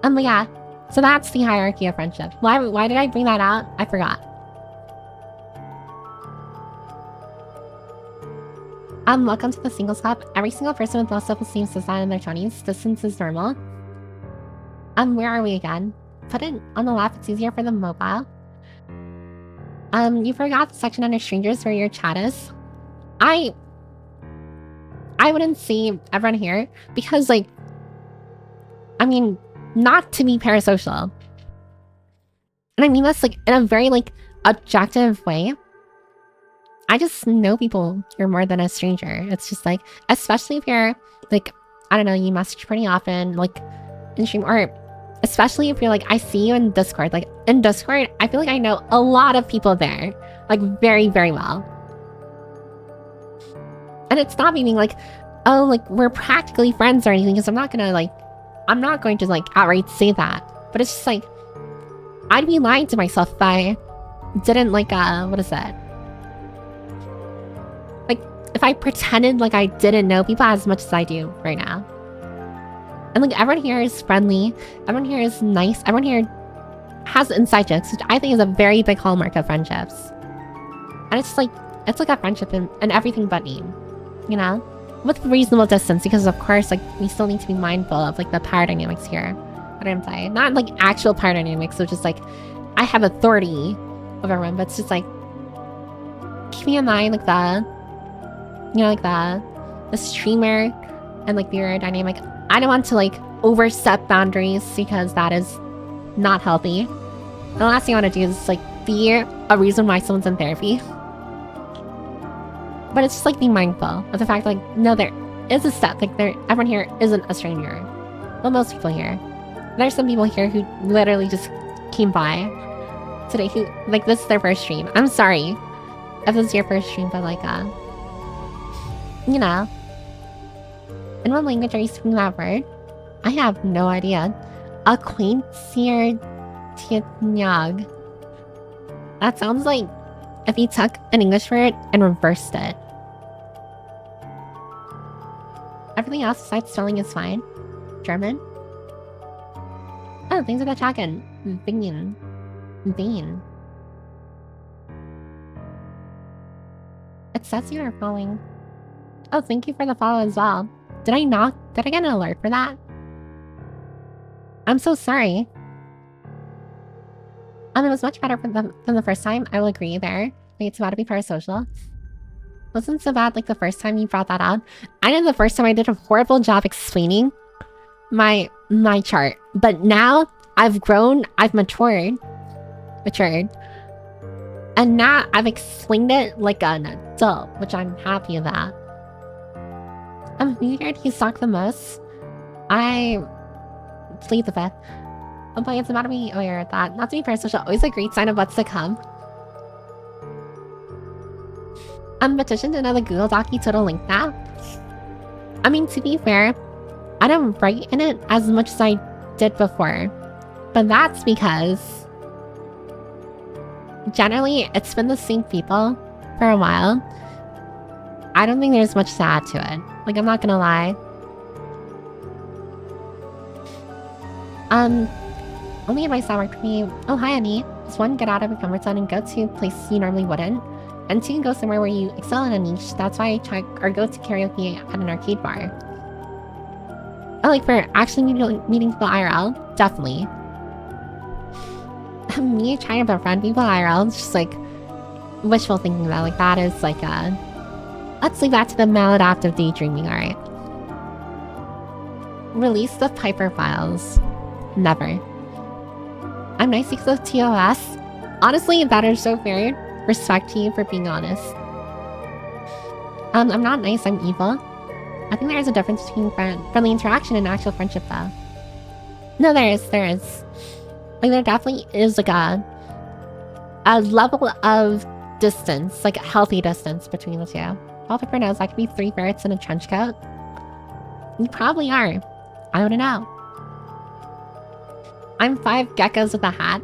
But yeah, so that's the hierarchy of friendship. Why did I bring that out? I forgot. Welcome to the Singles Club. Every single person with low self-esteem says that in their 20s. Distance is normal. Where are we again? Put it on the left, it's easier for the mobile. You forgot the section under strangers where your chat is. I wouldn't say everyone here, because like, I mean, not to be parasocial. And I mean this like in a very like objective way. I just know people you're more than a stranger. It's just like, especially if you're like I don't know, you message pretty often, like, in stream, or especially if you're like, I see you in Discord. Like, in Discord, I feel like I know a lot of people there, like, very, very well. And it's not meaning like, oh, like, we're practically friends or anything, because I'm not going to, like, outright say that. But it's just like, I'd be lying to myself if I didn't, like, what is that? Like, if I pretended like I didn't know people as much as I do right now. And, like, everyone here is friendly. Everyone here is nice. Everyone here has inside jokes, which I think is a very big hallmark of friendships. And it's like a friendship in everything but name, you know? With reasonable distance, because of course, like, we still need to be mindful of, like, the power dynamics here. What I'm saying, not like actual power dynamics, so just like, I have authority over everyone, but it's just like, keeping in mind, like, like the streamer and, like, viewer dynamic. I don't want to, like, overstep boundaries, because that is not healthy. And the last thing I want to do is, like, be a reason why someone's in therapy. But it's just, like, being mindful of the fact, like, no, there is a step. Like, everyone here isn't a stranger. Well, most people here. There's some people here who literally just came by today who, like, this is their first stream. I'm sorry if this is your first stream, but, like, you know. In what language are you speaking that word? I have no idea. Acquaintier Tietnyag. That sounds like if you took an English word and reversed it. Everything else besides spelling is fine. German? Oh, things are the dragon. Bean. It says you are following. Oh, thank you for the follow as well. Did I get an alert for that? I'm so sorry. It was much better than the first time. I will agree there. Like, it's about to be parasocial. Wasn't so bad like the first time you brought that out. I know the first time I did a horrible job explaining my chart. But now I've grown, I've matured. And now I've explained it like an adult, which I'm happy about. I'm weird, he sucked the most. I plead the fifth. Oh boy, it's about to be aware of that. Not to be parasocial, always a great sign of what's to come. Petition to know the Google Doc you total link now. I mean, to be fair, I don't write in it as much as I did before. But that's because generally it's been the same people for a while. I don't think there's much to add to it. Like, I'm not gonna lie. Only advice that worked for me. Oh, hi, Annie. Just one, get out of your comfort zone and go to places you normally wouldn't. And two, go somewhere where you excel in a niche. That's why I check or go to karaoke at an arcade bar. Oh, like for actually meeting people IRL? Definitely. Me trying to befriend people IRL, it's just like wishful thinking that. Like, that is like let's leave that to the maladaptive daydreaming, alright? Release the Piper files. Never. I'm nice because of TOS. Honestly, that is so fair. Respect to you for being honest. I'm not nice, I'm evil. I think there is a difference between friendly interaction and actual friendship, though. No, there is. Like, there definitely is, like, a level of distance, like, a healthy distance between the two. All Pepper knows I could be 3 ferrets in a trench coat. You probably are. I wouldn't know. I'm 5 geckos with a hat.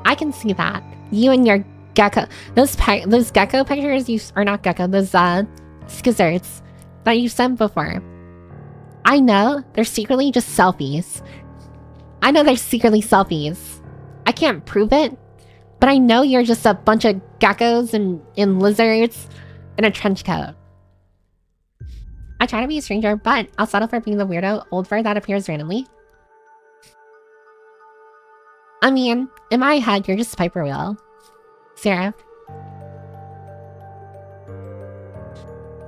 I can see that. You and your gecko. Those gecko pictures you are not gecko. Those skizzards that you sent before. I know they're secretly just selfies. I know they're secretly selfies. I can't prove it, but I know you're just a bunch of geckos and lizards in a trench coat. I try to be a stranger, but I'll settle for being the weirdo old bird that appears randomly. I mean, in my head, you're just Piper Wheel. Sarah.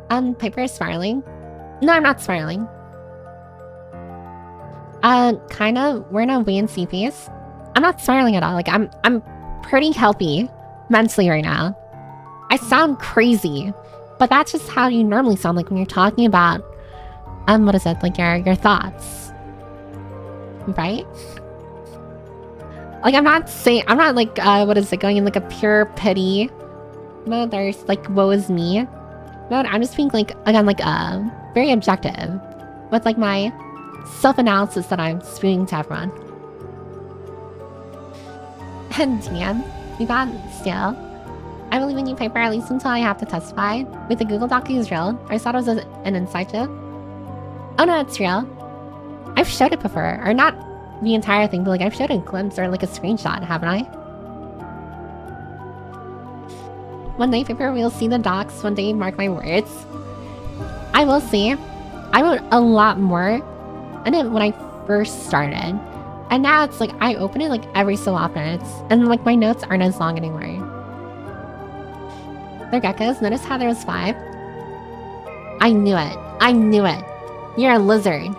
Piper is spiraling. No, I'm not spiraling. Kinda. We're in a wait and see phase. I'm not spiraling at all. Like, I'm pretty healthy mentally right now. I sound crazy, but that's just how you normally sound like when you're talking about what is it? Like your thoughts, right? Like I'm not like what is it, going in like a pure pity mode. There's like woe is me mode. I'm just being like, again, like very objective with like my self-analysis that I'm spewing to everyone. And damn, you got still. I believe in you, Piper, at least until I have to testify. Wait, the Google Doc is real? I thought it was an inside joke. Oh no, it's real. I've showed it before. Or not the entire thing, but like I've showed a glimpse or like a screenshot, haven't I? One day, Piper, we'll see the docs. One day, mark my words. I will see. I wrote a lot more in it when I first started. And now it's like I open it like every so often. And like my notes aren't as long anymore. They're geckos. Notice how there was 5? I knew it. I knew it. You're a lizard.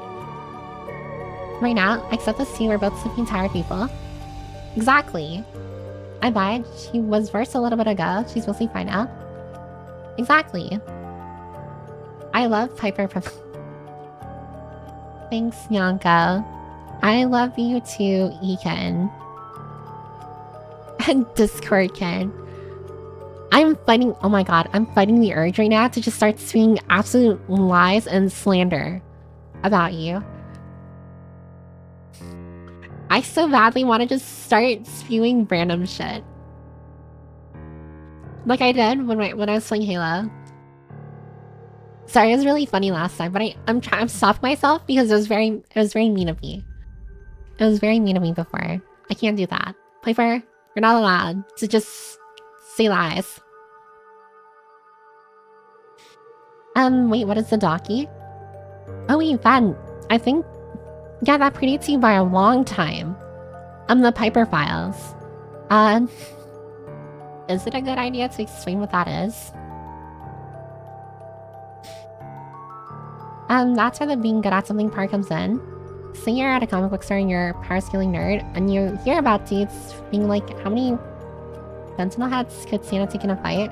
Right now, except the sea, we're both sleeping tired people. Exactly. I lied. She was worse a little bit ago. She's mostly fine now. Exactly. I love Piper. Thanks, Yanko. I love you too, Ekin. And Discord Kid. I'm fighting, oh my god, I'm fighting the urge right now to just start spewing absolute lies and slander about you. I so badly want to just start spewing random shit. Like I did when I was playing Halo. Sorry, it was really funny last time, but I'm stopping myself because it was very mean of me. It was very mean of me before. I can't do that. Piper, you're not allowed to just say lies. Wait, what is the docky? Oh wait, that, I think, yeah, that predates you by a long time. The Piper Files. Is it a good idea to explain what that is? That's where the being good at something part comes in. Say you're at a comic book store and you're a power-scaling nerd, and you hear about dudes being like, how many sentinel heads could Santa take in a fight?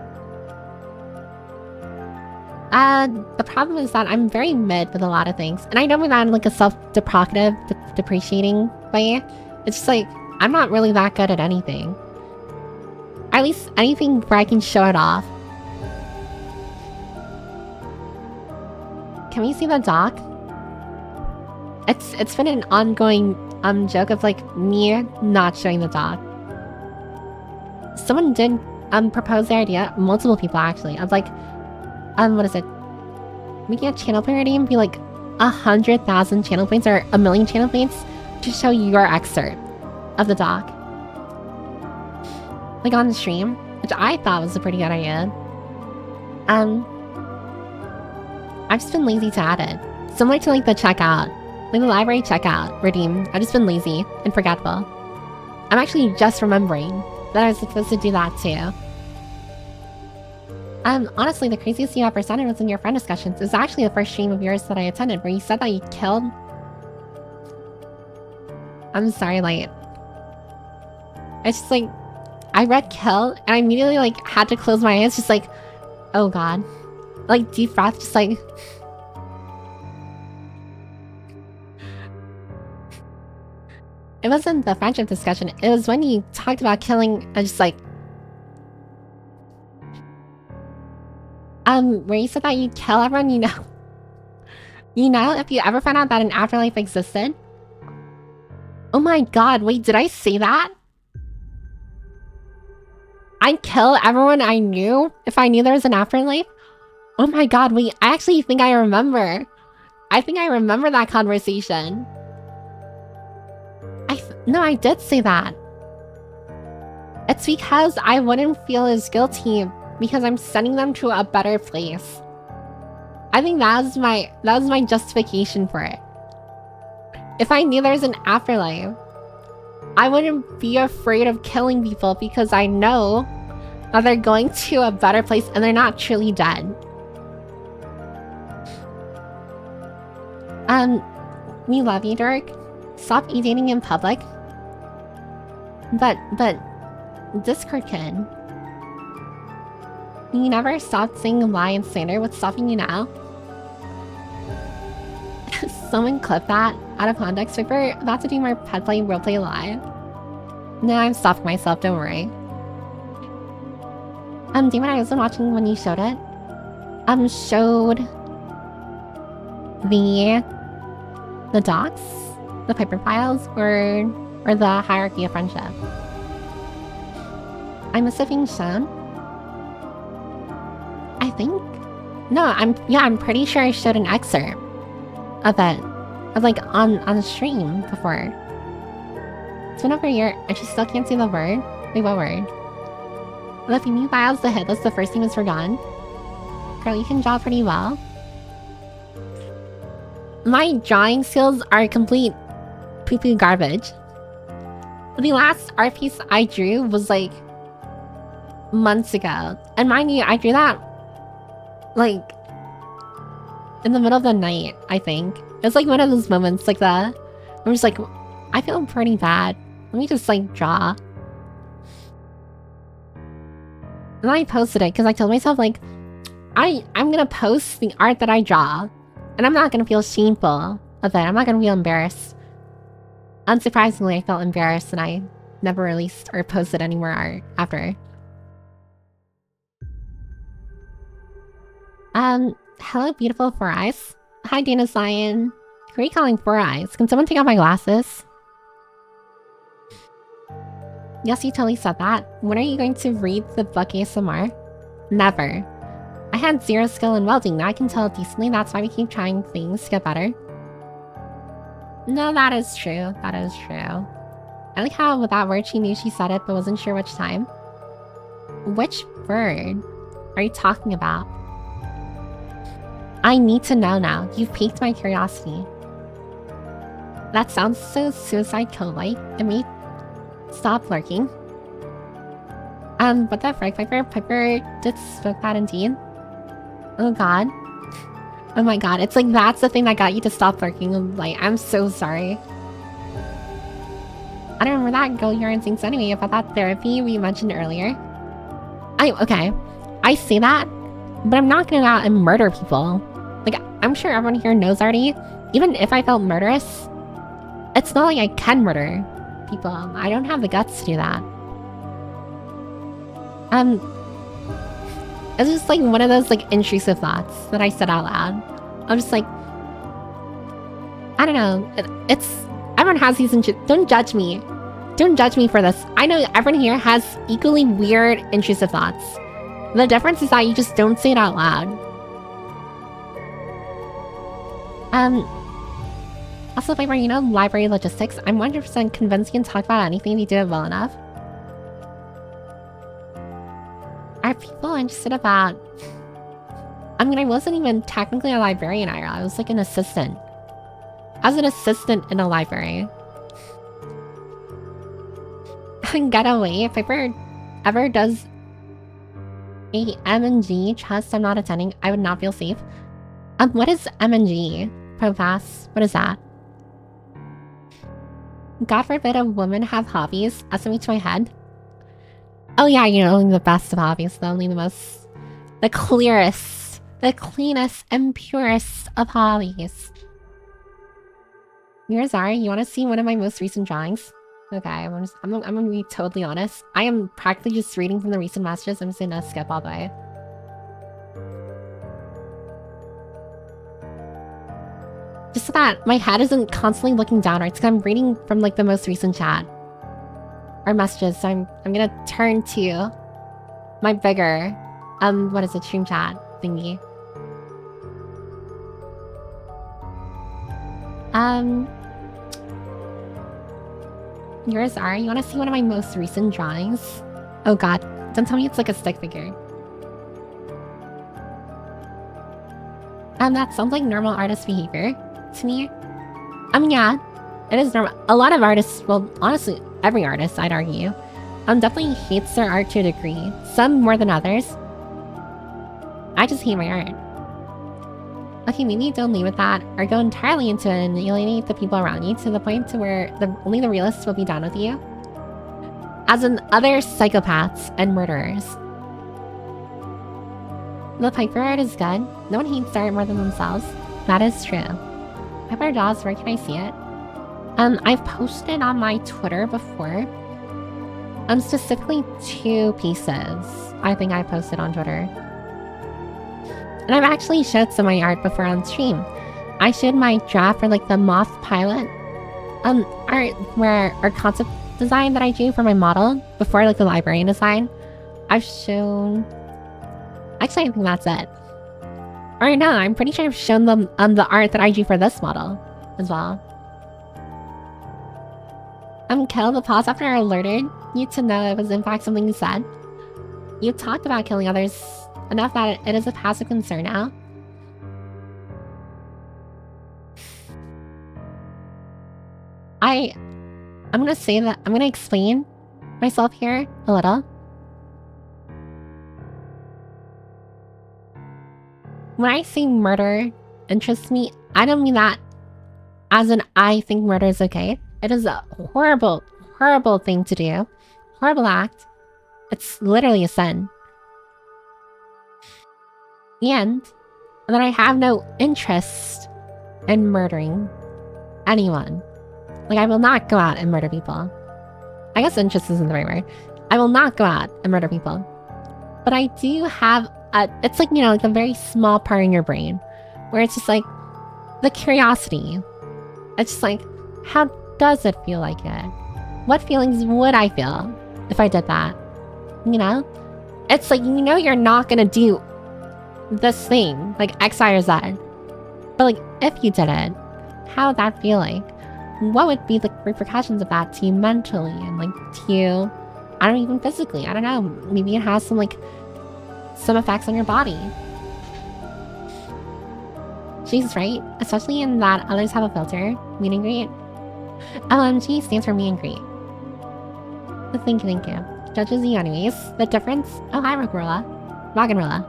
The problem is that I'm very mid with a lot of things. And I don't mean that in like a self-deprecative, depreciating way. It's just like, I'm not really that good at anything. At least anything where I can show it off. Can we see the doc? It's been an ongoing joke of like me not showing the doc. Someone did propose the idea, multiple people actually, of like what is it? Making a channel point redeem be like 100,000 channel points or 1,000,000 channel points to show your excerpt of the doc. Like on the stream, which I thought was a pretty good idea. I've just been lazy to add it. Similar to like the checkout. Like the library checkout redeem. I've just been lazy and forgetful. I'm actually just remembering that I was supposed to do that too. Honestly, the craziest you ever said was in your friend discussions. It was actually the first stream of yours that I attended where you said that you killed... I'm sorry, Light. It's just like, I read kill, and I immediately like had to close my eyes, just like, oh god. Like deep breath, just like... It wasn't the friendship discussion, it was when you talked about killing, I just like... where you said that you'd kill everyone, you know... You know, if you ever found out that an afterlife existed? Oh my god, wait, did I say that? I'd kill everyone I knew if I knew there was an afterlife? Oh my god, wait, I actually think I remember. I think I remember that conversation. No, I did say that. It's because I wouldn't feel as guilty because I'm sending them to a better place. I think that was my justification for it. If I knew there's an afterlife, I wouldn't be afraid of killing people because I know that they're going to a better place and they're not truly dead. We love you, Dirk. Stop e-dating in public. But Discord kid. You never stopped saying lie and slander. What's stopping you now? someone clip that out of context? If we're about to do my pet play roleplay live. No, I'm stopping myself, don't worry. Damon, I wasn't watching when you showed it. Showed the docs, the Piper files, or the hierarchy of friendship. I must have been shown. I think. No, I'm pretty sure I showed an excerpt of it, like on stream before. It's been over a year and she still can't see the word. Wait, what word? The female files, the headless, the first name is forgotten. Girl, you can draw pretty well. My drawing skills are complete poo-poo garbage. The last art piece I drew was like months ago. And mind you, I drew that like in the middle of the night, I think. It's like one of those moments like that. I'm just like, I feel pretty bad. Let me just like draw. And I posted it because I told myself like, I'm gonna post the art that I draw. And I'm not gonna feel shameful of it. I'm not gonna feel embarrassed. Unsurprisingly, I felt embarrassed and I never released or posted any more art after. Hello, beautiful Four Eyes. Hi, Dana Cyan. Who are you calling Four Eyes? Can someone take off my glasses? Yes, you totally said that. When are you going to read the book ASMR? Never. I had zero skill in welding. Now I can tell decently. That's why we keep trying things to get better. No, that is true. That is true. I like how with that word she knew she said it but wasn't sure which time. Which word are you talking about? I need to know now. You've piqued my curiosity. That sounds so suicide kill-like. I mean, stop lurking. What the frick, Piper? Piper did spoke that indeed. Oh god. Oh my god, it's like that's the thing that got you to stop lurking. Like, I'm so sorry. I don't remember that girl your instincts anyway about that therapy we mentioned earlier. Okay. I say that, but I'm not gonna go out and murder people. Like, I'm sure everyone here knows already. Even if I felt murderous, it's not like I can murder people. I don't have the guts to do that. It's just like one of those like intrusive thoughts that I said out loud. I'm just like, I don't know. It's everyone has these don't judge me. Don't judge me for this. I know everyone here has equally weird intrusive thoughts. The difference is that you just don't say it out loud. Also, Piper, you know library logistics. I'm 100% convinced you can talk about anything if you do it well enough. Are people interested about... I mean, I wasn't even technically a librarian, Ira. I was like an assistant. I was an assistant in a library. Get away. If Piper ever does a M&G trust I'm not attending, I would not feel safe. What is M&G? Propass? What is that? God forbid a woman have hobbies. Estimate to my head. Oh yeah, you know, the best of hobbies, though. Only the most... the clearest, the cleanest, and purest of hobbies. Yours are? You want to see one of my most recent drawings? Okay, I'm gonna be totally honest. I am practically just reading from the recent messages. I'm just gonna skip all the way. Just so that my head isn't constantly looking downwards, because I'm reading from like the most recent chat. Or messages, so I'm gonna turn to my bigger, what is it, stream chat thingy. Yours are? You wanna see one of my most recent drawings? Oh god, don't tell me it's like a stick figure. That sounds like normal artist behavior to me. I mean, yeah, it is normal. A lot of artists, well, honestly, every artist, I'd argue, definitely hates their art to a degree. Some more than others. I just hate my art. Okay, maybe don't leave with that, or go entirely into it and alienate the people around you to the point to where only the realists will be down with you. As in other psychopaths and murderers. The Piper art is good. No one hates art more than themselves. That is true. Pepper Jaws, where can I see it? I've posted on my Twitter before. Specifically 2 pieces I think I posted on Twitter. And I've actually showed some of my art before on stream. I showed my draft for like the moth pilot art where our concept design that I drew for my model before like the librarian design. I've shown... Actually, I think that's it. Or no, I'm pretty sure I've shown them the art that I drew for this model as well. Kill the pause after I alerted you to know it was in fact something you said. You talked about killing others enough that it is a passive concern now. I'm gonna say that I'm gonna explain myself here a little. When I say murder interests me, I don't mean that as in I think murder is okay. It is a horrible, horrible thing to do. Horrible act. It's literally a sin. And that I have no interest in murdering anyone. Like, I will not go out and murder people. I guess interest isn't the right word. I will not go out and murder people. But I do have it's like, you know, like a very small part in your brain where it's just like the curiosity. It's just like, how does it feel like it? What feelings would I feel if I did that? You know? It's like, you know, you're not gonna do this thing, like X, Y, or Z. But like, if you did it, how would that feel like? What would be the repercussions of that to you mentally and like to you, I don't even physically, I don't know, maybe it has some like, some effects on your body. She's right, especially in that others have a filter. Meet and greet. LMG stands for meet and greet. Thank you. Judges you anyways. The difference... Oh, hi, Rock'n'Rolla.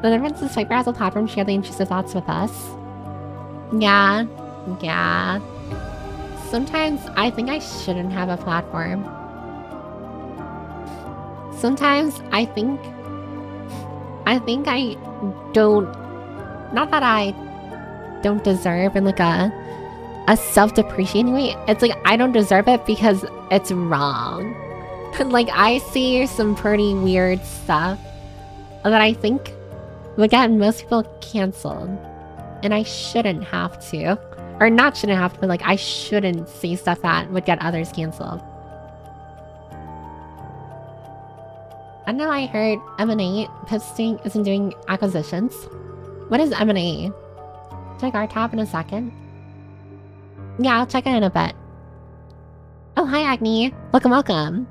The difference is Viper has a platform to share the intrusive thoughts with us. Yeah. Sometimes I think I shouldn't have a platform. Sometimes I think I don't... Not that I don't deserve in like a self-depreciating way. It's like I don't deserve it because it's wrong. Like I see some pretty weird stuff that I think would get most people canceled. And I shouldn't have to. Or not shouldn't have to, but like I shouldn't see stuff that would get others canceled. I know I heard M&A posting isn't doing acquisitions. What is M&A? Check our tab in a second. Yeah, I'll check it in a bit. Oh, hi, Agni. Welcome.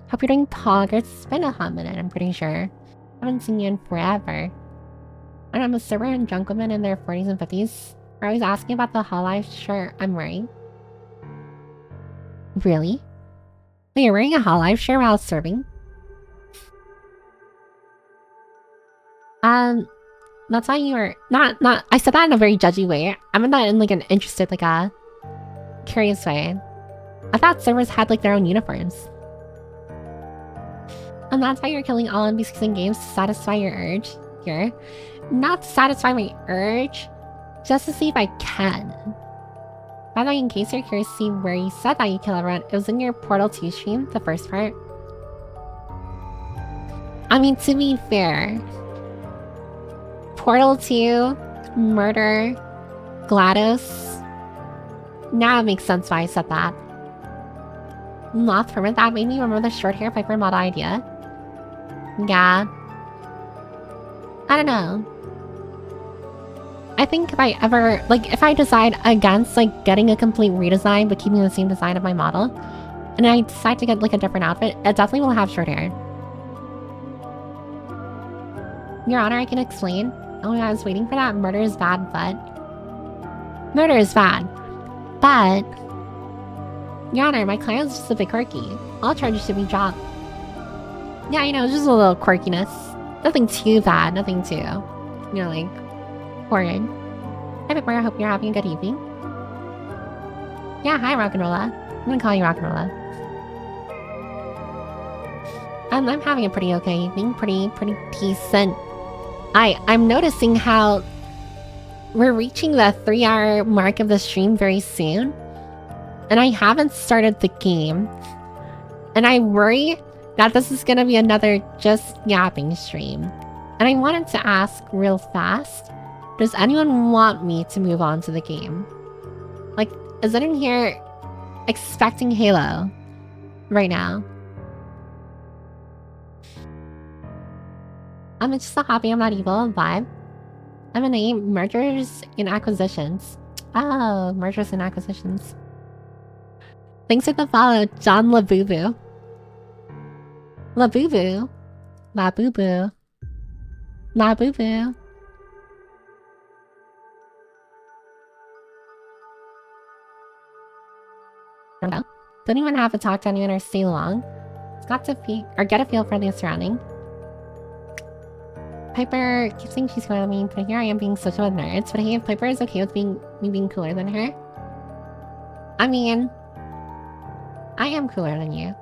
Hope you're doing pog. It's been a hot minute, I'm pretty sure. Haven't seen you in forever. And I'm a server and drunk women in their 40s and 50s. Are always asking about the Hololive shirt I'm wearing. Really? Wait, you're wearing a Hololive shirt while serving? That's why you were not I said that in a very judgy way. I meant that in like an interested, like a curious way. I thought servers had like their own uniforms. And that's why you're killing all NPCs in games to satisfy your urge here. Not to satisfy my urge, just to see if I can. By the way, in case you're curious to see where you said that you kill everyone, it was in your Portal 2 stream, the first part. I mean, to be fair, Portal 2, Murder, GLaDOS. Now it makes sense why I said that. Moth permit, that made me remember the short hair Piper mod idea. Yeah. I don't know. I think if I ever, like, if I decide against, like, getting a complete redesign but keeping the same design of my model, and I decide to get, like, a different outfit, it definitely will have short hair. Your Honor, I can explain. Oh, I was waiting for that. Murder is bad, but... Murder is bad. But... Your Honor, my client is just a bit quirky. All charges should be dropped. Yeah, you know, just a little quirkiness. Nothing too bad. Nothing too... You know, like... horrid. Hi, Big Boy. I hope you're having a good evening. Yeah, hi, Rock'n'Rolla. I'm gonna call you Rock'n'Rolla. I'm having a pretty okay evening. Pretty decent. I'm noticing how... we're reaching the 3-hour mark of the stream very soon. And I haven't started the game. And I worry that this is gonna be another just yapping stream. And I wanted to ask real fast, does anyone want me to move on to the game? Like, is anyone here expecting Halo right now? I'm just so happy I'm not evil vibe. I'm an A, mergers and acquisitions. Oh, mergers and acquisitions. Thanks for the follow, John Labubu. Labubu? Labubu. Labubu. Don't even have to talk to anyone or stay long. It's got to get a feel for the surrounding. Piper keeps saying she's cooler than me, but here I am being social with nerds. But hey, if Piper is okay with me being cooler than her, I mean, I am cooler than you.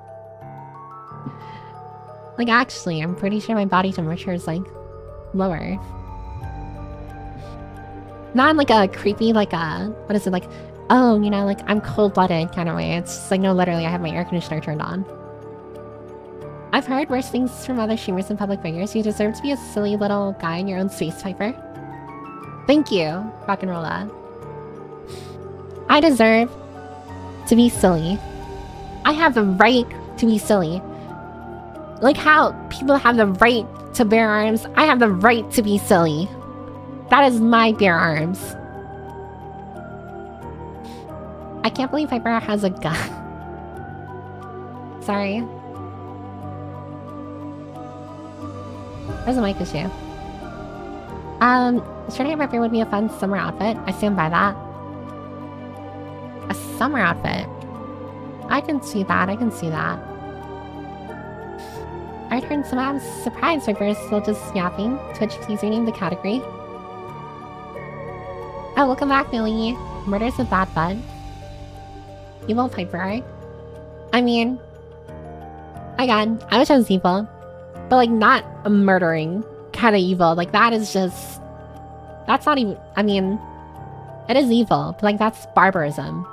Like, actually, I'm pretty sure my body temperature is, like, lower. Not in, like, a creepy, like, what is it, like, oh, you know, like, I'm cold-blooded kind of way. It's just like, no, literally, I have my air conditioner turned on. I've heard worse things from other streamers and public figures. You deserve to be a silly little guy in your own space, Piper. Thank you, rock and rolla. I deserve to be silly. I have the right to be silly. Like how people have the right to bear arms, I have the right to be silly. That is my bear arms. I can't believe Piper has a gun. Sorry. There's a mic issue. Shorty Piper would be a fun summer outfit. I stand by that. A summer outfit. I can see that. I can see that. I returned some. I'm surprised Piper is still just yapping. Twitch, please rename the category. Oh, welcome back, Millie. Murder's a bad bud. Evil Piper, right? I mean, again, I wish I was evil. But, like, not a murdering kind of evil. Like, that is just... That's not even... I mean, it is evil. But, like, that's barbarism.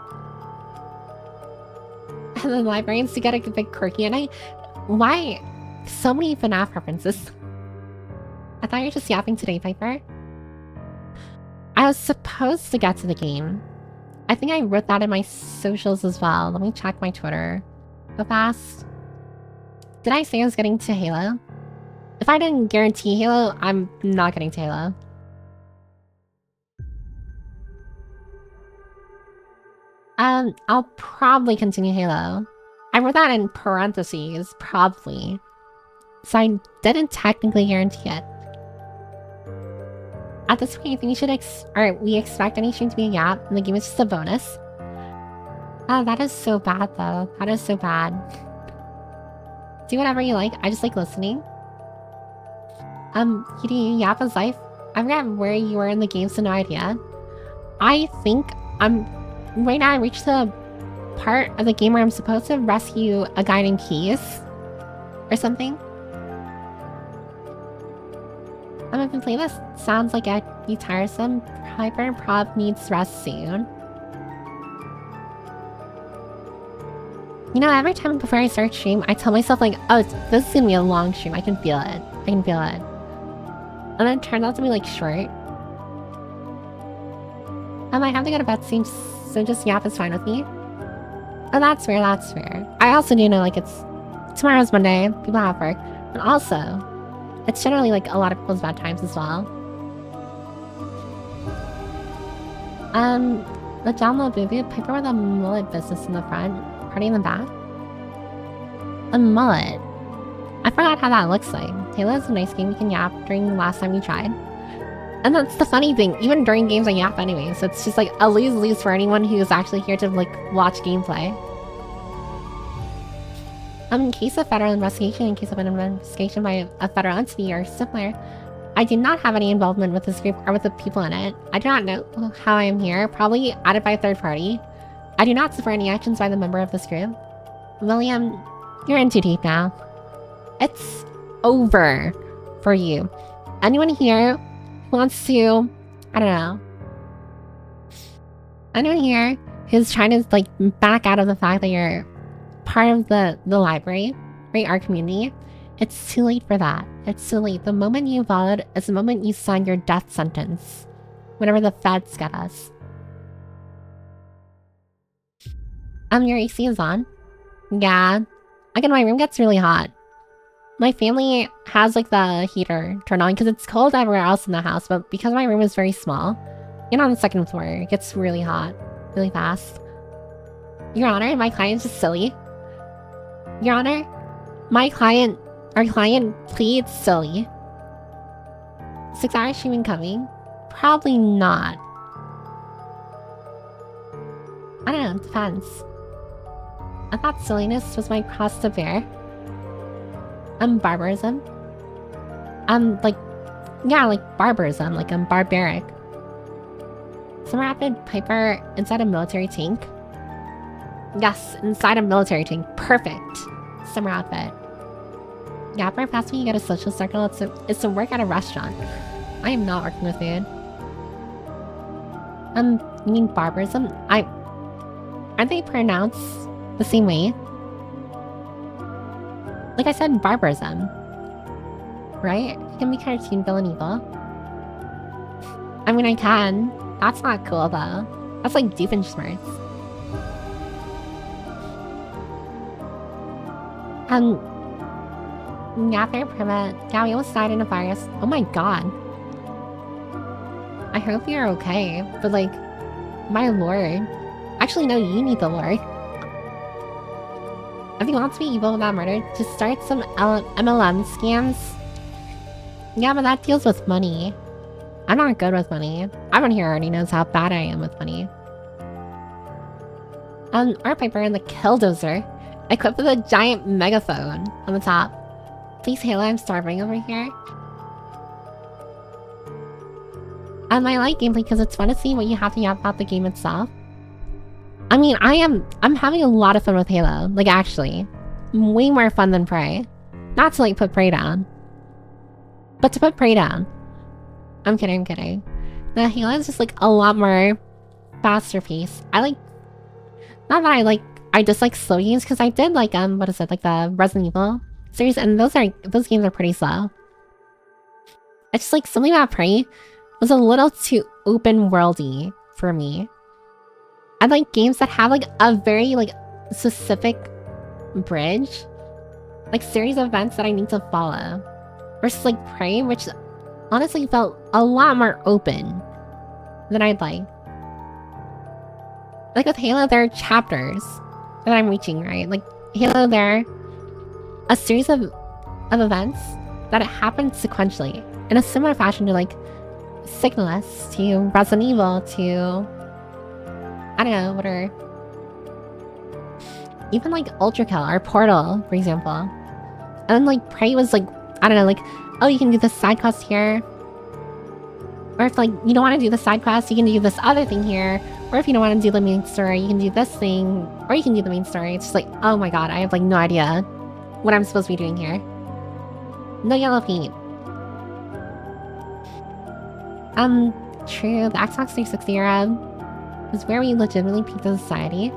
And then librarians to get a bit quirky. And why... So many FNAF references. I thought you were just yapping today, Piper. I was supposed to get to the game. I think I wrote that in my socials as well. Let me check my Twitter. Go fast. Did I say I was getting to Halo? If I didn't guarantee Halo, I'm not getting to Halo. I'll probably continue Halo. I wrote that in parentheses, probably. So I didn't technically guarantee it. At this point, I think we expect any stream to be a yap, and the game is just a bonus. Oh, that is so bad, though. That is so bad. Do whatever you like. I just like listening. Kitty, yap is life. I forgot where you were in the game, so no idea. I think right now I reached the part of the game where I'm supposed to rescue a guy named Keys. Or something. If the playlist sounds like it'd be tiresome, Hyper Prob needs rest soon. You know, every time before I start stream, I tell myself like, oh, this is gonna be a long stream. I can feel it. I can feel it. And then it turned out to be like short. I have to go to bed soon, so just yap is fine with me. Oh, that's fair, that's fair. I also do know like tomorrow's Monday, people have work. But also, it's generally like a lot of people's bad times as well. The John Labubu, Piper with a mullet business in the front, party in the back. A mullet. I forgot how that looks like. Halo's a nice game you can yap during the last time you tried. And that's the funny thing, even during games I yap anyway, so it's just like a lose-lose for anyone who's actually here to like watch gameplay. In case of federal investigation, in case of an investigation by a federal entity or similar, I do not have any involvement with this group or with the people in it. I do not know how I am here, probably added by a third party. I do not support any actions by the member of this group. William, you're in too deep now. It's over for you. Anyone here who wants to, I don't know, Anyone here who's trying to like back out of the fact that you're part of the library, right? Our community. It's too late for that. It's too late. The moment you vote is the moment you sign your death sentence. Whenever the feds get us. Your AC is on. Yeah. Again, my room gets really hot. My family has like the heater turned on because it's cold everywhere else in the house, but because my room is very small, and on the second floor, it gets really hot, really fast. Your Honor, my client's just silly. Your Honor, our client pleads silly. 6 hours she been coming? Probably not. I don't know, it depends. I thought silliness was my cross to bear. Barbarism. Like, yeah, like barbarism, like I'm barbaric. Some rapid Piper inside a military tank. Yes, inside a military tank. Perfect. Summer outfit. Yeah, for past when you get a social circle, it's to work at a restaurant. I am not working with food. You mean barbarism? Aren't they pronounced the same way? Like I said, barbarism. Right? You can be cartoon villain evil. I mean, I can. That's not cool, though. That's like Doofenshmirtz. Yeah, fair permit. Yeah, we almost died in a virus. Oh my god. I hope you're okay, but like, my lord. Actually, no, you need the lord. If you want to be evil without murder, just start some MLM scams. Yeah, but that deals with money. I'm not good with money. Everyone here already knows how bad I am with money. Our Piper and the Killdozer, equipped with a giant megaphone on the top. Please, Halo, I'm starving over here. I like gameplay because it's fun to see what you have to yap about the game itself. I mean, I'm having a lot of fun with Halo. Like, actually. Way more fun than Prey. Not to, like, put Prey down. But to put Prey down. I'm kidding. The Halo is just, like, a lot more faster pace. Not that I dislike slow games, because I did, like, what is it, like, the Resident Evil series, and those games are pretty slow. It's just, like, something about Prey was a little too open-worldy for me. I like games that have, like, a very, like, specific bridge. Like, series of events that I need to follow. Versus, like, Prey, which honestly felt a lot more open than I'd like. Like, with Halo, there are chapters that I'm reaching, right? Like, Halo, there are a series of events that happen sequentially. In a similar fashion to, like, Signalist, to Resident Evil, to... I don't know, what are... Even, like, Ultra Kill or Portal, for example. And then, like, Prey was, like, I don't know, like, oh, you can do this side quest here. Or if, like, you don't want to do the side quest, you can do this other thing here. Or if you don't want to do the main story, you can do this thing. Or you can do the main story. It's just like, oh my god, I have, like, no idea what I'm supposed to be doing here. No yellow paint. True, the Xbox 360 era was where we legitimately peaked as a society.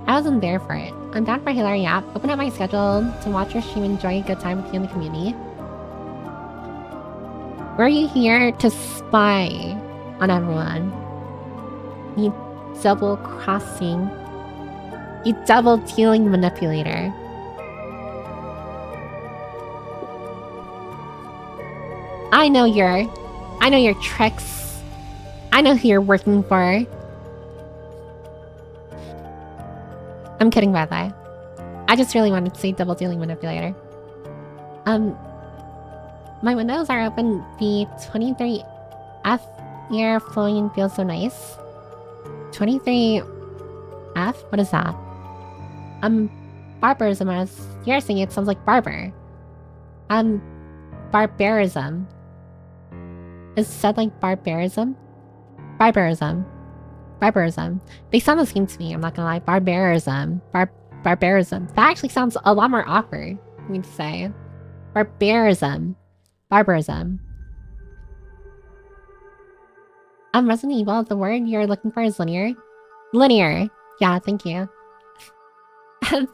I wasn't there for it. I'm down for Hillary Yap. Open up my schedule to watch your stream and enjoy a good time with you in the community. Were you here to spy on everyone? You double-crossing... You double-dealing manipulator. I know your tricks. I know who you're working for. I'm kidding, by the way. I just really wanted to say double-dealing manipulator. My windows are open. The 23F air flowing and feels so nice. 23F? What is that? Barbarism, as you're saying, it sounds like barber. Barbarism. Is said like barbarism? Barbarism. They sound the same to me, I'm not gonna lie. Barbarism. Barbarism. That actually sounds a lot more awkward, I mean to say. Barbarism. Resident Evil, the word you're looking for is linear. Linear. Yeah, thank you.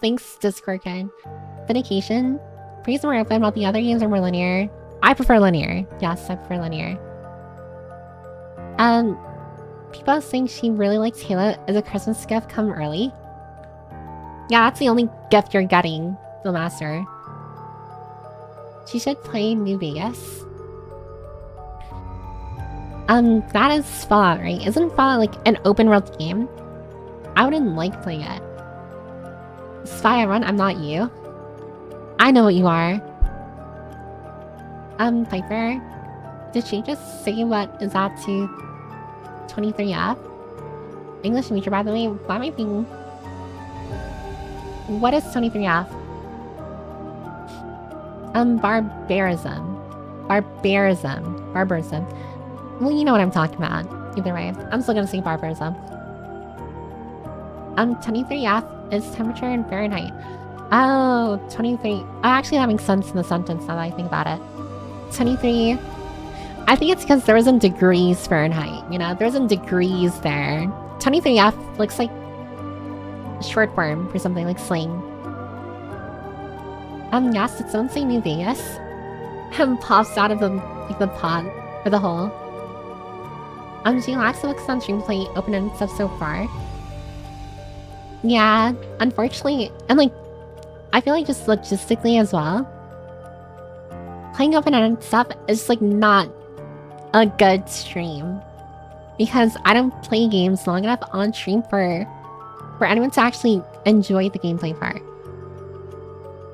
Thanks, Discord guide. Vindication. Praise more open while the other games are more linear. I prefer linear. Yes, I prefer linear. People are saying she really likes Halo as a Christmas gift come early. Yeah, that's the only gift you're getting, the master. She should play New Vegas. That is Fallout, right? Isn't Fallout like an open world game? I wouldn't like playing it. Spy Run, I'm not you. I know what you are. Piper, did she just say what is that to 23F? English major, by the way. Why am I being... What is 23F? Barbarism. Well, you know what I'm talking about. Either way, I'm still gonna say barbarism. 23F is temperature in Fahrenheit. Oh, 23. Actually, that makes sense in the sentence now that I think about it. 23. I think it's because there isn't degrees Fahrenheit, you know? There isn't degrees there. 23F looks like short form for something like slang. Yes, did someone say New Vegas? Pops out of the, like, the pot, or the hole. She lacks the looks on stream play open and stuff so far. Yeah, unfortunately, and like, I feel like just logistically as well, playing open-ended stuff is like not a good stream. Because I don't play games long enough on stream for anyone to actually enjoy the gameplay part.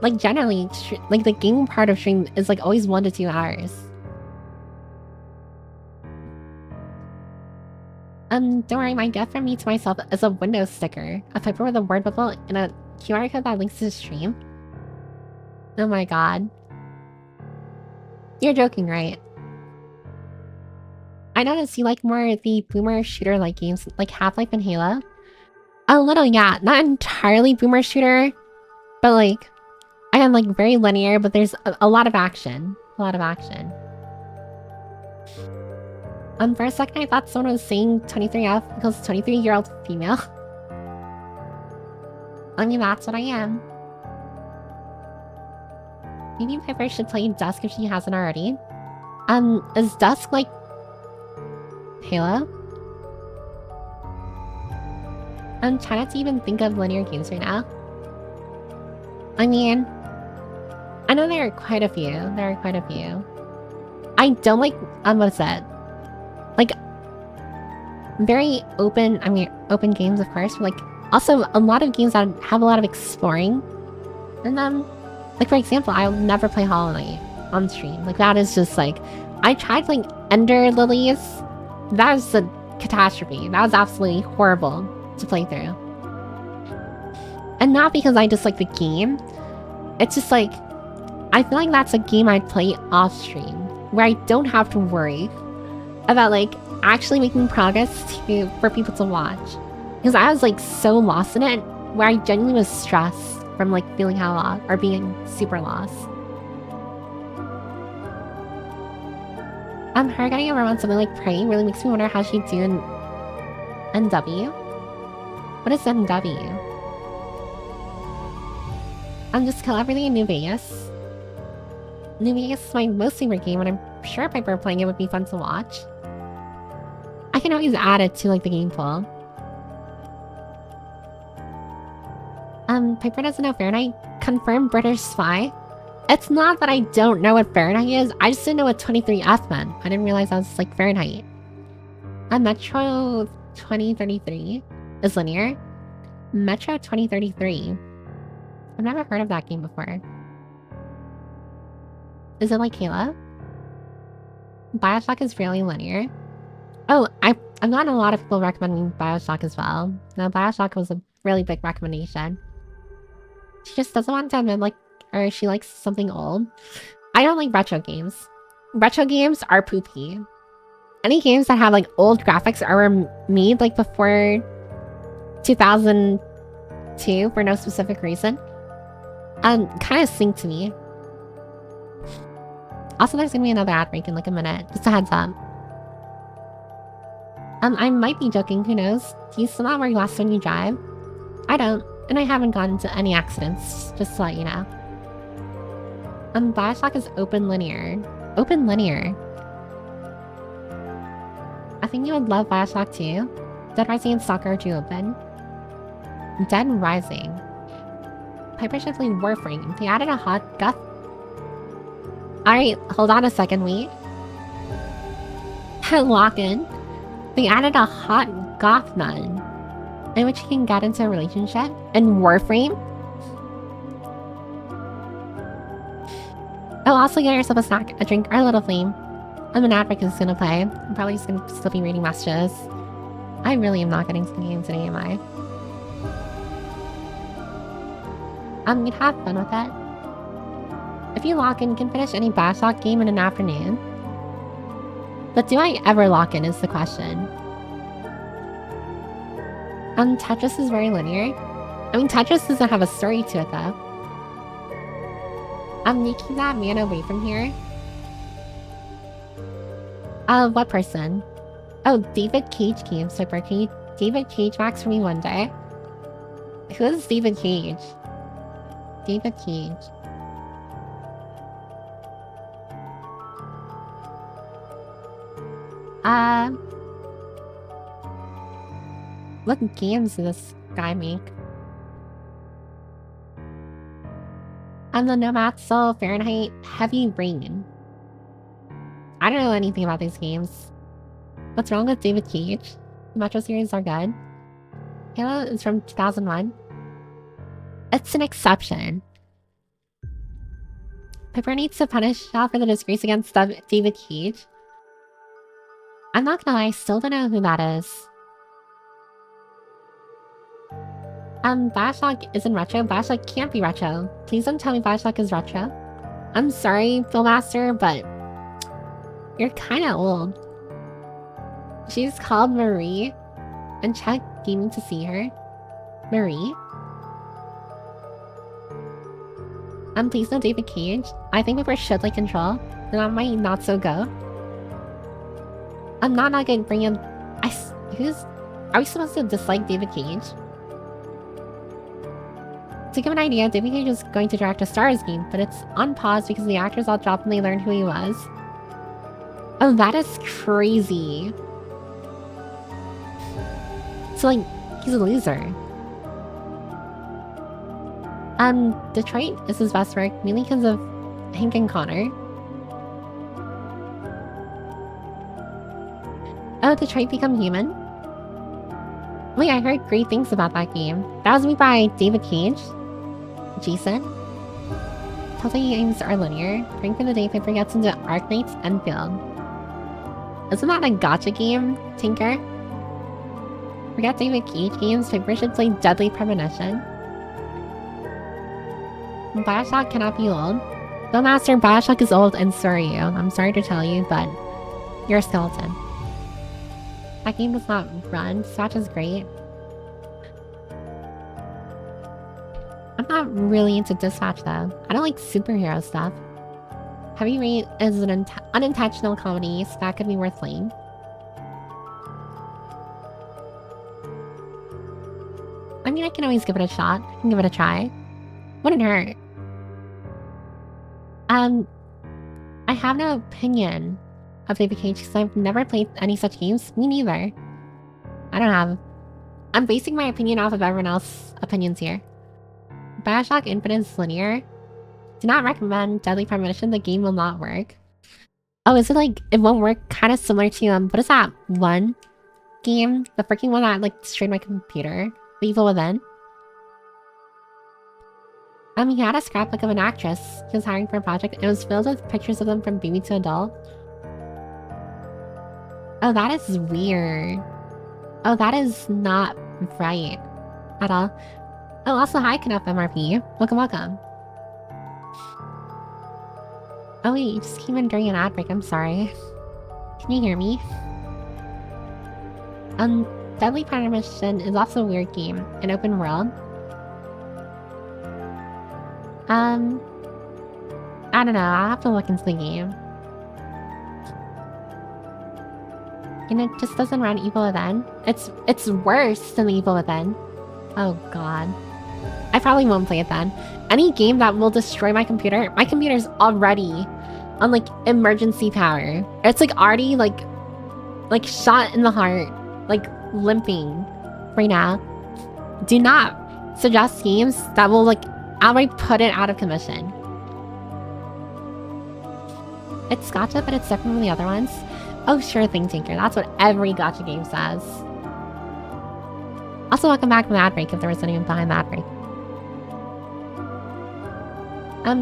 Like generally, like the game part of stream is like always 1 to 2 hours. Don't worry, my gift from me to myself is a Windows sticker. A paper with a word bubble and a QR code that links to the stream. Oh my god. You're joking, right? I noticed you like more of the boomer shooter-like games like Half-Life and Halo. A little, yeah. Not entirely boomer shooter, but like, I am like very linear, but there's a lot of action. A lot of action. For a second, I thought someone was saying 23F because 23-year-old female. I mean, that's what I am. Maybe Piper should play Dusk if she hasn't already. Is Dusk like Halo? I'm trying not to even think of linear games right now. I mean, I know there are quite a few. I don't like, what is that? Like, very open, open games, of course, but like, also a lot of games that have a lot of exploring in them. Like, for example, I'll never play Hollow Knight on stream. Like, that is just like, I tried playing Ender Lilies. That was a catastrophe. That was absolutely horrible to play through. And not because I dislike the game. It's just like, I feel like that's a game I'd play off stream, where I don't have to worry about like actually making progress for people to watch. Because I was like so lost in it, where I genuinely was stressed from like feeling how lost or being super lost. Her getting over on something like Prey really makes me wonder how she'd do in NW. What is NW? Just kill everything in New Vegas. New Vegas is my most favorite game, and I'm sure Piper playing it would be fun to watch. I can always add it to like the game pool. Piper doesn't know Fahrenheit. Confirmed British spy. It's not that I don't know what Fahrenheit is, I just didn't know what 23F meant. I didn't realize that was like Fahrenheit. Metro 2033 is linear. Metro 2033. I've never heard of that game before. Is it like Halo? Bioshock is really linear. Oh, I've gotten a lot of people recommending Bioshock as well. Now, Bioshock was a really big recommendation. She just doesn't want to admit, like, or she likes something old. I don't like retro games. Retro games are poopy. Any games that have, like, old graphics or were made, like, before 2002 for no specific reason, kind of sink to me. Also, there's gonna be another ad break in, like, a minute. Just a heads up. I might be joking, who knows? Do you still not wear glasses when you drive? I don't, and I haven't gotten into any accidents, just to let you know. Bioshock is open linear. Open linear. I think you would love Bioshock too. Dead Rising and Stalker are too open. Dead Rising. Piper should play Warframe. They added a hot goth. Alright, hold on a second, wait. Lock in. They added a hot goth nun in which you can get into a relationship in Warframe. Oh, also get yourself a snack, a drink, or a little flame. An advocate is gonna play. I'm probably just gonna still be reading messages. I really am not getting to the game today, am I? You'd have fun with it. If you lock in, you can finish any Bioshock game in an afternoon. But do I ever lock in is the question. Tetris is very linear. I mean, Tetris doesn't have a story to it, though. You keep that man away from here. What person? Oh, David Cage came, Super. Can you David Cage Max for me one day? Who is David Cage? David Cage. What games does this guy make? I'm the Nomad Soul, Fahrenheit, Heavy Rain. I don't know anything about these games. What's wrong with David Cage? The Metro series are good. Halo is from 2001. It's an exception. Piper needs to punish Shaw for the disgrace against David Cage. I'm not gonna lie, I still don't know who that is. Bioshock isn't retro. Bioshock can't be retro. Please don't tell me Bioshock is retro. I'm sorry, Philmaster, but you're kinda old. She's called Marie. And check gaming to see her. Marie? Please no David Cage. I think Piper should like Control. Then I might not so go. I'm not gonna bring in... Are we supposed to dislike David Cage? To give an idea, David Cage is going to direct a Star Wars game, but it's on pause because the actors all dropped when they learned who he was. Oh, that is crazy. So, like, he's a loser. Detroit is his best work, mainly because of Hank and Connor. Oh, Detroit Become Human? Wait, I heard great things about that game. That was made by David Cage. Jason. Telltale games are linear. Praying for the day Piper gets into Arknight's Enfield. Isn't that a gacha game, Tinker? Forget David Cage games, Piper should play Deadly Premonition. Bioshock cannot be old. No, Master, Bioshock is old, and so are you. I'm sorry to tell you, but you're a skeleton. That game does not run. Dispatch is great. I'm not really into Dispatch though. I don't like superhero stuff. Heavy Rain is an unintentional comedy, so that could be worth playing. I mean, I can always give it a shot. I can give it a try. Wouldn't hurt. I have no opinion of David Cage because I've never played any such games. Me neither. I don't have. I'm basing my opinion off of everyone else's opinions here. Bioshock Infinite is linear. Do not recommend Deadly Premonition. The game will not work. Oh, is it like it won't work? Kind of similar to what is that one game? The freaking one that like destroyed my computer. The Evil Within. He had a scrapbook of an actress he was hiring for a project. It was filled with pictures of them from baby to adult. Oh, that is weird. Oh, that is not right at all. Oh, also, hi, Knuff MRP. Welcome, welcome. Oh, wait, you just came in during an ad break. I'm sorry. Can you hear me? Deadly Premonition is also a weird game. An open world. I don't know. I'll have to look into the game. And it just doesn't run Evil Within. It's worse than Evil Within. Oh god. I probably won't play it then. Any game that will destroy my computer's already on like emergency power. It's like already like shot in the heart, like limping right now. Do not suggest games that will like outright put it out of commission. It's gacha, but it's different from the other ones. Oh, sure thing, Tinker. That's what every gacha game says. Also, welcome back from ad break if there was anyone behind that break.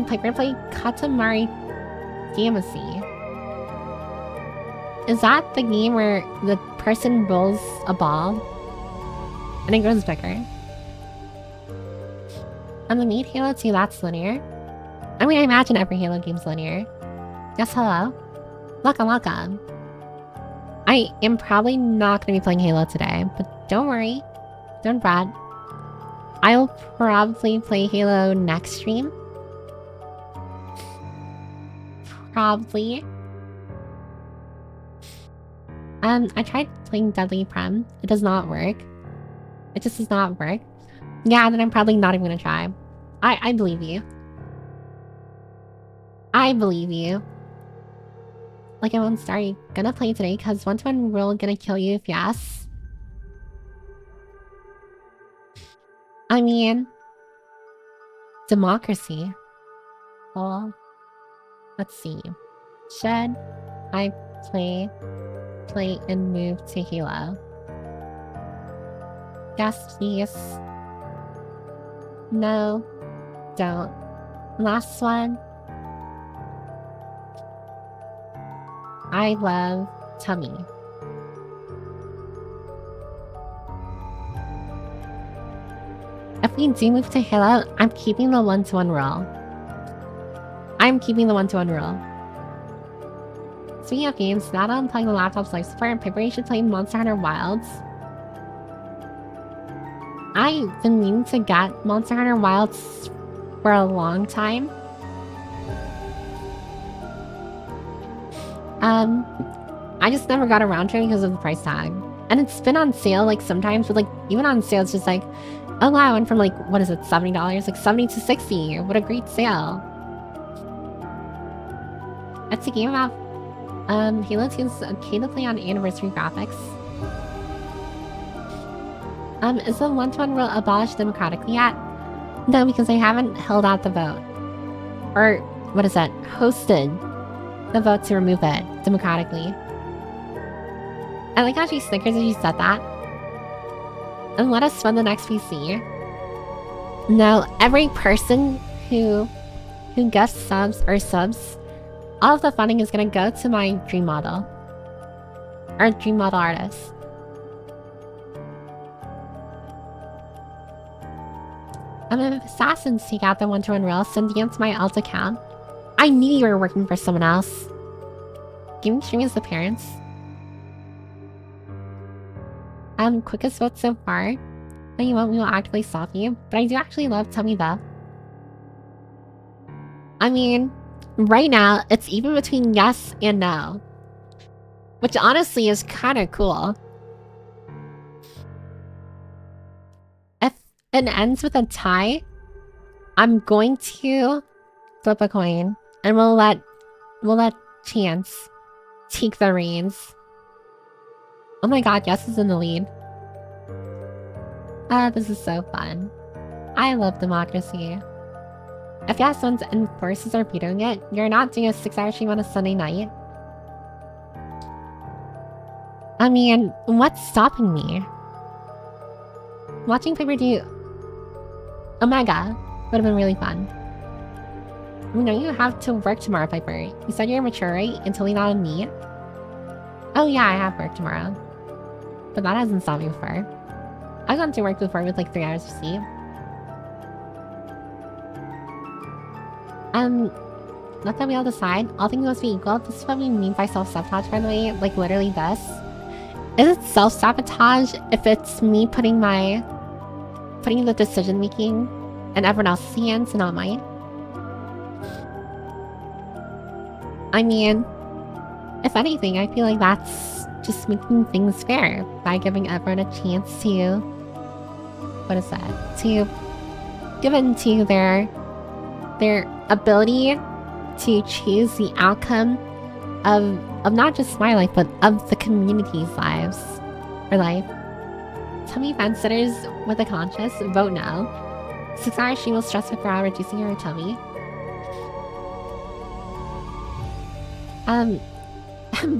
Piper play Katamari Damacy. Is that the game where the person rolls a ball and it grows bigger? The Meat Halo 2, that's linear. I mean, I imagine every Halo game's linear. Yes, hello. Welcome. I am probably not going to be playing Halo today, but don't worry. Don't fret. I'll probably play Halo next stream. Probably. I tried playing Deadly Prem. It does not work. It just does not work. Yeah, then I'm probably not even gonna try. I believe you. I believe you. Like I won't start. You gonna play today because 1-to-1 rule gonna kill you if yes. I mean, democracy. Well, let's see. Should I play and move to Halo? Yes, please. No, don't. Last one. I love tummy. If we do move to Halo, I'm keeping the 1-to-1 rule. I'm keeping the 1-to-1 rule. Speaking of games, now that I'm playing the laptop's life support, Piper should play Monster Hunter Wilds. I've been meaning to get Monster Hunter Wilds for a long time. I just never got around to it because of the price tag. And it's been on sale like sometimes, but like even on sale it's just like, oh wow, I went from like, what is it, $70? Like 70 to 60. What a great sale. It's a game about Halo 2 is okay to play on anniversary graphics. Is the 1-to-1 rule abolished democratically yet? No, because I haven't held out the vote. Or, what is that? Hosted the vote to remove it democratically. I like how she snickers as she said that. And let us fund the next PC. No, every person who gets subs, all of the funding is gonna go to my dream model. Or dream model artist. If assassins take out the 1-to-1 rule, send DM to my alt account. I knew you were working for someone else. Giving streamers the parents. Quickest vote so far. When you want, we will actively stop you. But I do actually love Tummy though. I mean, right now, it's even between yes and no. Which honestly is kind of cool. If it ends with a tie, I'm going to flip a coin. And we'll let chance take the reins. Oh my god, yes is in the lead. This is so fun. I love democracy. If yes ones and forces are vetoing it, you're not doing a 6-hour stream on a Sunday night. I mean, what's stopping me? Watching Piper do Omega would have been really fun. We know you have to work tomorrow, Piper. You said you're mature, right? Until you not on me. Oh yeah, I have work tomorrow. But that hasn't stopped me before. I've gone to work before with like 3 hours of sleep. Let that we all decide. All things must be equal. This is what we mean by self-sabotage, by the way. Like literally this. Is it self-sabotage if it's me putting the decision making in everyone else's hands and not mine? I mean, if anything, I feel like that's just making things fair by giving everyone a chance to, what is that? To give into their ability to choose the outcome of not just my life, but of the community's lives or life. Tummy fence sitters with a conscience, vote no. 6 hours she will stress with her reducing her tummy.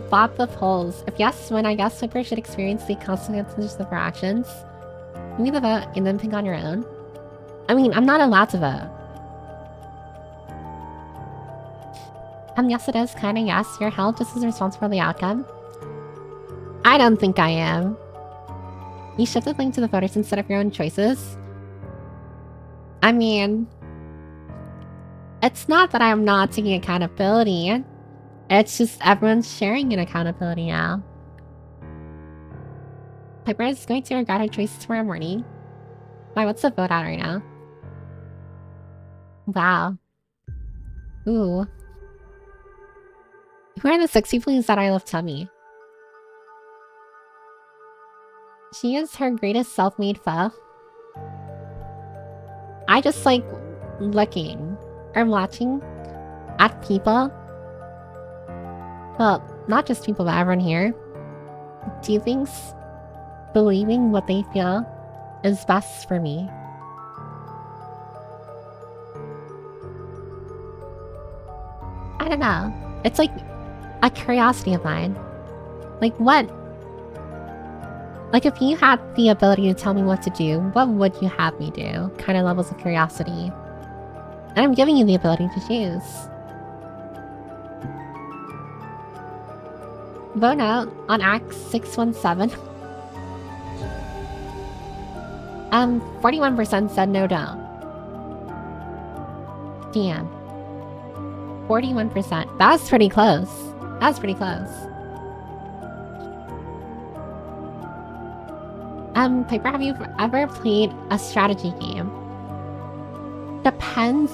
Bot the polls. If yes, when I guess Swipper should experience the consequences of her actions. Give me the vote and then pick on your own. I mean, I'm not allowed to vote. Yes it is, kinda yes. You're held just as responsible for the outcome. I don't think I am. You shift the thing to the voters instead of your own choices. I mean, it's not that I'm not taking accountability. It's just everyone's sharing an accountability now. Piper is going to regret her choices tomorrow morning. Why, what's the vote at right now? Wow. Ooh. Who are the 6 people who said I love Tummy? She is her greatest self-made foe. I just like looking or watching at people. Well, not just people, but everyone here. Do things, believing what they feel is best for me. I don't know. It's like a curiosity of mine. Like what? Like if you had the ability to tell me what to do, what would you have me do? Kind of levels of curiosity. And I'm giving you the ability to choose. Vote out on Act 617. 41% said no, don't. Damn. 41%. That's pretty close. That's pretty close. Piper, have you ever played a strategy game? Depends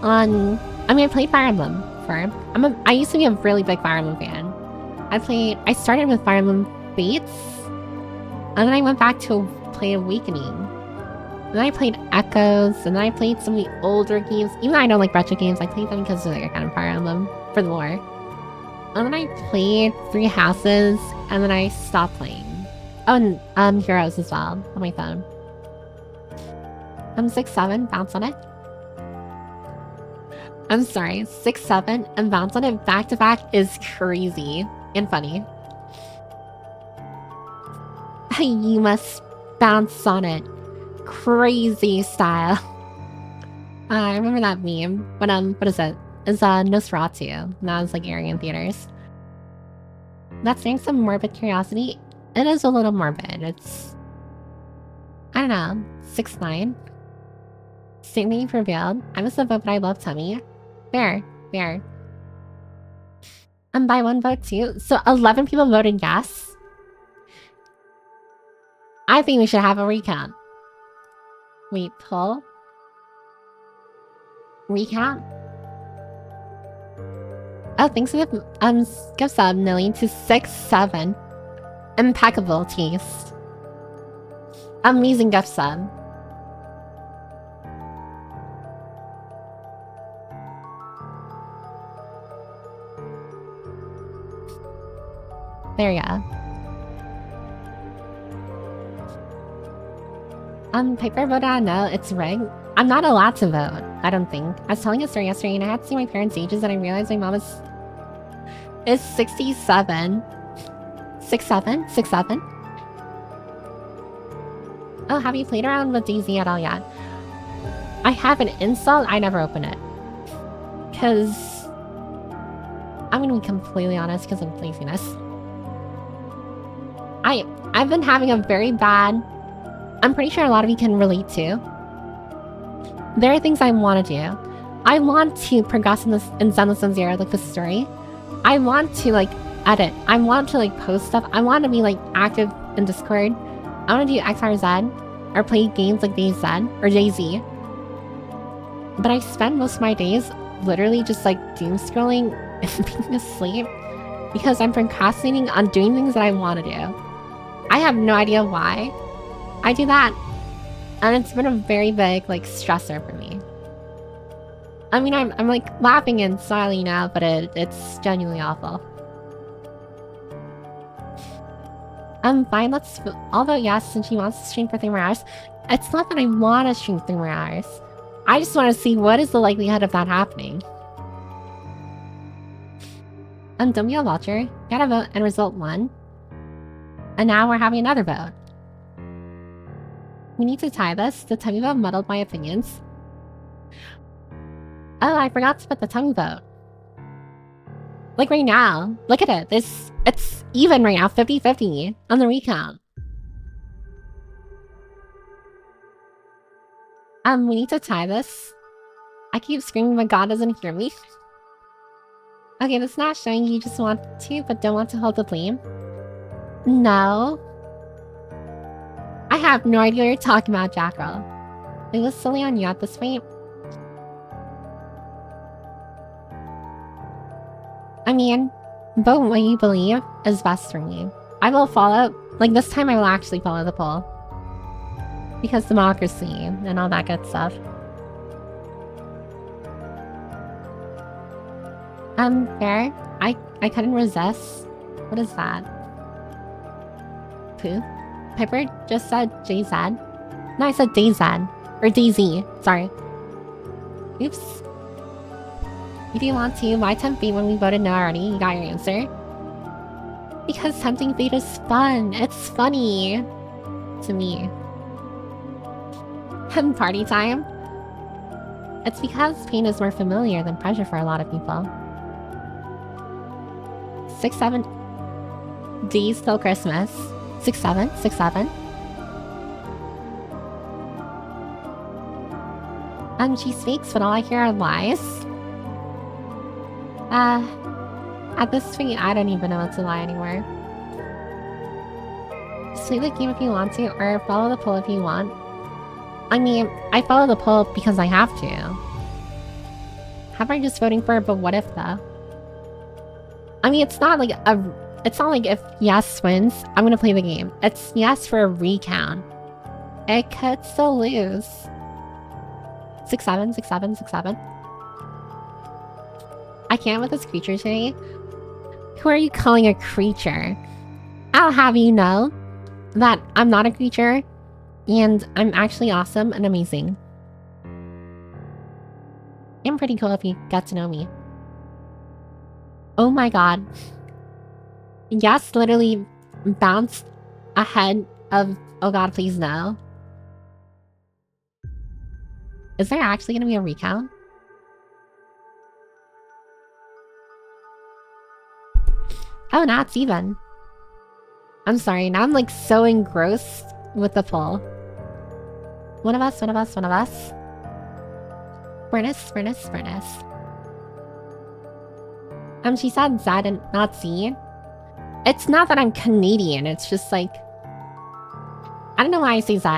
on... I mean, I played Fire Emblem for... I used to be a really big Fire Emblem fan. I started with Fire Emblem Fates, and then I went back to play Awakening. And then I played Echoes, and then I played some of the older games. Even though I don't like retro games, I played them because they're kind of Fire Emblem for the lore. And then I played Three Houses, and then I stopped playing. Oh, and Heroes as well, on my phone. 6-7, bounce on it. I'm sorry, 6-7 and bounce on it back to back is crazy and funny. You must bounce on it. Crazy style. I remember that meme. When, what is it? It's Nosferatu. And that was like airing in theaters. That's getting some morbid curiosity. It is a little morbid. It's... I don't know. 6-9. Statement revealed. I must have vote, but I love Tummy. Fair. Fair. And by 1 vote too. So 11 people voted yes. I think we should have a recount. Wait, pull. Recount. Oh, thanks for the gift sub, Nilly, to 6-7. Impeccable taste. Amazing gift sub. There you go. Piper voted on no, it's rigged. I'm not allowed to vote, I don't think. I was telling a story yesterday and I had to see my parents' ages and I realized my mom is 67. 6-7? 6-7? Oh, have you played around with DayZ at all yet? I have an install, I never open it. Cause... I'm gonna be completely honest because of laziness. I've been having a very bad... I'm pretty sure a lot of you can relate to. There are things I want to do. I want to progress in this in Zenless and Zero, like the story. I want to like edit. I want to like post stuff. I want to be like active in Discord. I want to do X, Y, Z, or play games like DayZ or DayZ. But I spend most of my days literally just like doom scrolling and being asleep. because I'm procrastinating on doing things that I want to do. I have no idea why I do that. And it's been a very big, like, stressor for me. I mean, I'm like, laughing and smiling now, but it's genuinely awful. Fine, I'll vote yes since she wants to stream for 3 more hours. It's not that I want to stream 3 more hours. I just want to see what is the likelihood of that happening. Don't be a vulture. Got a vote and result 1. And now we're having another vote. We need to tie this. The tummy vote muddled my opinions. Oh, I forgot to put the tummy vote. Like right now. Look at it. It's even right now. 50-50 on the recount. We need to tie this. I keep screaming, but God doesn't hear me. Okay, that's not showing you just want to, but don't want to hold the blame. No. I have no idea what you're talking about, Jackrel. It was silly on you at this point. I mean, vote what you believe is best for me. I will follow, like this time I will actually follow the poll. Because democracy and all that good stuff. Fair. I couldn't resist. What is that? Pooh? Piper just said JZ. No, I said DZ. Or DZ. Sorry. Oops. If you want to, why tempt fate when we voted no already? You got your answer. Because tempting fate is fun. It's funny. To me. And party time? It's because pain is more familiar than pleasure for a lot of people. 6-7 days till Christmas. 6-7, 6-7. She speaks, but all I hear are lies. At this point, I don't even know what to lie anymore. Just play the game if you want to, or follow the poll if you want. I mean, I follow the poll because I have to. How about just voting for it, but what if though? I mean, it's not like if yes wins, I'm gonna play the game. It's yes for a recount. It could still lose. 6-7, 6-7, 6-7. I can't with this creature today. Who are you calling a creature? I'll have you know that I'm not a creature, and I'm actually awesome and amazing. I'm pretty cool if you get to know me. Oh my god. Yes, literally bounced ahead of oh god, please no. Is there actually gonna be a recount? Oh, now it's even. I'm sorry, now I'm like so engrossed with the poll. One of us, one of us, one of us. Furnace, furnace, furnace. She said Z and not Z. It's not that I'm Canadian, it's just like... I don't know why I say Z.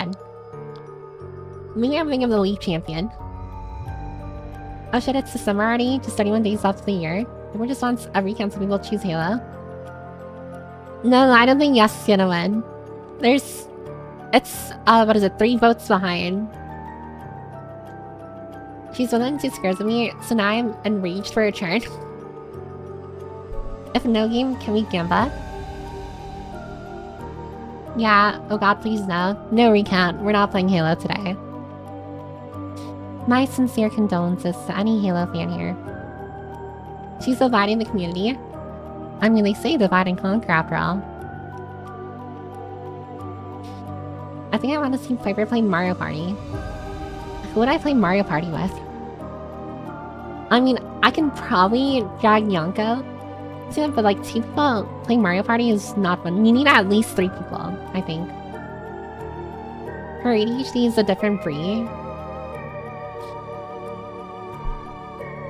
Maybe I'm thinking of the league champion. Oh shit, it's December already? Just 31 days left of the year. Everyone just wants a recount so people choose Halo. No, I don't think yes is gonna win. It's, what is it, 3 votes behind. She's within 2 squares of me, so now I'm enraged for a turn. If no game, can we gamba? Yeah, oh god, please no. No recount, we're not playing Halo today. My sincere condolences to any Halo fan here. She's dividing the community. I mean, they say divide and conquer after all. I think I want to see Piper play Mario Party. Who would I play Mario Party with? I mean, I can probably drag Yonko to it, but like 2 people playing Mario Party is not fun. You need at least 3 people, I think. Her ADHD is a different breed.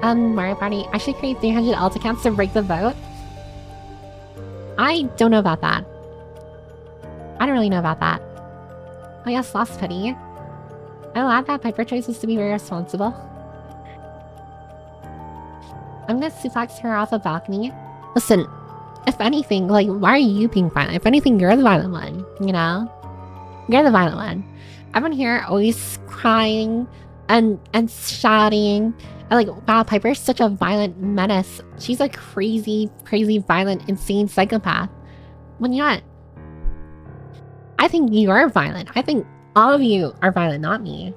Mario Party. I should create 300 alt accounts to break the vote. I don't know about that. I don't really know about that. Oh yes, Lost Pity. I'm glad that Piper chooses to be very responsible. I'm gonna suplex her off a balcony. Listen, If anything, like, why are you being violent? If anything, you're the violent one, you know? You're the violent one. Everyone here always crying and shouting. And like, wow, Piper's such a violent menace. She's a crazy, crazy, violent, insane psychopath. When you're not. I think you are violent. I think all of you are violent, not me.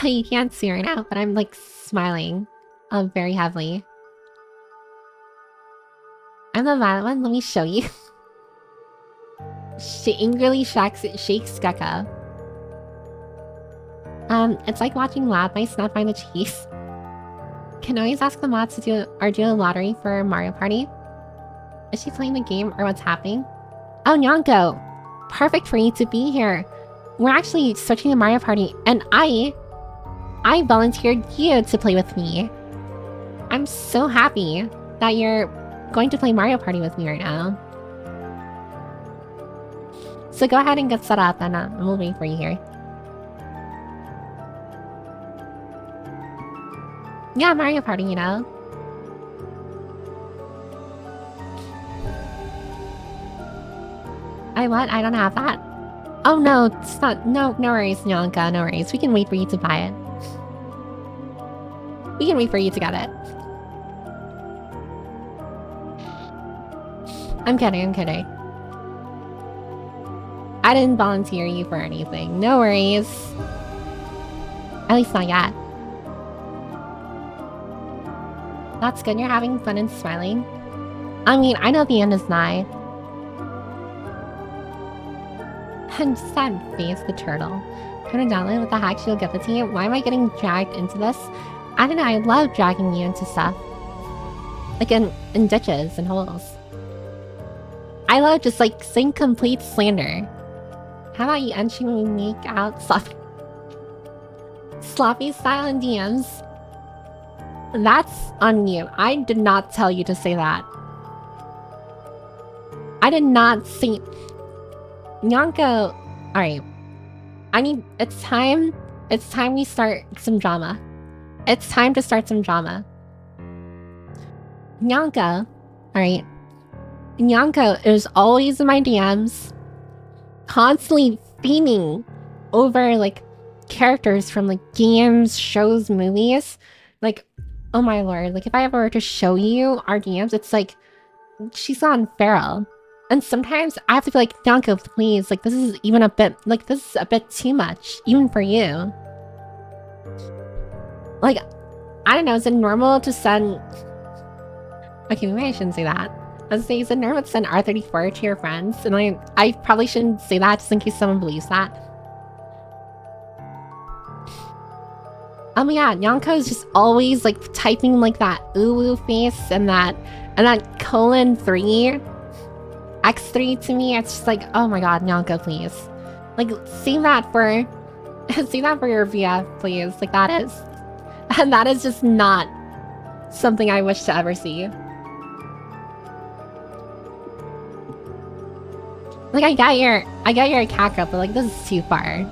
You can't see right now, but I'm like smiling very heavily. I'm the violent one. Let me show you. She angrily shakes Gecko. It's like watching lab mice not find the cheese. Can always ask the mods to do a lottery for Mario Party. Is she playing the game or what's happening? Oh, Nyanko! Perfect for you to be here. We're actually searching the Mario Party, and I volunteered you to play with me. I'm so happy that you're going to play Mario Party with me right now. So go ahead and get set up, and we'll wait for you here. Yeah, Mario Party, you know. What? I don't have that. Oh no, it's not. No worries, Nyanka, no worries. We can wait for you to buy it. We can wait for you to get it. I'm kidding. I didn't volunteer you for anything. No worries. At least not yet. That's good, you're having fun and smiling. I mean, I know the end is nigh. And just that face, the turtle. Turn it down, what the heck, she'll get the tea. Why am I getting dragged into this? I don't know, I love dragging you into stuff. Like in ditches and holes. I love just like saying complete slander. How about you entry me out sloppy style in DMs? That's on you. I did not tell you to say that. I did not say... Nyanko... Alright. It's time we start some drama. It's time to start some drama. Nyanko... Alright. Nyanko is always in my DMs. Constantly fiending over, like, characters from, like, games, shows, movies. Like... Oh my lord, like if I ever were to show you our DMs, it's like, she's gone feral. And sometimes I have to be like, Nyanko, please, like this is even a bit, like this is a bit too much, even for you. Like, I don't know, is it normal to send... Okay, maybe I shouldn't say that. I was saying, is it normal to send R34 to your friends? And I probably shouldn't say that just in case someone believes that. Oh my god, Nyanko is just always like typing like that ooh face and that :3 x3 to me. It's just like, oh my god, Nyanko, please. Like save that for your VF, please. Like that is just not something I wish to ever see. Like I got your catgirl, but like this is too far.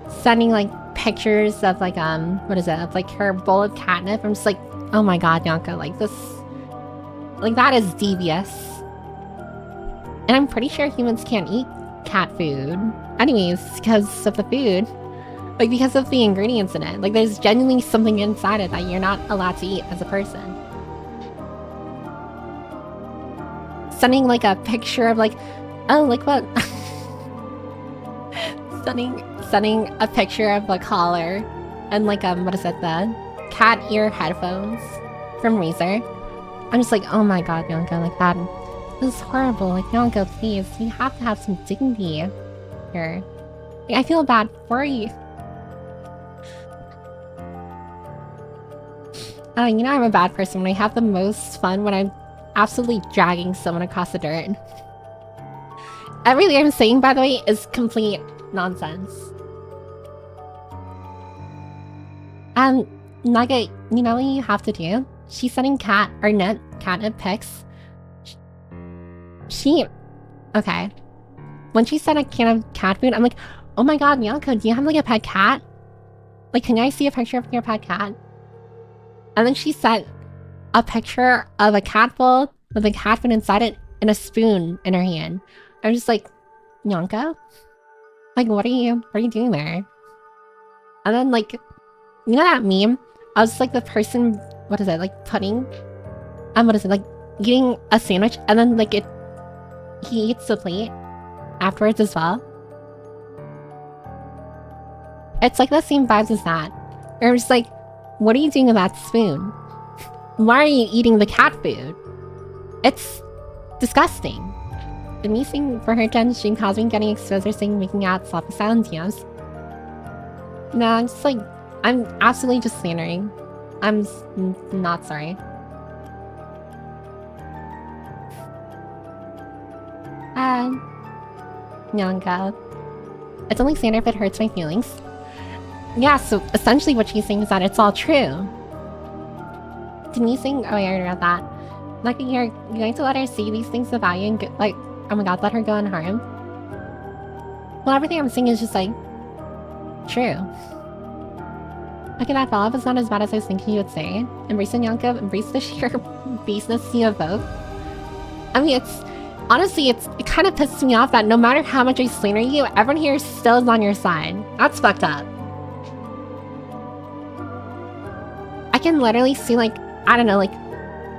Sending like pictures of like what is it, of like her bowl of catnip. I'm just like, oh my god, Nyanko, like this, like that is devious. And I'm pretty sure humans can't eat cat food anyways because of the food, like because of the ingredients in it. Like there's genuinely something inside it that you're not allowed to eat as a person. Sending like a picture of like, oh, like what? Sending a picture of a collar and like what is it, the cat ear headphones from Razer. I'm just like, oh my god, Nyanko, like that. This is horrible. Like, Nyanko, please, you have to have some dignity here. Like, I feel bad for you. You know I'm a bad person when I have the most fun when I'm absolutely dragging someone across the dirt. Everything I'm saying, by the way, is complete nonsense. Nugget, you know what you have to do? She's sending catnip pics. Okay. When she sent a can of cat food, I'm like, oh my god, Nyanko, do you have like a pet cat? Like, can I see a picture of your pet cat? And then she sent a picture of a cat bowl with a cat food inside it and a spoon in her hand. I'm just like, Nyanka? Like, what are you doing there? And then, like, you know that meme? I was like the person, what is it, like putting, what is it, like eating a sandwich and then like he eats the plate afterwards as well. It's like the same vibes as that. Or I'm just like, what are you doing with that spoon? Why are you eating the cat food? It's disgusting. Amusing for her to stream causing getting exposed or saying making out sloppy sounds, yes. No, I'm just like, I'm absolutely just slandering. I'm not sorry. Nyanka. It's only slander if it hurts my feelings. Yeah, so essentially what she's saying is that it's all true. Denising, oh yeah, I read that. Like, you're going to let her see these things about you and get, like, oh my god, let her go unharmed? Well, everything I'm saying is just like, true. Okay, that follow-up is not as bad as I was thinking you would say. Embrace the Nyanka, embrace the sheer baseness you evoke. I mean, honestly, it kind of pisses me off that no matter how much I slander you, everyone here still is on your side. That's fucked up. I can literally see, like, I don't know, like,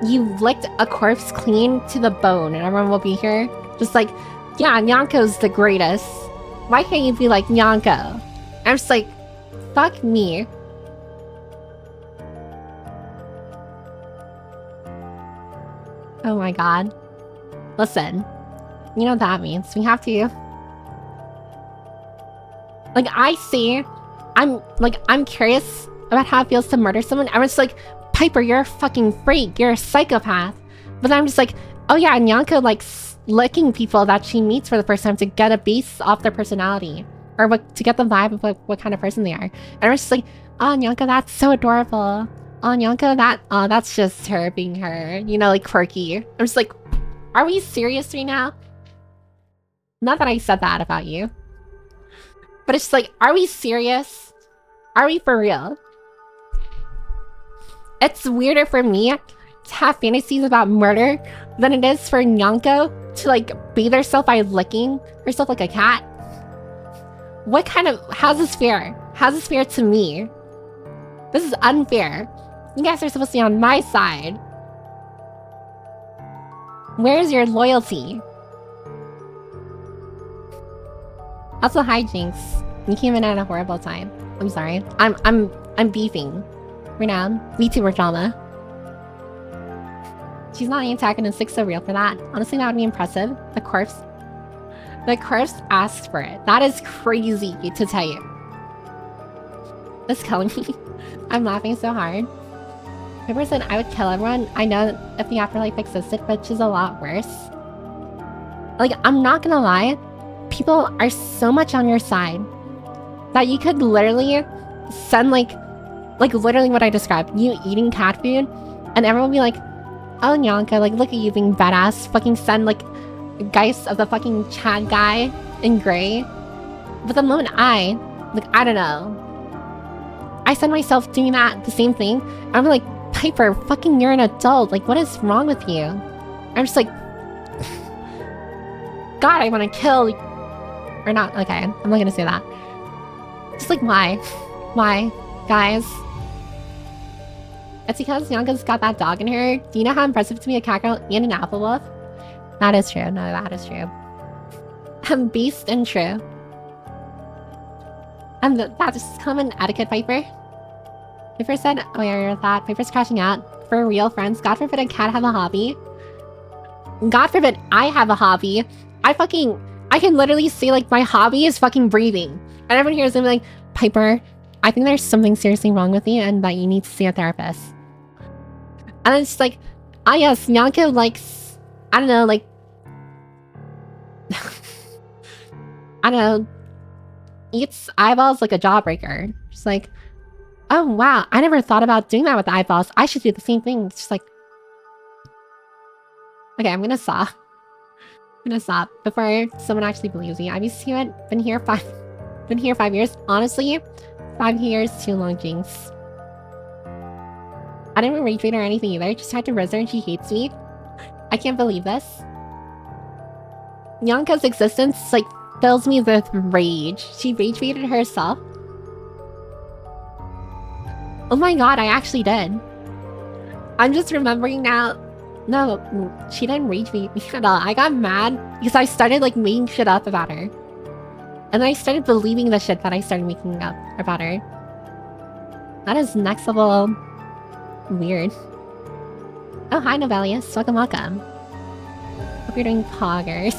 you licked a corpse clean to the bone and everyone will be here. Just like, yeah, Nyanko's the greatest. Why can't you be like Nyanko? I'm just like, fuck me. Oh my god. Listen, you know what that means. We have to... Like, I see... I'm curious about how it feels to murder someone. I was like, Piper, you're a fucking freak. You're a psychopath. But then I'm just like, oh yeah, Nyanko likes licking people that she meets for the first time to get a base off their personality. Or to get the vibe of what kind of person they are. And I was just like, oh, Nyanko, that's so adorable. Oh, Nyanko, that's just her being her. You know, like, quirky. I'm just like, are we serious right now? Not that I said that about you. But it's just like, are we serious? Are we for real? It's weirder for me to have fantasies about murder than it is for Nyanko to, like, bathe herself by licking herself like a cat. What kind of... How's this fair? How's this fair to me? This is unfair. You guys are supposed to be on my side. Where's your loyalty? Also, hi Jinx. You came in at a horrible time. I'm sorry. I'm beefing. Right now. VTuber drama. She's not antagonistic, so real for that. Honestly, that would be impressive. The corpse asked for it. That is crazy to tell you. That's killing me. I'm laughing so hard. Piper said I would kill everyone. I know if the afterlife existed, but it's just a lot worse. Like, I'm not gonna lie. People are so much on your side that you could literally send, like literally what I described. You eating cat food, and everyone will be like, oh, Nyanka, like, look at you being badass. Fucking send, like, Geist of the fucking Chad guy in gray. But the moment I don't know. I send myself doing that, the same thing. I'm like, Piper, fucking you're an adult. Like, what is wrong with you? I'm just like, God, I want to kill. Or not, okay, I'm not gonna say that. Just like, why? Why? Guys? It's because Nyanka's got that dog in her. Do you know how impressive to be a catgirl and an apple wolf? That is true. No, that is true. I'm beast and true. And that's just common etiquette, Piper. Piper said, oh yeah, I heard that. Piper's crashing out. For real, friends. God forbid a cat have a hobby. God forbid I have a hobby. I can literally say, like, my hobby is fucking breathing. And everyone here is gonna be like, Piper, I think there's something seriously wrong with you and that you need to see a therapist. And it's just like, ah yes, Nyanka likes, I don't know, like, I don't know, eats eyeballs like a jawbreaker. Just like, oh wow, I never thought about doing that with the eyeballs. I should do the same thing. It's just like, okay, I'm gonna stop. I'm gonna stop before someone actually believes me. I'm used to it. Been here 5 years. Honestly, 5 years too long, Jinx. I didn't even rage bait or anything either. I just tried to res her and she hates me. I can't believe this. Nyanka's existence, like, fills me with rage. She rage baited herself. Oh my god, I actually did. I'm just remembering now. No, she didn't rage bait me at all. I got mad because I started, like, making shit up about her. And then I started believing the shit that I started making up about her. That is next level weird. Oh, hi, Novelius. Welcome, welcome. Hope you're doing poggers.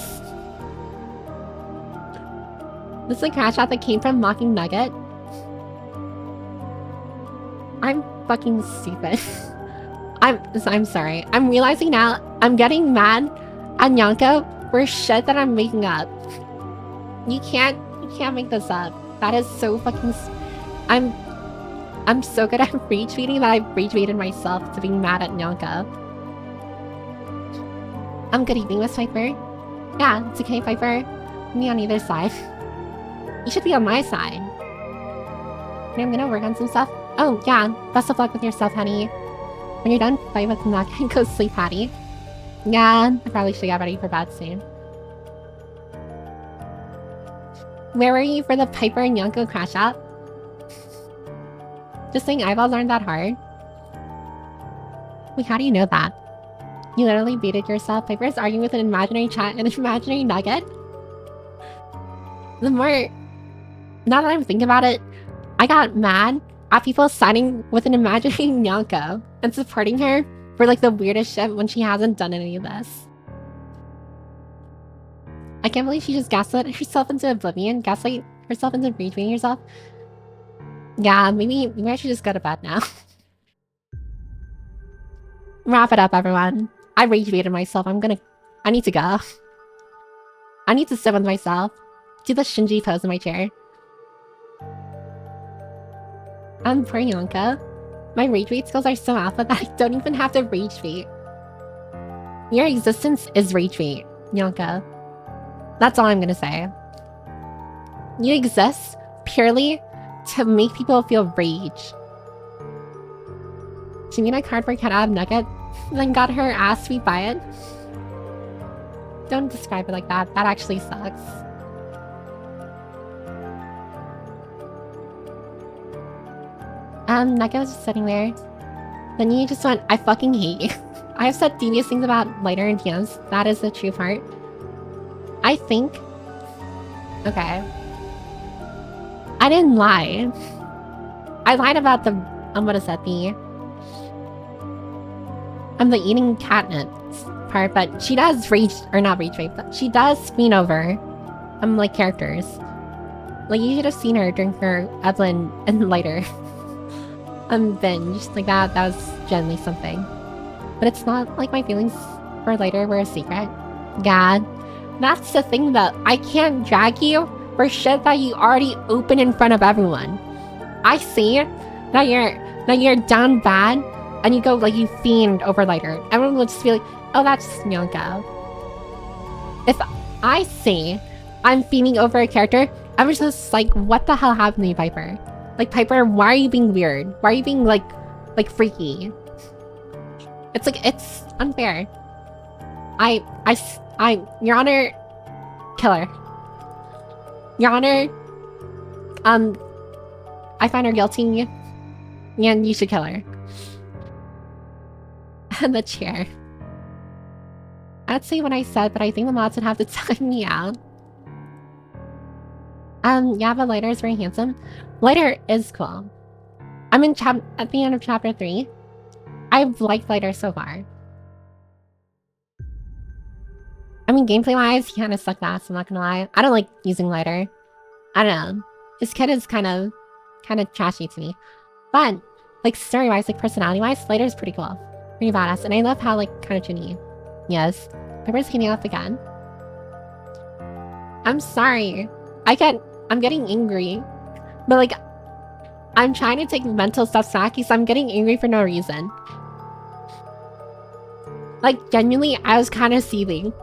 This is a crash out that came from Mocking Nugget. I'm fucking stupid. I'm sorry. I'm realizing now I'm getting mad at Nyanka for shit that I'm making up. You can't make this up. That is so fucking... I'm so good at rage baiting that I've rage baited myself to being mad at Nyanka. Good evening, Miss Piper. Yeah, it's okay, Piper. Me on either side. You should be on my side. Okay, I'm gonna work on some stuff. Oh, yeah. Best of luck with your stuff, honey. When you're done, play with the knock and go sleep, Patty. Yeah, I probably should get ready for bed soon. Where were you for the Piper and Nyanko crash out? Just saying eyeballs aren't that hard. Wait, how do you know that? You literally baited yourself. Piper is arguing with an imaginary chat and an imaginary nugget. The more... Now that I'm thinking about it, I got mad at people siding with an imaginary Nyanko and supporting her for, like, the weirdest shit when she hasn't done any of this. I can't believe she just gaslit herself into oblivion. Gaslight herself into rage baiting herself. Yeah, maybe I should just go to bed now. Wrap it up, everyone. I rage baited myself. I need to go. I need to sit with myself. Do the Shinji pose in my chair. Poor Nyanka. My rage bait skills are so alpha that I don't even have to rage bait. Your existence is rage bait, Nyanka. That's all I'm gonna say. You exist purely to make people feel rage. She made a cardboard cut out of Nugget, then got her ass beat by it. Don't describe it like that. That actually sucks. Nugget was just sitting there. Then you just went, I fucking hate you. I have said devious things about lighter and DMs. That is the true part. I think... Okay. I didn't lie. I lied about the... what is that? The eating catnip part, but she does rage... Or not rage rape, but she does spin over. Like, characters. Like, you should have seen her drink her Evelyn and lighter. Binge. Like, that was generally something. But it's not like my feelings for lighter were a secret. God. That's the thing, though. I can't drag you for shit that you already opened in front of everyone. I see that you're down bad, and you go, like, you fiend over lighter. Everyone will just be like, oh, that's Nyanka. If I say I'm fiending over a character, I'm just like, what the hell happened to you, Piper? Like, Piper, why are you being weird? Why are you being, like freaky? It's like, it's unfair. Your Honor, kill her. Your Honor, I find her guilty, and you should kill her. And the chair. I'd say what I said, but I think the mods would have to time me out. Yeah, but Lighter is very handsome. Lighter is cool. I'm at the end of chapter 3. I've liked Lighter so far. I mean, gameplay-wise, he kind of sucked ass, I'm not gonna lie. I don't like using Lighter. I don't know. His kid is kind of trashy to me. But, like, story-wise, like, personality-wise, Lighter is pretty cool. Pretty badass. And I love how, like, kind of Junie. Yes. Pepper's hitting off again. I'm sorry. I'm getting angry. But, like, I'm trying to take mental steps back because I'm getting angry for no reason. Like, genuinely, I was kind of seething.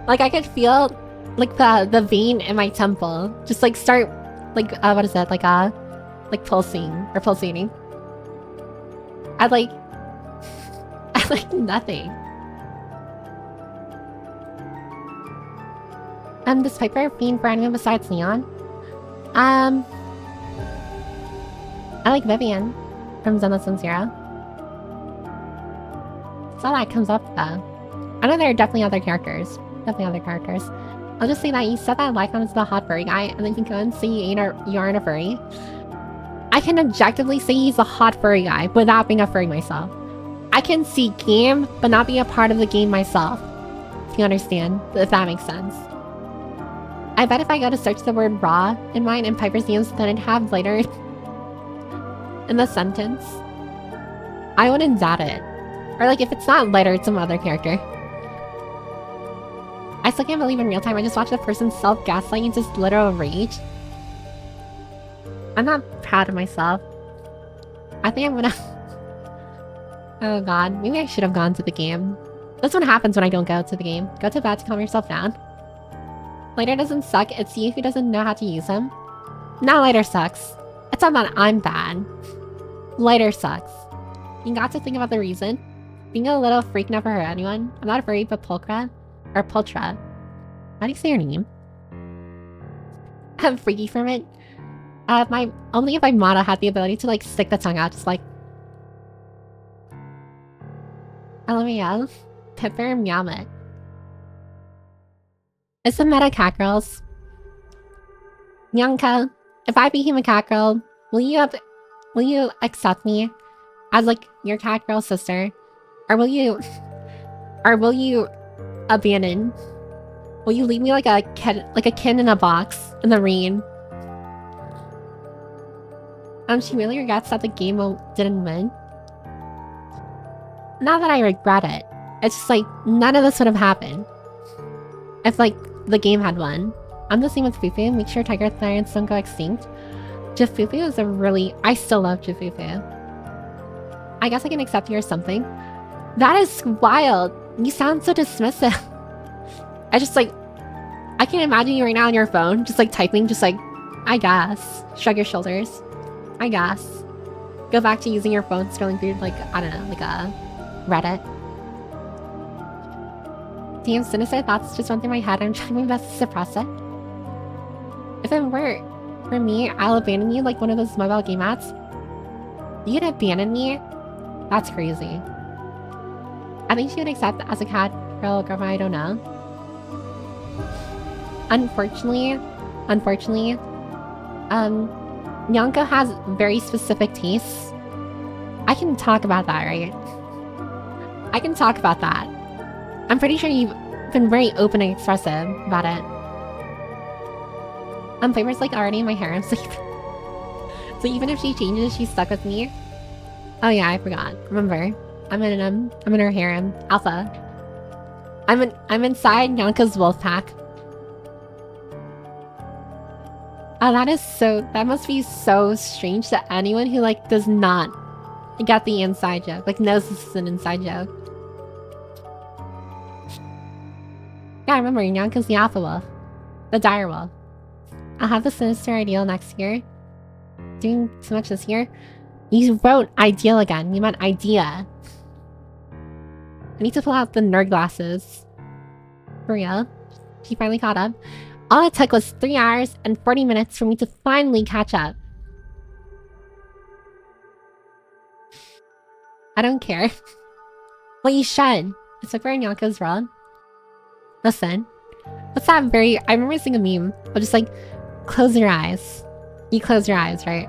Like, I could feel, like, the vein in my temple just, like, start, like, what is that? Like, pulsing or pulsating. I like nothing. This Piper fiend for anyone besides Neon? I like Vivian from Zenless and Zero. It's all that comes up though. I know there are definitely other characters. I'll just say that you said that Lycon is the hot furry guy, and then you go and say you aren't a furry. I can objectively say he's a hot furry guy without being a furry myself. I can see game, but not be a part of the game myself. If you understand, if that makes sense. I bet if I go to search the word raw in mine and Piper's names, then it'd have later in the sentence. I wouldn't doubt it. Or like if it's not later, it's some other character. I still can't believe in real time I just watched a person self-gaslight into literal rage. I'm not proud of myself. I think I'm gonna... Oh god, maybe I should have gone to the game. That's what happens when I don't go to the game. Go to bed to calm yourself down. Lighter doesn't suck, it's you who doesn't know how to use him. Now Lighter sucks. It's not that I'm bad. Lighter sucks. You got to think about the reason. Being a little freak never hurt anyone. I'm not a furry, but Pulchra. Or Pultra. How do you say your name? I'm freaky from it. Only if my motto had the ability to like stick the tongue out, just like... LMAO. Pipper Meowmit. It's the meta catgirls. Nyanka, if I became a catgirl, will you accept me as like your catgirl sister? Or will you abandon? Will you leave me like a kid in a box in the rain? She really regrets that the game didn't win. Not that I regret it. It's just like none of this would have happened if like the game had won. I'm the same with Fufu. Make sure tiger lions don't go extinct. Jifufu is a really... I still love Jifufu. I guess I can accept you or something. That is wild. You sound so dismissive. I just like... I can imagine you right now on your phone, just like typing, just like, I guess. Shrug your shoulders. I guess. Go back to using your phone, scrolling through like, I don't know, like a Reddit. Damn, sinister thoughts just went through my head. I'm trying my best to suppress it. If it were for me, I'll abandon you like one of those mobile game ads. You'd abandon me? That's crazy. I think she would accept as a cat girl or girlfriend, I don't know. Unfortunately, Nyanko has very specific tastes. I can talk about that, right? I can talk about that. I'm pretty sure you've been very open and expressive about it. Flavor's like already in my harem, so even if she changes, she's stuck with me. Oh yeah, I forgot. Remember, I'm in her harem. Alpha. I'm inside Nyanko's wolf pack. Oh, that must be so strange to anyone who like does not get the inside joke, like knows this is an inside joke. Yeah, I remember Nyanko's the alpha wolf, the dire wolf. I'll have the sinister ideal next year. Doing so much this year. You wrote ideal again. You meant idea. I need to pull out the nerd glasses. For real. She finally caught up. All it took was 3 hours and 40 minutes for me to finally catch up. I don't care. Well, you should. It's like we're in Nyanko's world. Listen. What's that very... I remember seeing a meme. But just like, close your eyes. You close your eyes, right?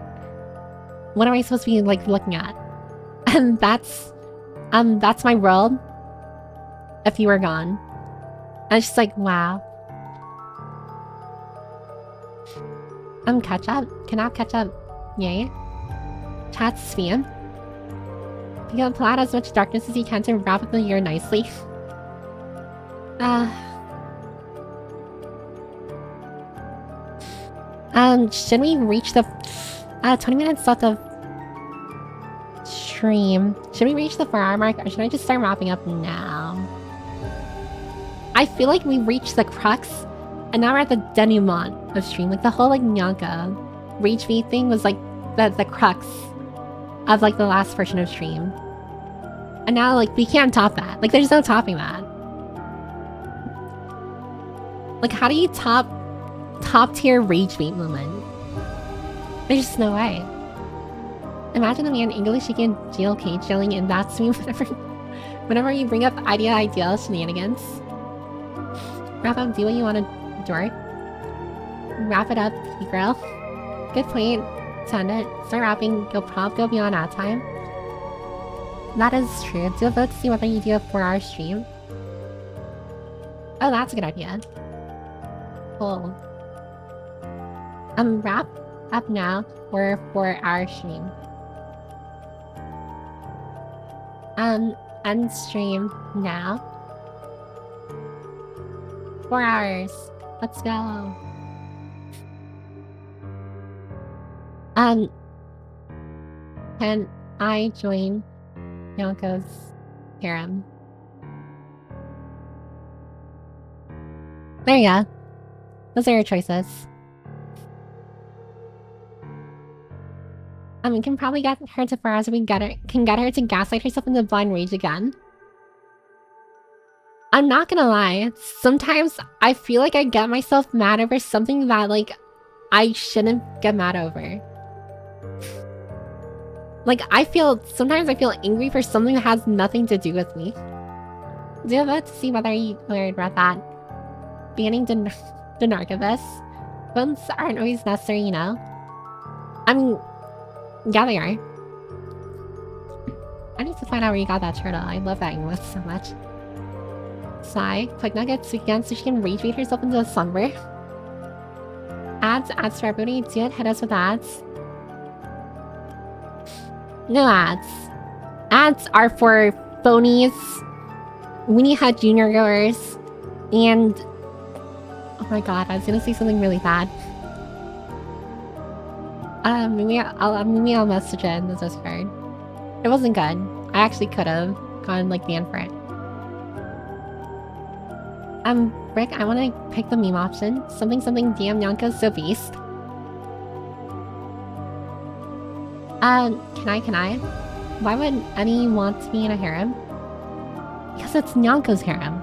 What am I supposed to be like looking at? And that's my world. If you were gone. And it's just like, wow. Catch up? Can I catch up? Yay. Chat's spam. You can pull out as much darkness as you can to wrap up the year nicely. Should we reach the 20 minutes left of stream? Should we reach the 4-hour mark, or should I just start wrapping up now? I feel like we reached the crux, and now we're at the denouement of stream. Like the whole like Nyanka Rage V thing was like the crux of like the last portion of stream. And now, like, we can't top that. Like, there's no topping that. Like, how do you top tier rage bait moment? There's just no way. Imagine a man English speaking jail cage yelling, and that's me whenever you bring up ideal shenanigans. Wrap up, do what you want to dork. Wrap it up, girl. Good point. Send it. Start rapping. Go beyond that time. That is true. Do a vote to see whether you do a 4-hour stream. Oh, that's a good idea. Cool. Wrap up now for a 4-hour stream. End stream now. 4 hours. Let's go. Can I join Yonko's harem? There you go. Those are your choices. We can probably get her to 4 hours if we can get her to gaslight herself into blind rage again. I'm not gonna lie, sometimes I feel like I get myself mad over something that, like, I shouldn't get mad over. Like, sometimes I feel angry for something that has nothing to do with me. Do you vote to see whether you learned about that? Banning the narcovist. Votes aren't always necessary, you know? I mean, yeah, they are. I need to find out where you got that turtle. I love that English so much. Sigh. Quick nuggets again so she can rage bait herself into a slumber. Ads for everybody. Do it. Hit us with ads. No ads. Ads are for phonies, weenie head junior goers, and oh my god, I was gonna say something really bad. Maybe I'll message it in the Discord. It wasn't good. I actually could have gone like banned for it. Rick, I want to pick the meme option. Something damn Nyanko's so beast. Can I? Why would any want to be in a harem? Because it's Nyanko's harem.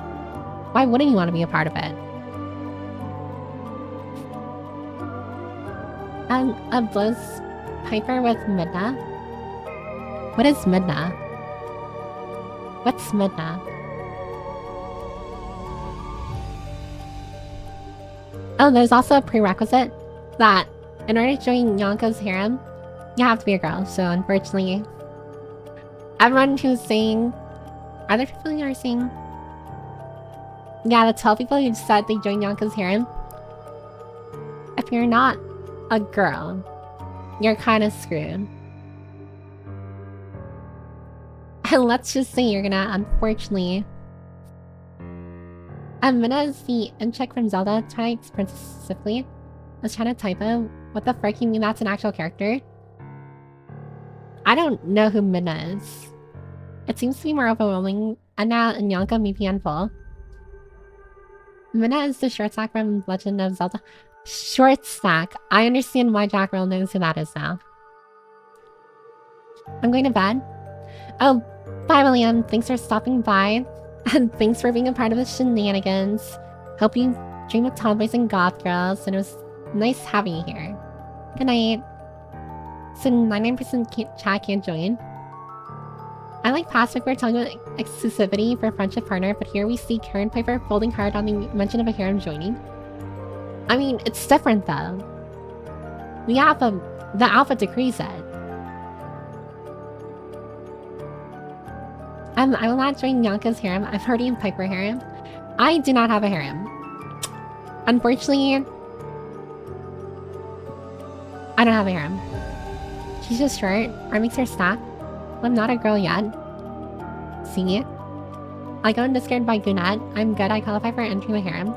Why wouldn't you want to be a part of it? A blows Piper with Midna. What is Midna? What's Midna? Oh, there's also a prerequisite that in order to join Nyanko's harem, you have to be a girl. So unfortunately, everyone who's saying, are there people who are saying? Yeah, the 12 people who said they joined Nyanko's harem. If you're not a girl, you're kind of screwed. And let's just say you're gonna, unfortunately... Minna is the incheck from Zelda, types Princess specifically. I was trying to typo. What the frick, you mean that's an actual character? I don't know who Minna is. It seems to be more overwhelming. Anna and Nyanko may be full. Minna is the short stack from Legend of Zelda. Short stack. I understand why Jackrell knows who that is now. I'm going to bed. Oh, bye William. Thanks for stopping by. And thanks for being a part of the shenanigans. Hope you dream of tomboys and goth girls, and it was nice having you here. Good night. So 99% chat can't join. I like past week we were talking about exclusivity for friendship partner, but here we see Karen Piper folding hard on the mention of a harem joining. I mean, it's different though. The alpha decrees it. I will not join Nyanko's harem. I'm already in Piper harem. I do not have a harem. Unfortunately, I don't have a harem. She's just short, or makes her stack. I'm not a girl yet. See? I go in Discord by Gunat. I'm good. I qualify for entering the harem.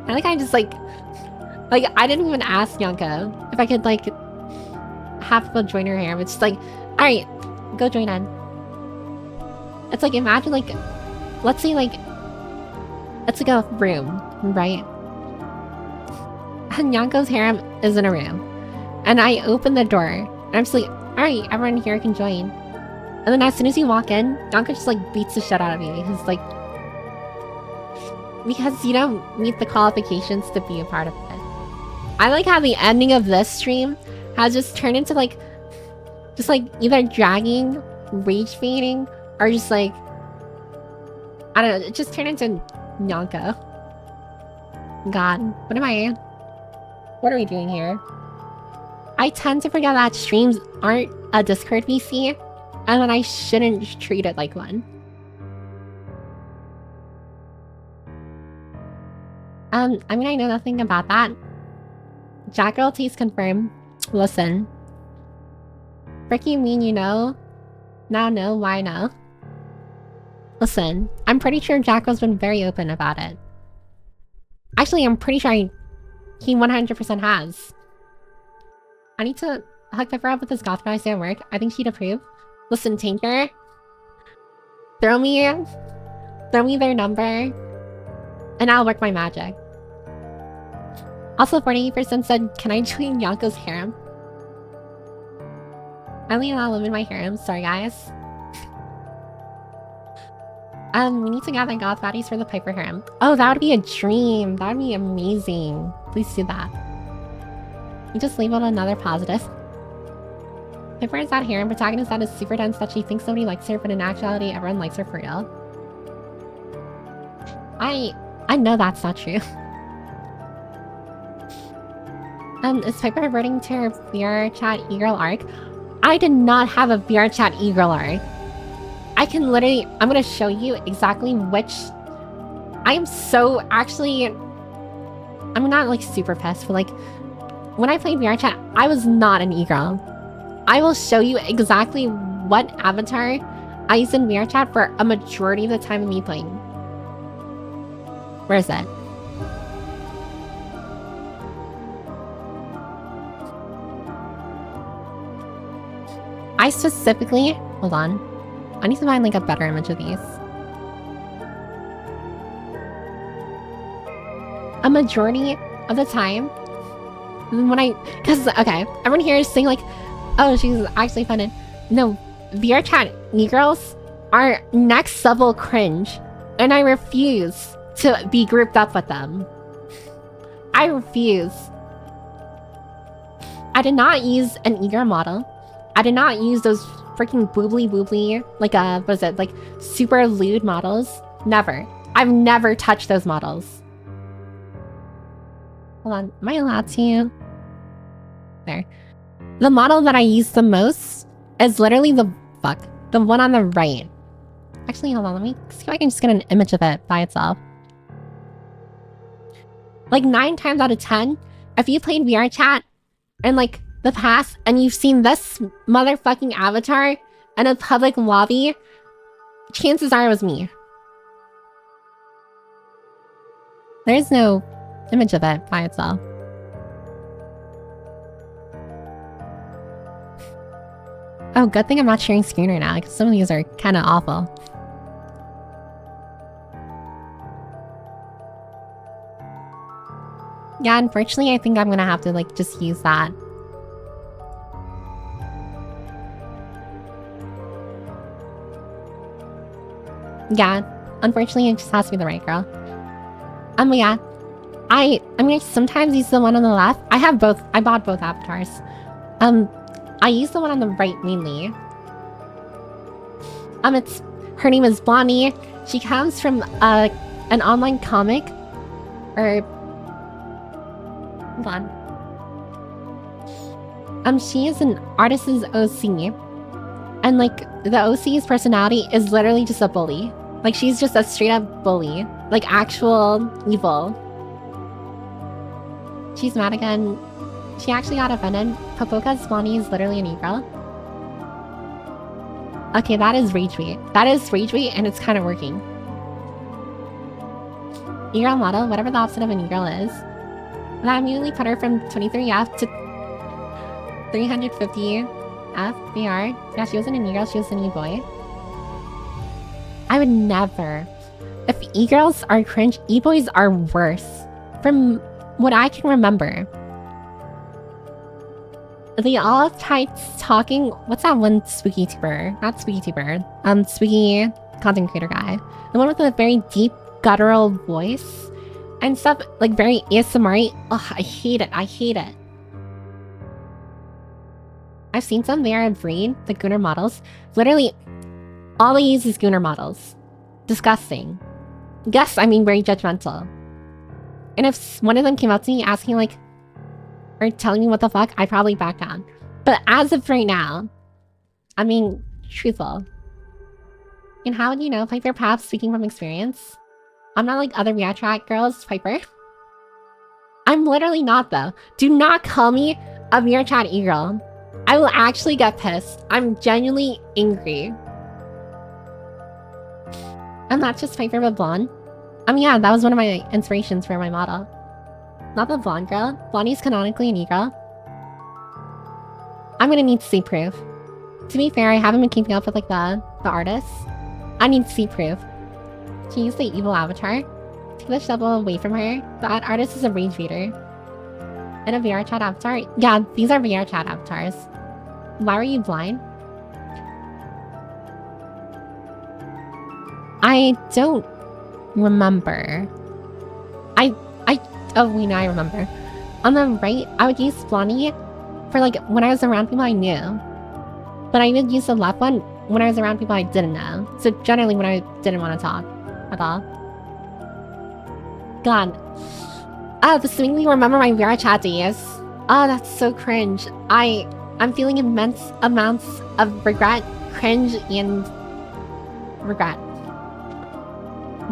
I like I just like I didn't even ask Nyanko if I could like have people join her harem. It's just like, alright, go join in. It's like, imagine like, let's say like, it's like a room, right? And Nyanko's harem is in a room. And I open the door, and I'm just like, alright, everyone here can join. And then as soon as you walk in, Yonka just like beats the shit out of you because you don't meet the qualifications to be a part of it. I like how the ending of this stream has just turned into like either dragging, rage baiting, or just like, I don't know, it just turned into Yonka. God, what are we doing here? I tend to forget that streams aren't a Discord VC, and that I shouldn't treat it like one. I mean, I know nothing about that. Jack royalties confirm. Listen. Frick you mean you know? Now no, why no? Listen, I'm pretty sure Jacko's been very open about it. Actually, I'm pretty sure he 100% has. I need to hook Pepper up with this goth guy at work. I think she'd approve. Listen, Tinker. Throw me their number, and I'll work my magic. Also, 48% said, can I join Yonko's harem? I only allow women in my harem. Sorry, guys. We need to gather goth baddies for the Piper harem. Oh, that would be a dream. That would be amazing. Please do that. You just labeled another positive. Piper is that harem protagonist that is super dense that she thinks nobody likes her, but in actuality, everyone likes her for real. I know that's not true. Is Piper reverting to her VR chat e-girl arc? I did not have a VR chat e-girl arc. I can literally, I'm gonna show you exactly which. I am so actually, I'm not like super pissed, but like when I played VR chat, I was not an e-girl. I will show you exactly what avatar I used in VR chat for a majority of the time of me playing. Where is it? I specifically, hold on. I need to find like a better image of these. A majority of the time, when okay, everyone here is saying like, oh, she's actually fun. No, VR chat e-girls are next level cringe, and I refuse to be grouped up with them. I refuse. I did not use an e-girl model. I did not use those freaking boobly, like what is it, like super lewd models. Never. I've never touched those models. Hold on, am I allowed to? There. The model that I use the most is literally the one on the right. Actually, hold on, let me see if I can just get an image of it by itself. Like 9 times out of 10, if you played VR chat in like the past and you've seen this motherfucking avatar in a public lobby, chances are it was me. There's no image of it by itself. Oh, good thing I'm not sharing screen right now, because some of these are kind of awful. Yeah, unfortunately, I think I'm gonna have to like just use that. Yeah, unfortunately, it just has to be the right girl. Yeah. I mean, I sometimes use the one on the left. I have both. I bought both avatars. I use the one on the right mainly. Her name is Bonnie. She comes from an online comic. Hold on. She is an artist's OC. And like the OC's personality is literally just a bully. Like she's just a straight up bully. Like actual evil. She's mad again. She actually got offended. Popoka's Bonnie is literally an e-girl. Okay, that is rage bait. That is rage bait, and it's kind of working. E-girl model, whatever the opposite of an e-girl is. That immediately put her from 23F to 350F VR. Yeah, she wasn't an e-girl, she was an e-boy. I would never. If e-girls are cringe, e-boys are worse. From what I can remember. They all tried talking. What's that one spooky tuber? Not spooky tuber. Spooky content creator guy. The one with the very deep guttural voice and stuff, like very ASMR. Ugh, I hate it. I hate it. I've seen some. They are a breed, the Gunnar models. Literally, all they use is Gunnar models. Disgusting. Yes, I mean very judgmental. And if one of them came up to me asking like, or telling me what the fuck, I'd probably back down. But as of right now, I'm being truthful. And how do you know, Piper? Perhaps speaking from experience. I'm not like other VR chat girls, Piper. I'm literally not though. Do not call me a VR chat e-girl. I will actually get pissed. I'm genuinely angry. I'm not just Piper but blonde. I mean, yeah, that was one of my inspirations for my model. Not the blonde girl. Blondie's canonically an e-girl. I'm gonna need to see proof. To be fair, I haven't been keeping up with like the artists. I need to see proof. She used the evil avatar. Take the shovel away from her. That artist is a rage reader. And a VR chat avatar? Yeah, these are VR chat avatars. Why were you blind? I don't remember. Oh, wait, now I remember. On the right, I would use Blondie for like when I was around people I knew. But I would use the left one when I was around people I didn't know. So generally when I didn't want to talk at all. God. Oh, this made me remember my VR chat days. Oh, that's so cringe. I'm feeling immense amounts of regret, cringe, and regret.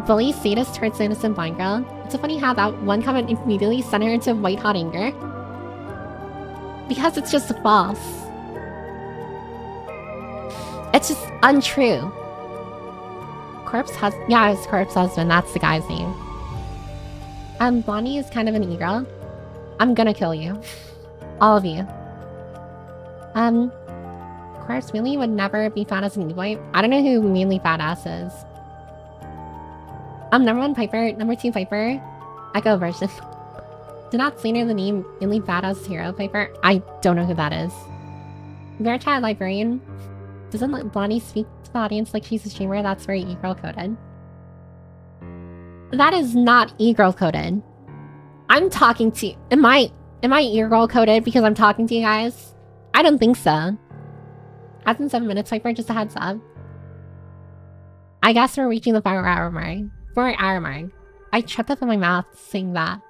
Bully sadist towards the innocent blind girl. It's so funny how that one comment immediately sent her into white hot anger. Because it's just false. It's just untrue. Corpse husband. Yeah, it's Corpse husband. That's the guy's name. Bonnie is kind of an e-girl. I'm gonna kill you. All of you. Corpse really would never be found as an e-boy. I don't know who mainly fat ass is. Number 1 Piper, number 2 Piper. Echo version. Do not slander the name mainly badass hero Piper. I don't know who that is. VR chat librarian. Doesn't Blondie speak to the audience like she's a streamer? That's very e-girl coded. That is not e-girl coded. I'm talking to you. Am I e-girl coded because I'm talking to you guys? I don't think so. Has been 7 minutes, Piper, just a heads up. I guess we're reaching the 4-hour mark. 4-hour mark. I tripped up in my mouth saying that.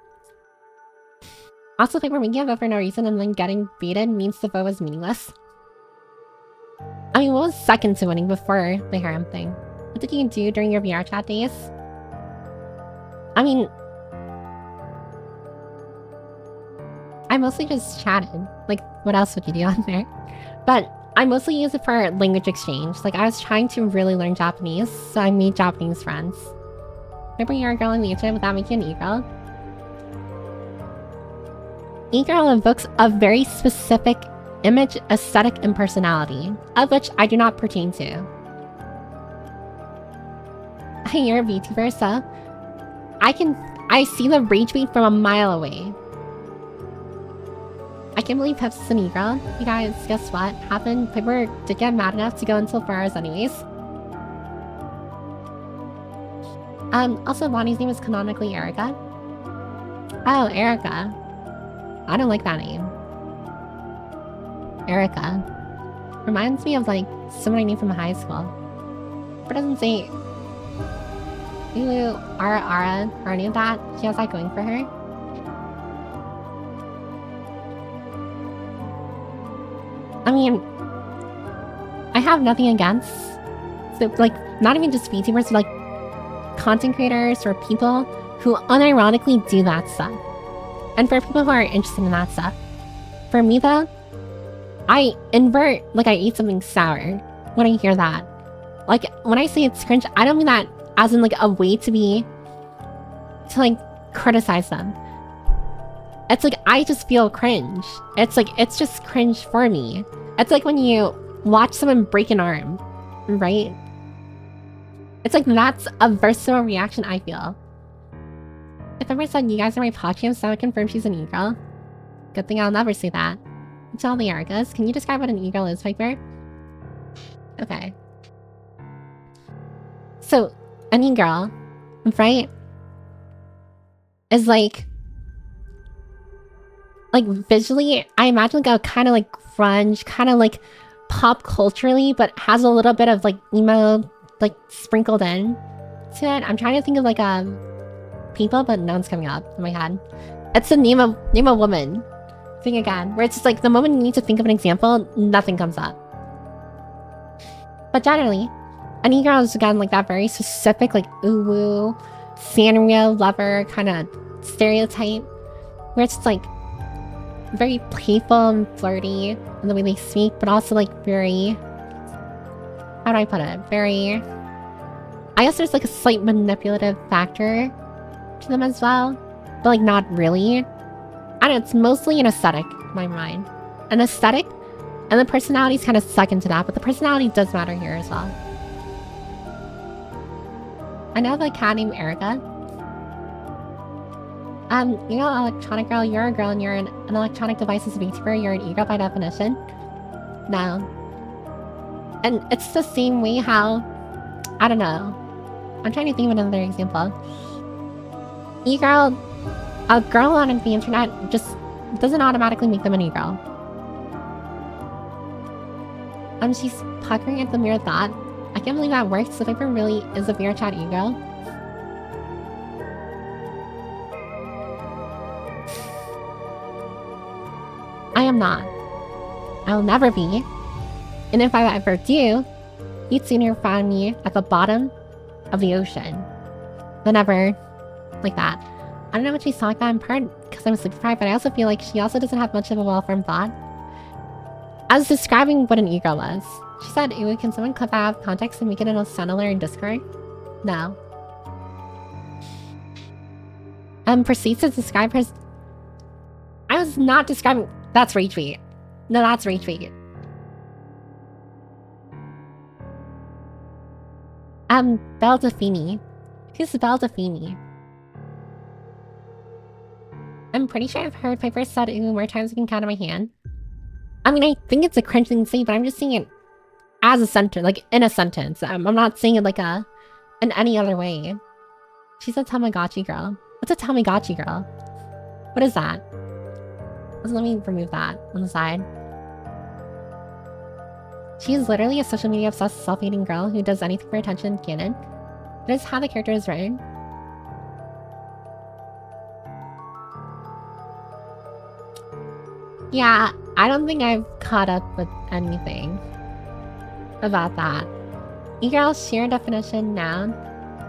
Also, Piper, making a vote for no reason and then getting baited means the vote was meaningless. I mean, what was second to winning before the harem thing? What did you do during your VR chat days? I mean, I mostly just chatted. Like, what else would you do on there? But I mostly use it for language exchange. Like, I was trying to really learn Japanese, so I made Japanese friends. Remember you're a girl in the internet without making an e-girl? E-girl invokes a very specific image, aesthetic, and personality, of which I do not pertain to. You're a VTuber, so I see the rage bait from a mile away. I can't believe Pep's an e-girl. You guys, guess what happened? Piper did get mad enough to go until 4 hours anyways. Also Bonnie's name is canonically Erica. Oh, Erica. I don't like that name. Erica. Reminds me of like someone I knew from high school. But it doesn't say Lulu, Ara, or any of that. She has that going for her. I mean, I have nothing against, so like, not even just VTubers, but like content creators or people who unironically do that stuff. And for people who are interested in that stuff. For me though, I invert like I eat something sour when I hear that. Like, when I say it's cringe, I don't mean that as in like a way to like criticize them. It's like, I just feel cringe. It's like, it's just cringe for me. It's like when you watch someone break an arm, right? It's like, that's a versatile reaction I feel. If ever said you guys are my podcast, so I would confirm she's an e-girl. Good thing I'll never say that. to all the Erikas. Can you describe what an e-girl is, Piper? Okay. So, an e-girl, right, is like visually, I imagine like a kind of like grunge, kind of like pop culturally, but has a little bit of like emo like sprinkled in to it. I'm trying to think of like people, but no one's coming up in my head. It's a name of woman thing again, where it's just like the moment you need to think of an example, nothing comes up. But generally, an e-girl is again like that very specific like uwu, Sanrio lover kind of stereotype, where it's just like very playful and flirty in the way they speak, but also like very, how do I put it? Very, I guess there's like a slight manipulative factor to them as well, but like not really. I don't know, it's mostly an aesthetic in my mind. An aesthetic, and the personalities kind of suck into that, but the personality does matter here as well. I know the cat named Erica. You know, electronic girl, you're a girl and you're an electronic devices VTuber, you're an e-girl by definition. No. And it's the same way how, I don't know. I'm trying to think of another example. E-girl, a girl on the internet just doesn't automatically make them an e-girl. She's puckering at the mere thought. I can't believe that works. The Viper really is a VR chat e-girl. I am not. I will never be. And if I ever do, you'd sooner find me at the bottom of the ocean than ever like that. I don't know what she's talking about in part because I'm sleep deprived, but I also feel like she also doesn't have much of a well-formed thought. I was describing what an e-girl was. She said, "Ooh, can someone clip out of context and make it in a Sentinel in Discord?" No. Proceeds to describe her. I was not describing. That's retweet. No, that's retweet. Belle Delphine. Who's Belle Delphine? I'm pretty sure I've heard Piper said "ooh" more times than I can count on my hand. I mean, I think it's a cringe thing to say, but I'm just saying it as a sentence, like in a sentence. I'm not saying it like in any other way. She's a Tamagotchi girl. What's a Tamagotchi girl? What is that? Let me remove that on the side. She is literally a social media obsessed self-hating girl who does anything for attention canon. That is how the character is written. Yeah, I don't think I've caught up with anything about that. E-girl, sheer definition, noun.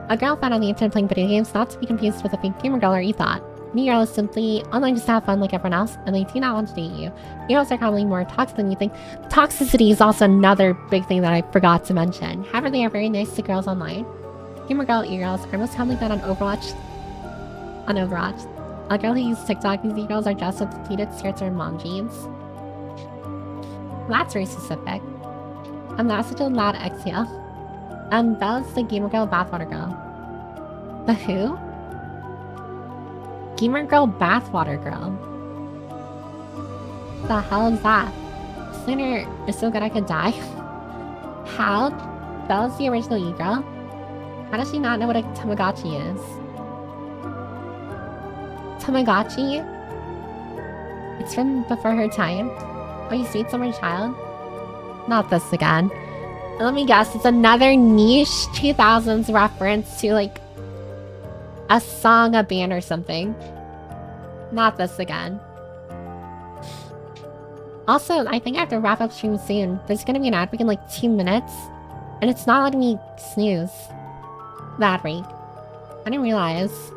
A girl found on the internet playing video games, not to be confused with a fake gamer girl or e-thought. An e-girl is simply online just to have fun like everyone else, and they do not want to date you. E-girls are probably more toxic than you think. Toxicity is also another big thing that I forgot to mention. However, they are very nice to girls online. Gamer girl e-girls are most commonly found on Overwatch. A girl who uses TikTok, these e-girls are dressed with pleated skirts or mom jeans. That's very specific. That's such a loud exhale. Belle's the gamer girl bathwater girl. The who? Gamer girl bathwater girl. The hell is that? Sooner is so good I could die. How? Belle's the original e-girl? How does she not know what a Tamagotchi is? Tamagotchi? It's from before her time. Oh, you sweet summer child? Not this again. Let me guess, it's another niche 2000s reference to like a song, a band or something. Not this again. Also, I think I have to wrap up stream soon. There's gonna be an ad break in like 2 minutes. And it's not letting me snooze the ad break. I didn't realize.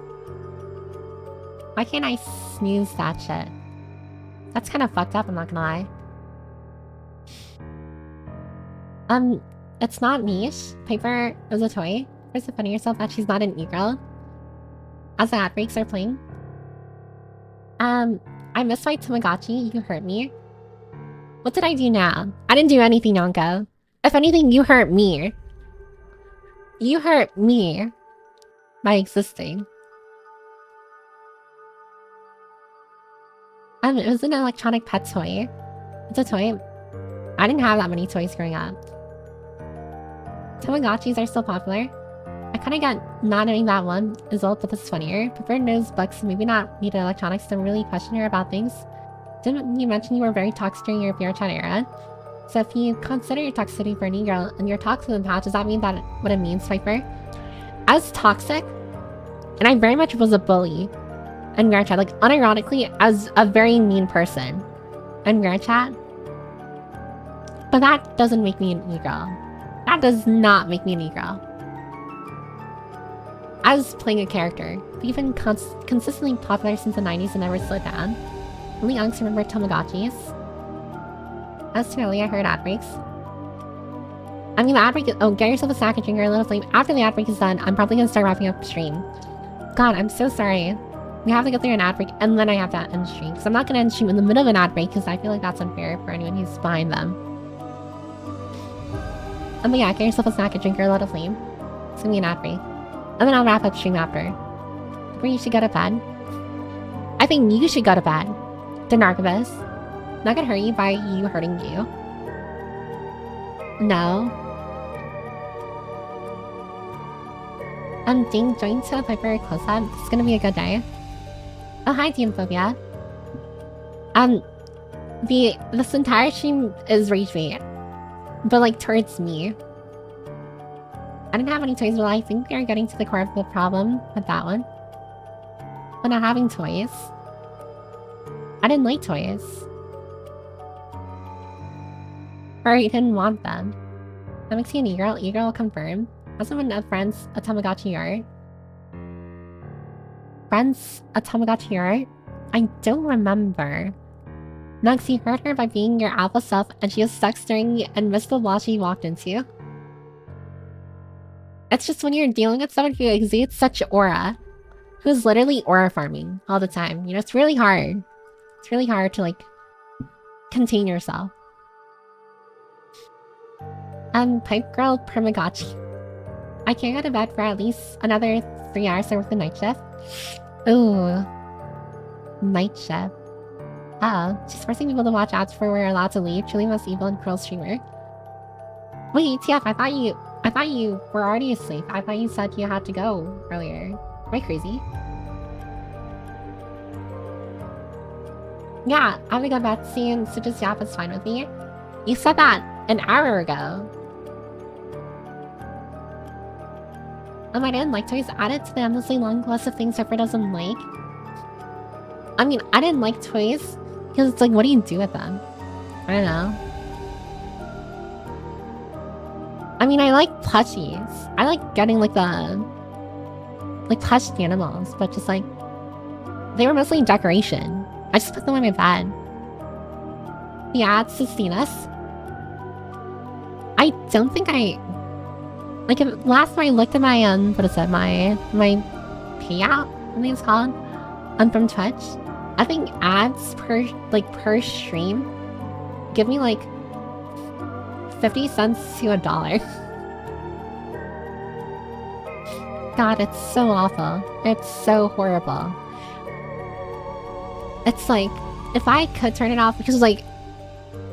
Why can't I snooze that shit? That's kind of fucked up, I'm not gonna lie. It's not niche. Piper is a toy. Where's the funny yourself that she's not an e-girl? As the ad breaks are playing. I missed my Tamagotchi. You hurt me. What did I do now? I didn't do anything, Yonko. If anything, you hurt me. You hurt me by existing. It was an electronic pet toy. It's a toy. I didn't have that many toys growing up. Tamagotchis are still popular. I kind of got not knowing that one is old, but this is funnier. Prefer knows books and maybe not needed electronics to really question her about things. Didn't you mention you were very toxic during your VR chat era? So if you consider your toxicity for a new girl and you're toxic in the past, does that mean that what it means, Piper? I was toxic, and I very much was a bully in VR chat. Like, unironically, I was a very mean person in VR chat. But that doesn't make me an e-girl. That does not make me an e-girl. I was playing a character. We've been consistently popular since the 90s and never slowed down. Only unks remember Tamagotchis. As to early, I heard ad breaks. I mean, the ad break is— oh, get yourself a snack and drink or a little flame. After the ad break is done, I'm probably gonna start wrapping up stream. God, I'm so sorry. We have to go through an ad break and then I have to end stream. Because I'm not gonna end stream in the middle of an ad break because I feel like that's unfair for anyone who's behind them. But yeah, get yourself a snack and drink or a little flame. It's gonna be an ad break. And then I'll wrap up stream after. Where you should go to bed. I think you should go to bed. The Narcovus. Not gonna hurt you by you hurting you. No. Ding, join to a Piper close up. It's gonna be a good day. Oh, hi, Teamphobia. This entire stream is rage bait. But like towards me. I didn't have any toys, but I think we are getting to the core of the problem with that one. But not having toys. I didn't like toys. Or I didn't want them. That makes you an e-girl. E-girl confirmed. Also, when a friend's a Tamagotchi art. Friends a Tamagotchi art? I don't remember. Nux, you hurt her by being your alpha self and she was stuck staring and missed the wall she walked into. It's just when you're dealing with someone who exudes such aura, who's literally aura farming all the time. You know, it's really hard. It's really hard to, like, contain yourself. Pipe Girl Primagotchi. I can't go to bed for at least another 3 hours to work the night shift. Ooh. Night shift. Uh-oh. She's forcing people to watch ads before we're allowed to leave. Truly most evil and cruel streamer. Wait, TF, I thought you were already asleep. I thought you said you had to go earlier. Am I crazy? Yeah, I'm gonna go to bed soon, so just yap is fine with me. You said that an hour ago. I didn't like toys. Add it to the endlessly long list of things Pepper doesn't like. I mean, I didn't like toys because it's like, what do you do with them? I don't know. I mean, I like plushies. I like getting like plush animals, but just like they were mostly decoration. I just put them on my bed. Yeah, it's Sustinas. I don't think I like last time I looked at my what is it, my payout, I think it's called, from Twitch. I think ads per stream give me like 50 cents to $1. God, it's so awful. It's so horrible. It's like, if I could turn it off, because like,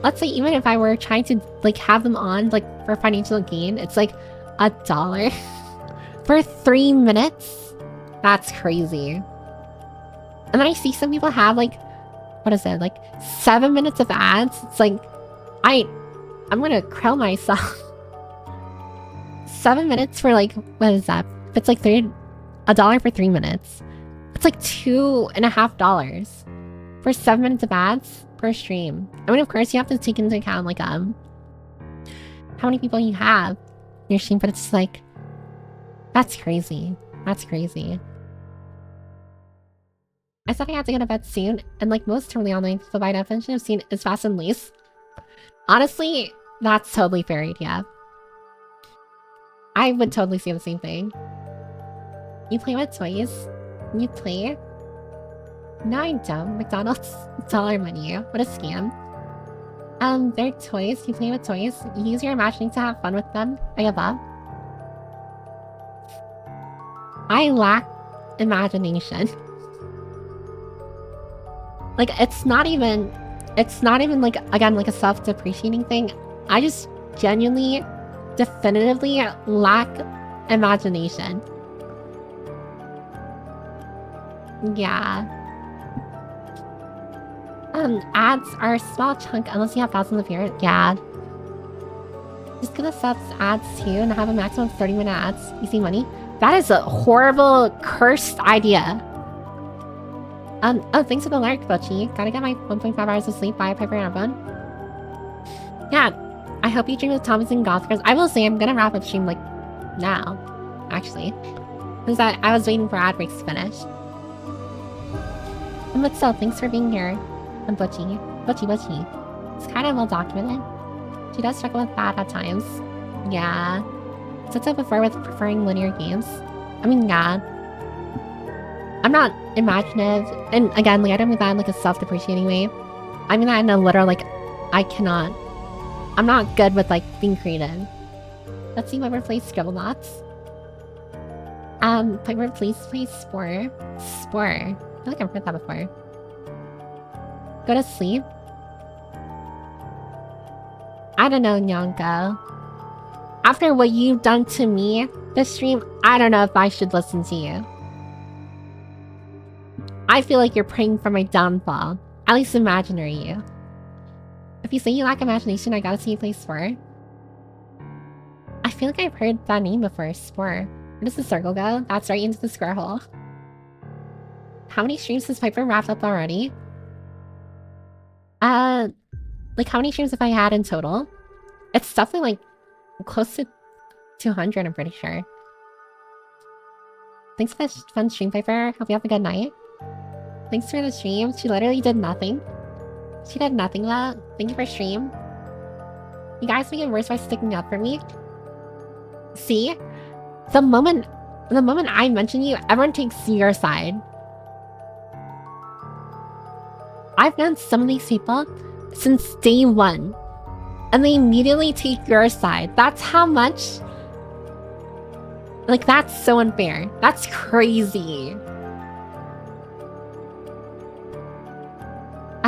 let's say even if I were trying to like have them on like for financial gain, it's like $1 for 3 minutes. That's crazy. And then I see some people have like, what is it, like 7 minutes of ads. It's like, I'm gonna kill myself. 7 minutes for like, what is that? It's like $1 for 3 minutes. It's like $2.50 for 7 minutes of ads per stream. I mean, of course, you have to take into account like how many people you have in your stream, but it's like, that's crazy. That's crazy. I said I had to go to bed soon, and like most totally online, so by definition of scene is fast and loose. Honestly, that's totally fair, yeah. I would totally say the same thing. You play with toys? You play? No, I don't. McDonald's dollar menu. What a scam. They're toys. You play with toys. You use your imagining to have fun with them. I give up. I lack imagination. Like, it's not even it's not even like, again, like a self-depreciating thing. I just genuinely, definitively lack imagination. Yeah. Ads are a small chunk unless you have thousands of viewers. Yeah. Just gonna set ads too and have a maximum of 30-minute ads. Easy money. That is a horrible, cursed idea. Oh, thanks for the lark, Butchie. Gotta get my 1.5 hours of sleep. Bye, Piper and everyone. Yeah, I hope you dream with Thomas and Goth Girls. I will say I'm gonna wrap up stream, like, now. Actually. Because I was waiting for ad breaks to finish. But still, thanks for being here. And Butchie. Butchie. It's kind of well documented. She does struggle with that at times. Yeah. Said so before with preferring linear games. I mean, yeah. I'm not imaginative. And again, like, I don't mean that in like a self-depreciating way. I mean that in a literal, like, I'm not good with, like, being creative. Let's see whoever plays Scribblenauts. Piper, please play Spore. Spore. I feel like I've heard that before. Go to sleep. I don't know, Nyanko. After what you've done to me this stream, I don't know if I should listen to you. I feel like you're praying for my downfall. At least imaginary you. If you say you lack imagination, I gotta see you play Spore. I feel like I've heard that name before, Spore. Where does the circle go? That's right into the square hole. How many streams has Piper wrapped up already? Like, how many streams have I had in total? It's definitely, like, close to 200, I'm pretty sure. Thanks for the fun stream, Piper. Hope you have a good night. Thanks for the stream. She literally did nothing. She did nothing though. Thank you for stream. You guys make it worse by sticking up for me. See? The moment I mention you, everyone takes your side. I've known some of these people since day one. And they immediately take your side. That's how much... Like, that's so unfair. That's crazy.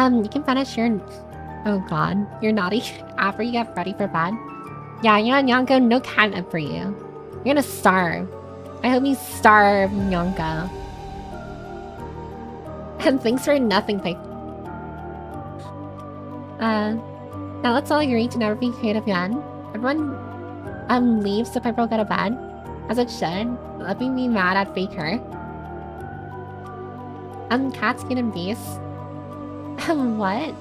You can finish your... Oh god. You're naughty. After you get ready for bed. Yeah, Nyanko, no catnip for you. You're gonna starve. I hope you starve, Nyanko. And thanks for nothing, Pipe. Now let's all agree to never be creative again. Everyone, leaves so Piper will go to bed. As it should. Let me be mad at Faker. Cats get in beast. What?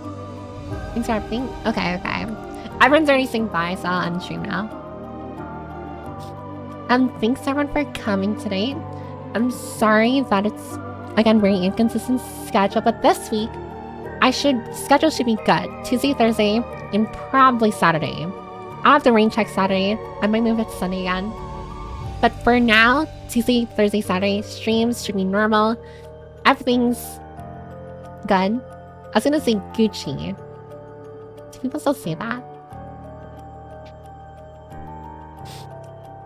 Thanks for everything? Okay. Everyone's already saying bye, so I'll end stream now. Thanks everyone for coming today. I'm sorry that it's, again, very inconsistent schedule, but this week, schedule should be good. Tuesday, Thursday, and probably Saturday. I'll have to rain check Saturday. I might move it to Sunday again. But for now, Tuesday, Thursday, Saturday, streams should be normal. Everything's good. I was gonna say Gucci. Do people still say that?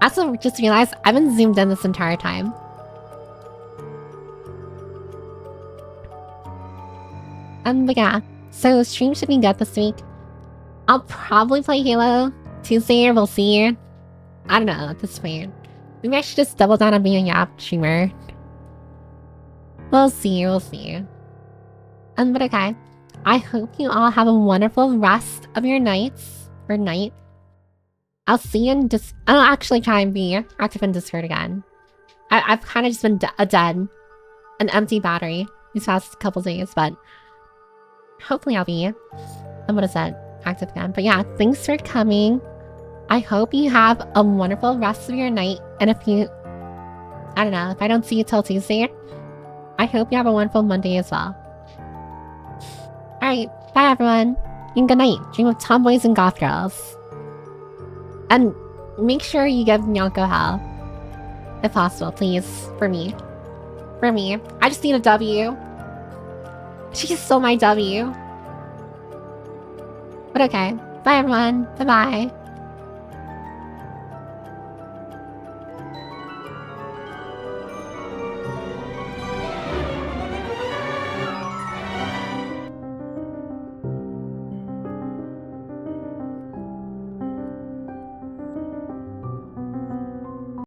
I also just realized I've been zoomed in this entire time. But yeah. So stream should be good this week. I'll probably play Halo Tuesday, we'll see. I don't know at this point. Maybe I should just double down on being a Yap streamer. We'll see. But okay. I hope you all have a wonderful rest of your nights. Or night. I'll see you in I'll actually try and be active in Discord again. I've kind of just been an empty battery these past couple days, but hopefully I'll be, what is that, active again. But yeah, thanks for coming. I hope you have a wonderful rest of your night. And if you, I don't know, if I don't see you till Tuesday, I hope you have a wonderful Monday as well. Alright, bye everyone. And good night. Dream of tomboys and goth girls. And make sure you give Nyanko hell. If possible, please. For me. I just need a W. She's still my W. But okay. Bye everyone. Bye-bye.